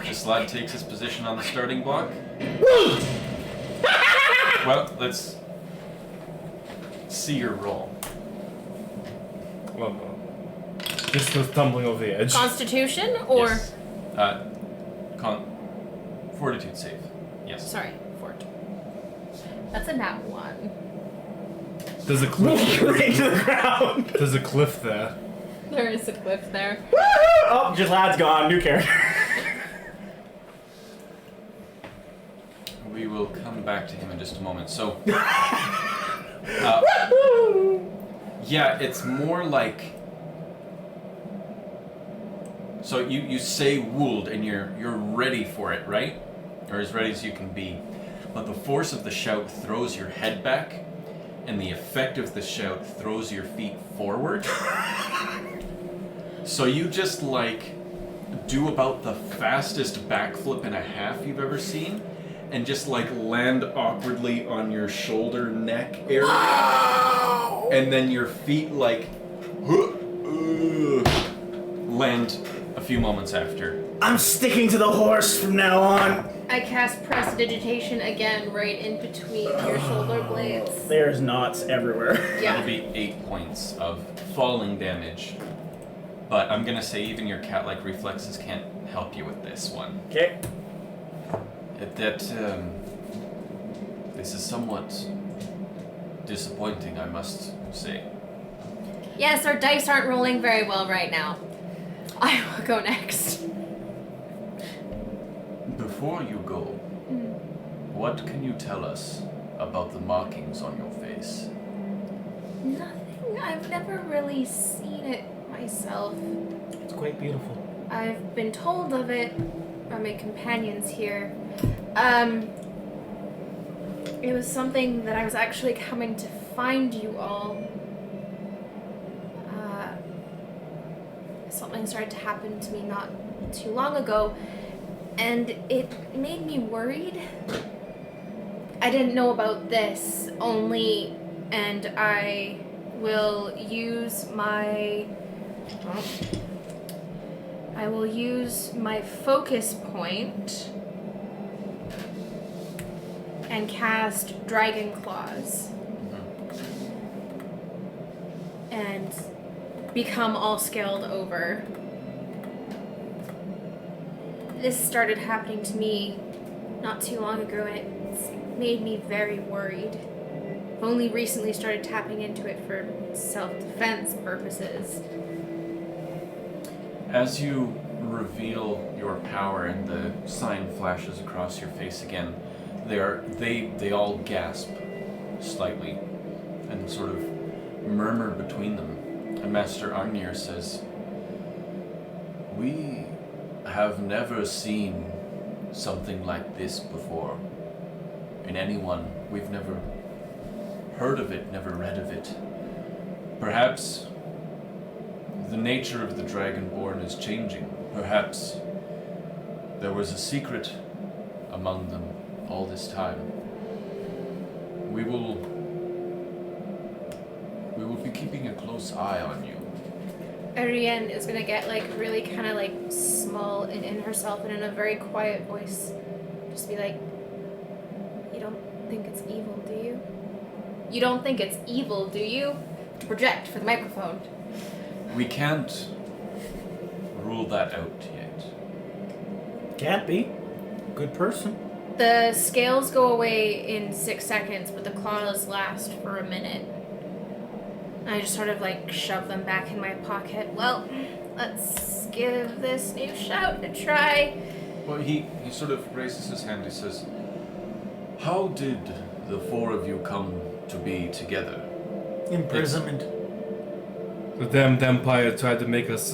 This lad takes his position on the starting block. Well, let's see your roll. Well, no. Just goes tumbling over the edge. Constitution or Yes. Fortitude save. Yes. sorry, fort. That's a nat 1. There's a cliff. Right to the ground. There's a cliff there. There is a cliff there. Oh, just lad's gone. New character. We will come back to him in just a moment. So, yeah, it's more like. So you say "would" and you're ready for it, right? Or as ready as you can be. But the force of the shout throws your head back, and the effect of the shout throws your feet forward. So you just like do about the fastest backflip and a half you've ever seen, and just like land awkwardly on your shoulder neck area, and then your feet like land a few moments after. I'm sticking to the horse from now on. I cast prestidigitation again, right in between your shoulder blades. There's knots everywhere. That'll Yeah. be 8 points of falling damage. But I'm gonna say even your cat-like reflexes can't help you with this one. Okay. This is somewhat disappointing, I must say. Yes, our dice aren't rolling very well right now. I will go next. Before you go, what can you tell us about the markings on your face? Nothing. I've never really seen it myself. It's quite beautiful. I've been told of it by my companions here. It was something that I was actually coming to find you all. Something started to happen to me not too long ago, and it made me worried. I didn't know about this only, and I will use my focus point and cast Dragon Claws and become all scaled over. This started happening to me not too long ago, and it's made me very worried. I've only recently started tapping into it for self-defense purposes. As you reveal your power and the sign flashes across your face again, they all gasp slightly and sort of murmur between them. And Master Agnir says, "We have never seen something like this before in anyone. We've never heard of it, never read of it. Perhaps the nature of the Dragonborn is changing. Perhaps there was a secret among them all this time. We will be keeping a close eye on you." Ariane is gonna get really kind of small and in herself, and in a very quiet voice, just be like, "You don't think it's evil, do you? You don't think it's evil, do you?" To project for the microphone. We can't rule that out yet. Can't be. Good person. The scales go away in 6 seconds, but the claws last for a minute. I just sort of shove them back in my pocket. Well, let's give this new shout a try. Well, he sort of raises his hand. He says, "How did the four of you come to be together?" Imprisonment. The damned Empire tried to make us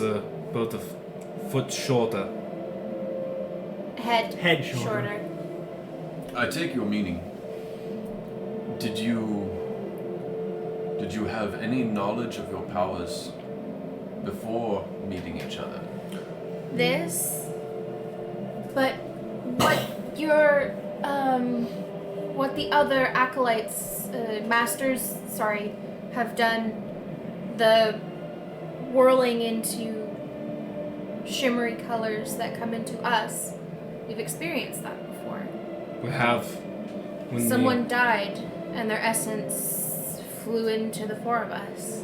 both a foot shorter. Head shorter. I take your meaning. Did you have any knowledge of your powers before meeting each other? This, but what the other acolytes, masters, have done, the whirling into shimmery colors that come into us, we've experienced that before. We have. When Someone died, and their essence flew into the four of us.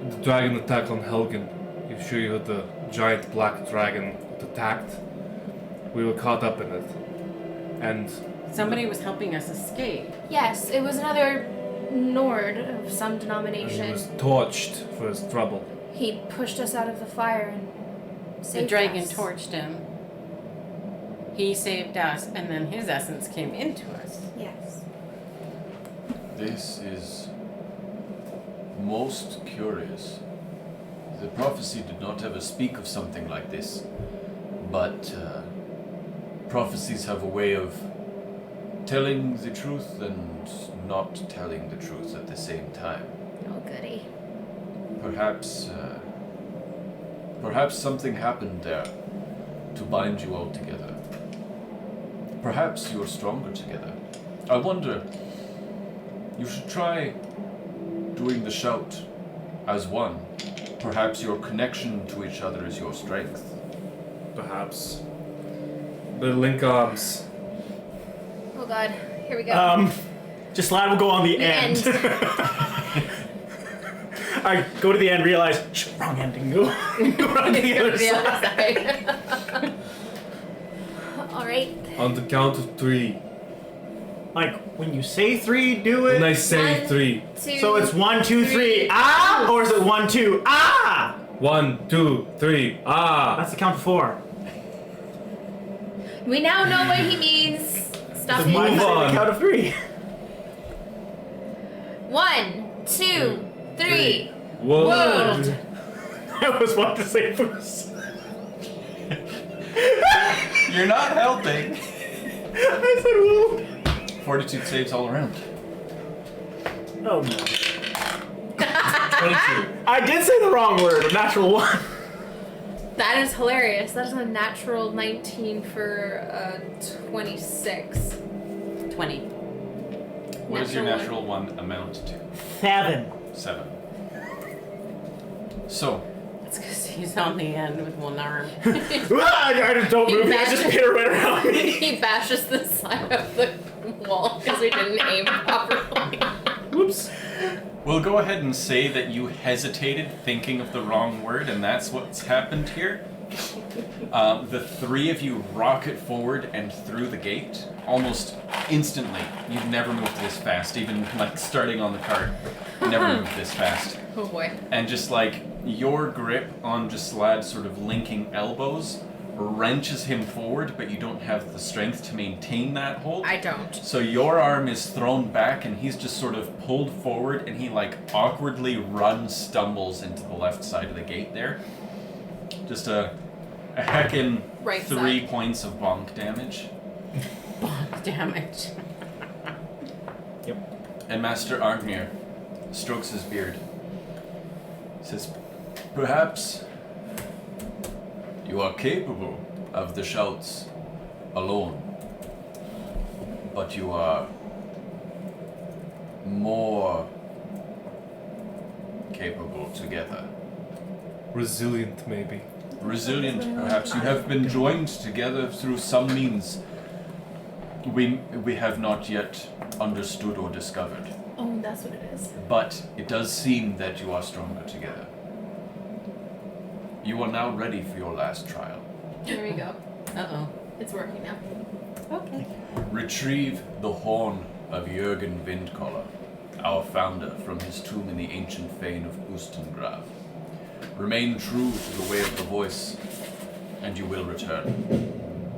the dragon attack on Helgen. You sure you heard the giant black dragon that attacked? We were caught up in it. And Somebody was helping us escape. Yes, it was another Nord of some he denomination. was torched for his trouble. He pushed us out of the fire and saved The dragon us. torched him. He saved us, and then his essence came into us. Yes. This is most curious. The prophecy did not ever speak of something like this, but prophecies have a way of telling the truth and not telling the truth at the same time. Oh, goody. Perhaps something happened there to bind you all together. Perhaps you're stronger together. I wonder, you should try doing the shout as one. Perhaps your connection to each other is your strength. perhaps. But link arms. Oh god, here we go. Just lad will go on the end. I go to the end, realize wrong ending. Go around to the other side. Alright. On the count of 3. Like when you say 3, do it. When I say 3. 2. So it's 1, 2, 3. Ah, or is it 1, 2? Ah. 1, 2, 3. Ah. That's the count of 4. We now know what he means. Stop Move Why it. is it on. the count of 3? 1, 2, 3. World. I was about to say first. You're not helping. I said whoa. Fortitude saves all around. Oh no. 22. I did say the wrong word. A natural 1. That is hilarious. That is a natural 19 for 26. 20. What does your natural 1 amount to? 7. 7. So, It's because he's on the end with one arm. I just don't move. I just pirouette around me. He bashes the side of the wall because we didn't aim properly. Whoops. we'll go ahead and say that you hesitated thinking of the wrong word, and that's what's happened here. The 3 of you rocket forward and through the gate almost instantly. You've never moved this fast, even like starting on the cart. Never moved this fast. Oh boy. And just like your grip on Gislad's sort of linking elbows wrenches him forward, but you don't have the strength to maintain that hold. I don't. So your arm is thrown back and he's just sort of pulled forward and he like awkwardly stumbles into the left side of the gate there. Just a heckin' Right 3 side. points of bonk damage. Damage. And Master Argnir strokes his beard. Says, perhaps you are capable of the shouts alone, but you are more capable together. Resilient, maybe. Resilient, perhaps. You have been joined together through some means we have not yet understood or discovered. Oh, that's what it is. But it does seem that you are stronger together. You are now ready for your last trial. There we go. Uh-oh. It's working now. Okay. Retrieve the horn of Jürgen Windcaller, our founder, from his tomb in the ancient fane of Ustengrav. Remain true to the way of the voice, and you will return.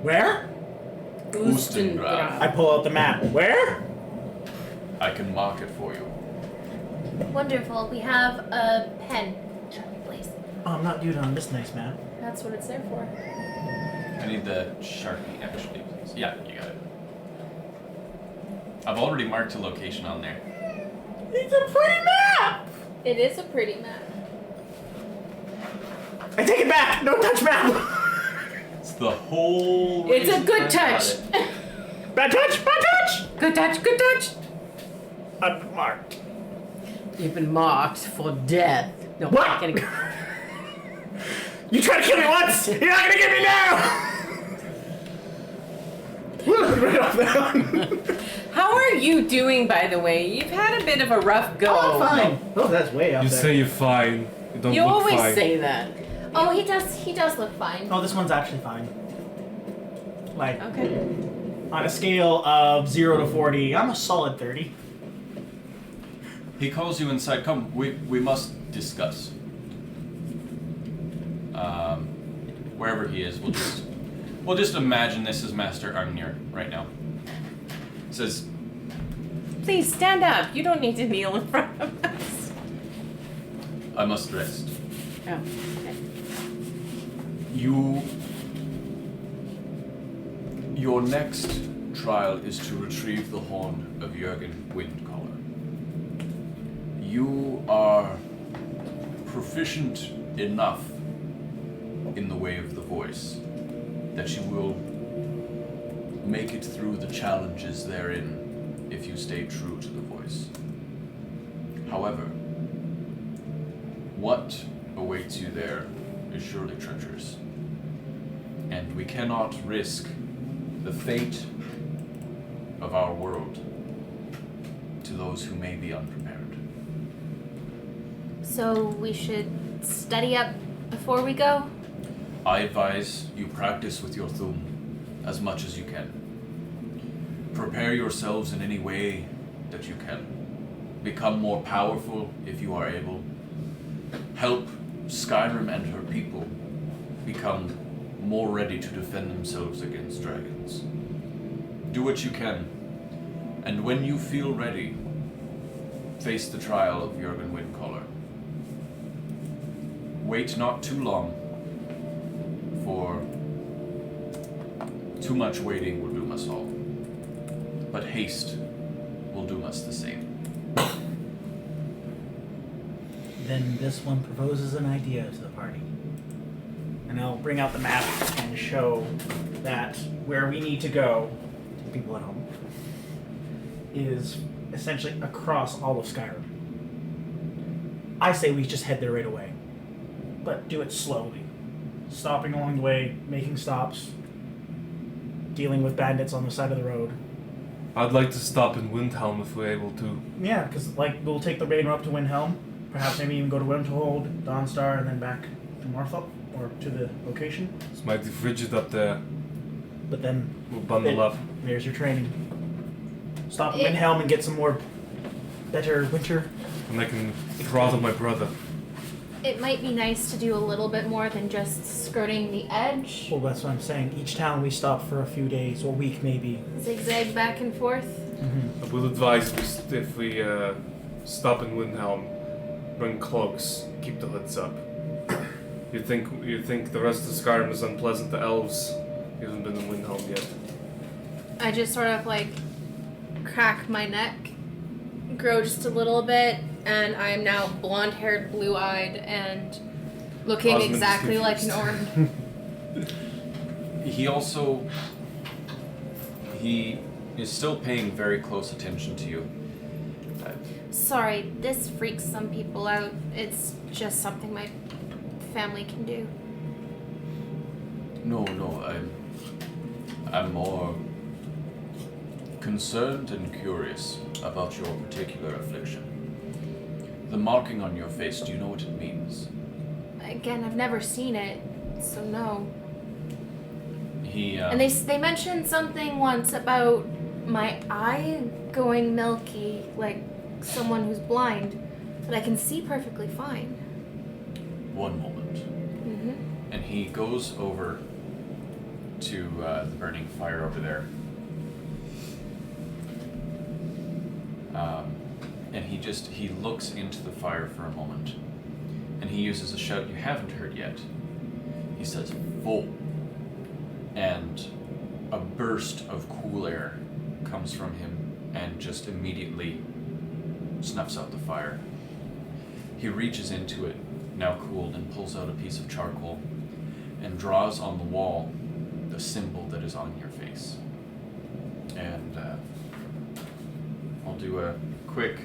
Where? I pull out the map. Where? I can mark it for you. Wonderful. We have a pen, please. Oh, I'm not doing it on this nice map. That's what it's there for. I need the Sharpie, actually, please. Yeah, you got it. I've already marked a location on there. It's a pretty map! It is a pretty map. I take it back! No touch map! It's the whole. It's a reason good I got touch. it. Bad touch! Bad touch! Good touch, good touch. Unmarked. You've been marked for death. No, What? I'm kidding. You tried to kill me once! You're not gonna get me now! Right off that one. How are you doing, by the way? You've had a bit of a rough go. Oh, fine. Oh, that's way up You there. say you're fine. You don't You look always fine. say that. Oh, he does look fine. Oh, this one's actually fine. Like, Okay. on a scale of 0 to 40, I'm a solid 30. He calls you inside. Come, we must discuss. Wherever he is, we'll just imagine this is Master Argnir right now. Says, Please stand up. You don't need to kneel in front of us. I must rest. Oh, okay. Your next trial is to retrieve the horn of Jürgen Windcaller. You are proficient enough in the way of the voice that you will make it through the challenges therein if you stay true to the voice. However, what awaits you there is surely treacherous. And And we cannot risk the fate of our world to those who may be unprepared. So we should study up before we go? I advise you practice with your thum as much as you can. Prepare yourselves in any way that you can. Become more powerful if you are able. Help Skyrim and her people become more ready to defend themselves against dragons. Do what you can, and when you feel ready, face the trial of Jurgen Windcaller. Wait not too long, for too much waiting will doom us all. But haste will doom us the same. Then this one proposes an idea to the party. And I'll bring out the map and show that where we need to go, to the people at home, is essentially across all of Skyrim. I say we just head there right away. But do it slowly. Stopping along the way, making stops, dealing with bandits on the side of the road. I'd like to stop in Windhelm if we're able to. Yeah, because we'll take the raid up to Windhelm, perhaps maybe even go to Winterhold, Dawnstar, and then back to Morthop, or to the location. It's mighty frigid up there. But then We'll bundle up. there's your training. Stop at Windhelm and get some more better winter. And I can throttle my brother. It might be nice to do a little bit more than just skirting the edge. Well, that's what I'm saying. Each town we stop for a few days, or a week maybe. Zigzag back and forth. Mm-hmm. I will advise if we stop in Windhelm, bring cloaks, keep the hoods up. You think the rest of Skyrim is unpleasant to elves? You haven't been in Windhelm yet. I just sort of crack my neck, grow just a little bit, and I am now blonde-haired, blue-eyed, and looking Osmond exactly like an orc. He is still paying very close attention to you. Sorry, this freaks some people out. It's just something my family can do. No, I'm more concerned and curious about your particular affliction. The marking on your face, do you know what it means? Again, I've never seen it, so no. He, And they mentioned something once about my eye going milky, like someone who's blind, but I can see perfectly fine. One moment. Mm-hmm. And he goes over to the burning fire over there. And he looks into the fire for a moment. And he uses a shout you haven't heard yet. He says, "Full." And a burst of cool air comes from him and just immediately snuffs out the fire. He reaches into it, now cooled, and pulls out a piece of charcoal and draws on the wall the symbol that is on your face. And I'll do a quick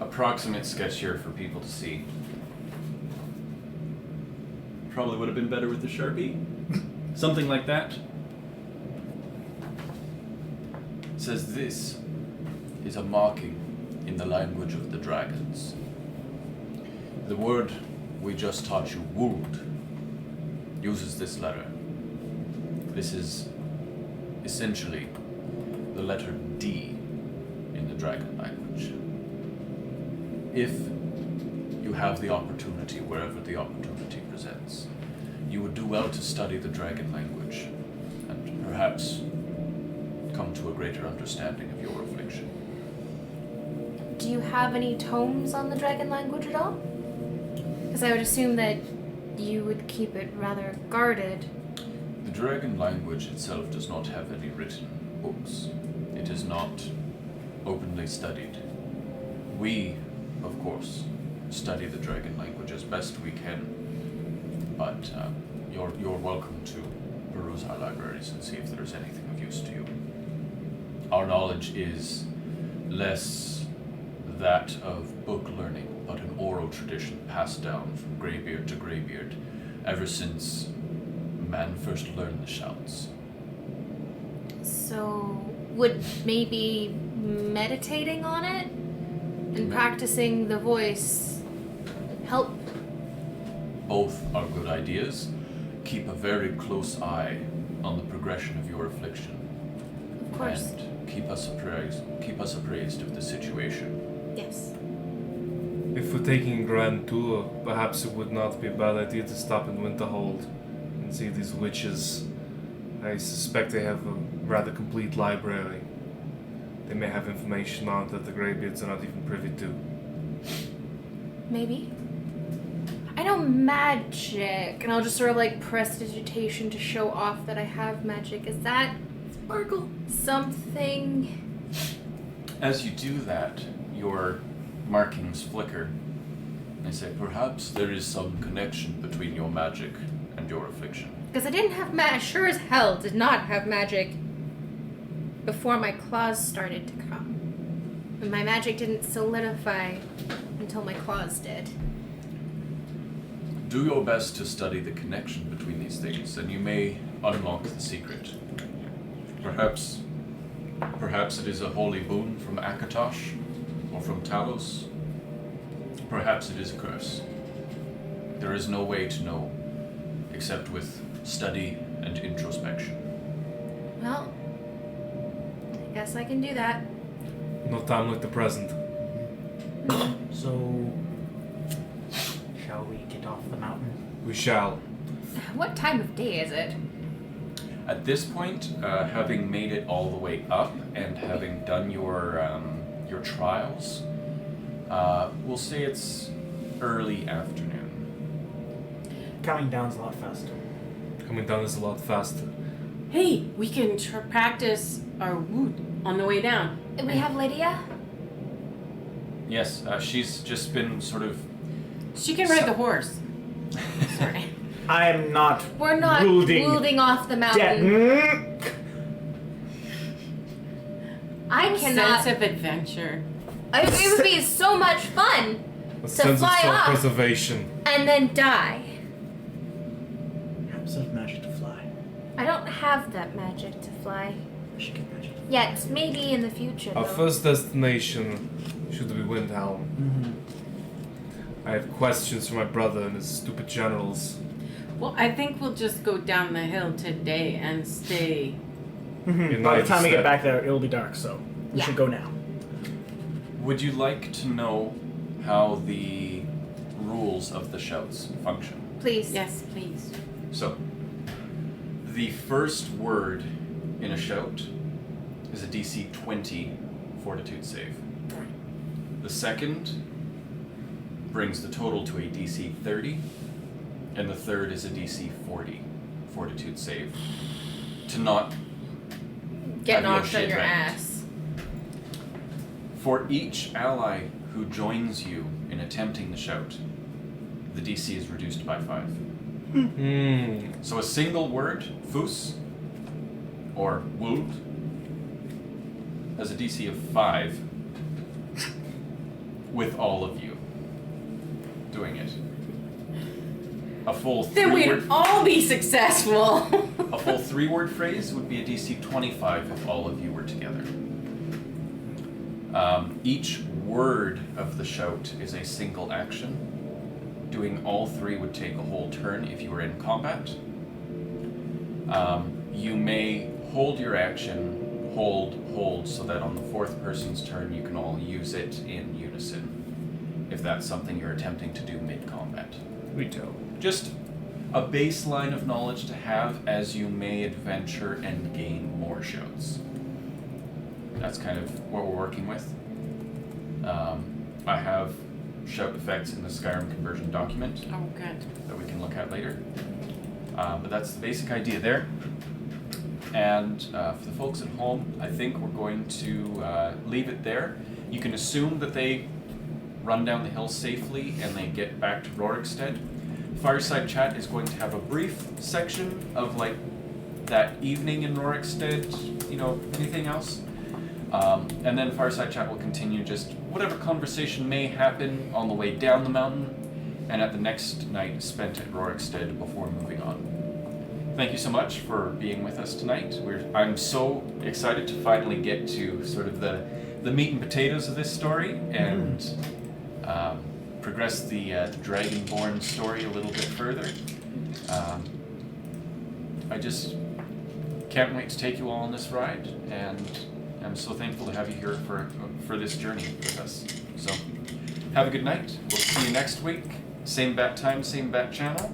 approximate sketch here for people to see. Probably would have been better with the Sharpie. Something like that. It says this is a marking in the language of the dragons. The word we just taught you, wold, uses this letter. This is essentially the letter D in the dragon language. If you have the opportunity, wherever the opportunity presents, you would do well to study the dragon language and perhaps come to a greater understanding of your affliction. Do you have any tomes on the dragon language at all? Because I would assume that you would keep it rather guarded. The dragon language itself does not have any written books. It is not openly studied. We, of course, study the dragon language as best we can, but you're welcome to peruse our libraries and see if there's anything of use to you. Our knowledge is less that of book learning, but an oral tradition passed down from greybeard to greybeard ever since man first learned the shouts. So, would maybe meditating on it and practicing the voice help? Both are good ideas. Keep a very close eye on the progression of your affliction. Of course. And keep us appraised of the situation. Yes. If we're taking a grand tour, perhaps it would not be a bad idea to stop in Winterhold and see these witches. I suspect they have a rather complete library. They may have information on it that the Greybeards are not even privy to. Maybe. I know magic, and I'll just sort of like prestidigitation to show off that I have magic. Is that sparkle something? As you do that, your markings flicker. They say, perhaps there is some connection between your magic and your affliction. Because I didn't have magic. Sure as hell did not have magic before my claws started to come. And my magic didn't solidify until my claws did. Do your best to study the connection between these things, and you may unlock the secret. Perhaps it is a holy boon from Akatosh, or from Talos. Perhaps it is a curse. There is no way to know, except with study and introspection. Well, I guess I can do that. No time like the present. So, shall we get off the mountain? We shall. What time of day is it? At this point, having made it all the way up and having done your trials, we'll say it's early afternoon. Coming down's a lot faster. Coming down is a lot faster. Hey, we can practice our woot on the way down. And we have Lydia? Yes, she's just been sort of. She can ride the horse. Sorry. I am not. We're not wielding off the mountain. I cannot. Sense of adventure. It would be so much fun A to sense of fly off self-preservation. and then die. Have some magic to fly. I don't have that magic to fly I should get magic. yet. Maybe in the future, Our though. first destination should be Windhelm. Mm-hmm. I have questions for my brother and his stupid generals. Well, I think we'll just go down the hill today and stay. United By the time we get States. back there, it'll be dark, so we Yeah. should go now. Would you like to know how the rules of the shouts function? Please. Yes, please. So, the first word in a shout is a DC 20 fortitude save. The second brings the total to a DC 30, and the third is a DC 40 fortitude save. To not Get have your knocked on shit your right. ass. For each ally who joins you in attempting the shout, the DC is reduced by 5. So a single word, fus, or wood, has a DC of 5 with all of you doing it. A full Then we'd 3-word all be successful. a full 3-word phrase would be a DC 25 if all of you were together. Each word of the shout is a single action. Doing all 3 would take a whole turn if you were in combat. You may hold your action, hold, so that on the 4th person's turn you can all use it in unison, if that's something you're attempting to do mid-combat. Retail. Just a baseline of knowledge to have as you may adventure and gain more shouts. That's kind of what we're working with. I have shout effects in the Skyrim conversion document Oh, good. that we can look at later. But that's the basic idea there. And for the folks at home, I think we're going to leave it there. You can assume that they run down the hill safely and they get back to Rorikstead. Fireside Chat is going to have a brief section of like that evening in Rorikstead, anything else. And then Fireside Chat will continue just whatever conversation may happen on the way down the mountain and at the next night spent at Rorikstead before moving on. Thank you so much for being with us tonight. I'm so excited to finally get to sort of the meat and potatoes of this story and progress the Dragonborn story a little bit further. I just can't wait to take you all on this ride, and I'm so thankful to have you here for this journey with us. So, have a good night. We'll see you next week. Same bat time, same bat channel.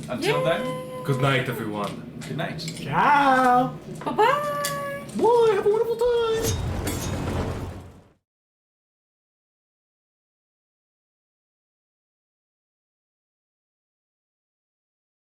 Until then, Good night, everyone. good night. Ciao. Bye bye. Boy, have a wonderful time.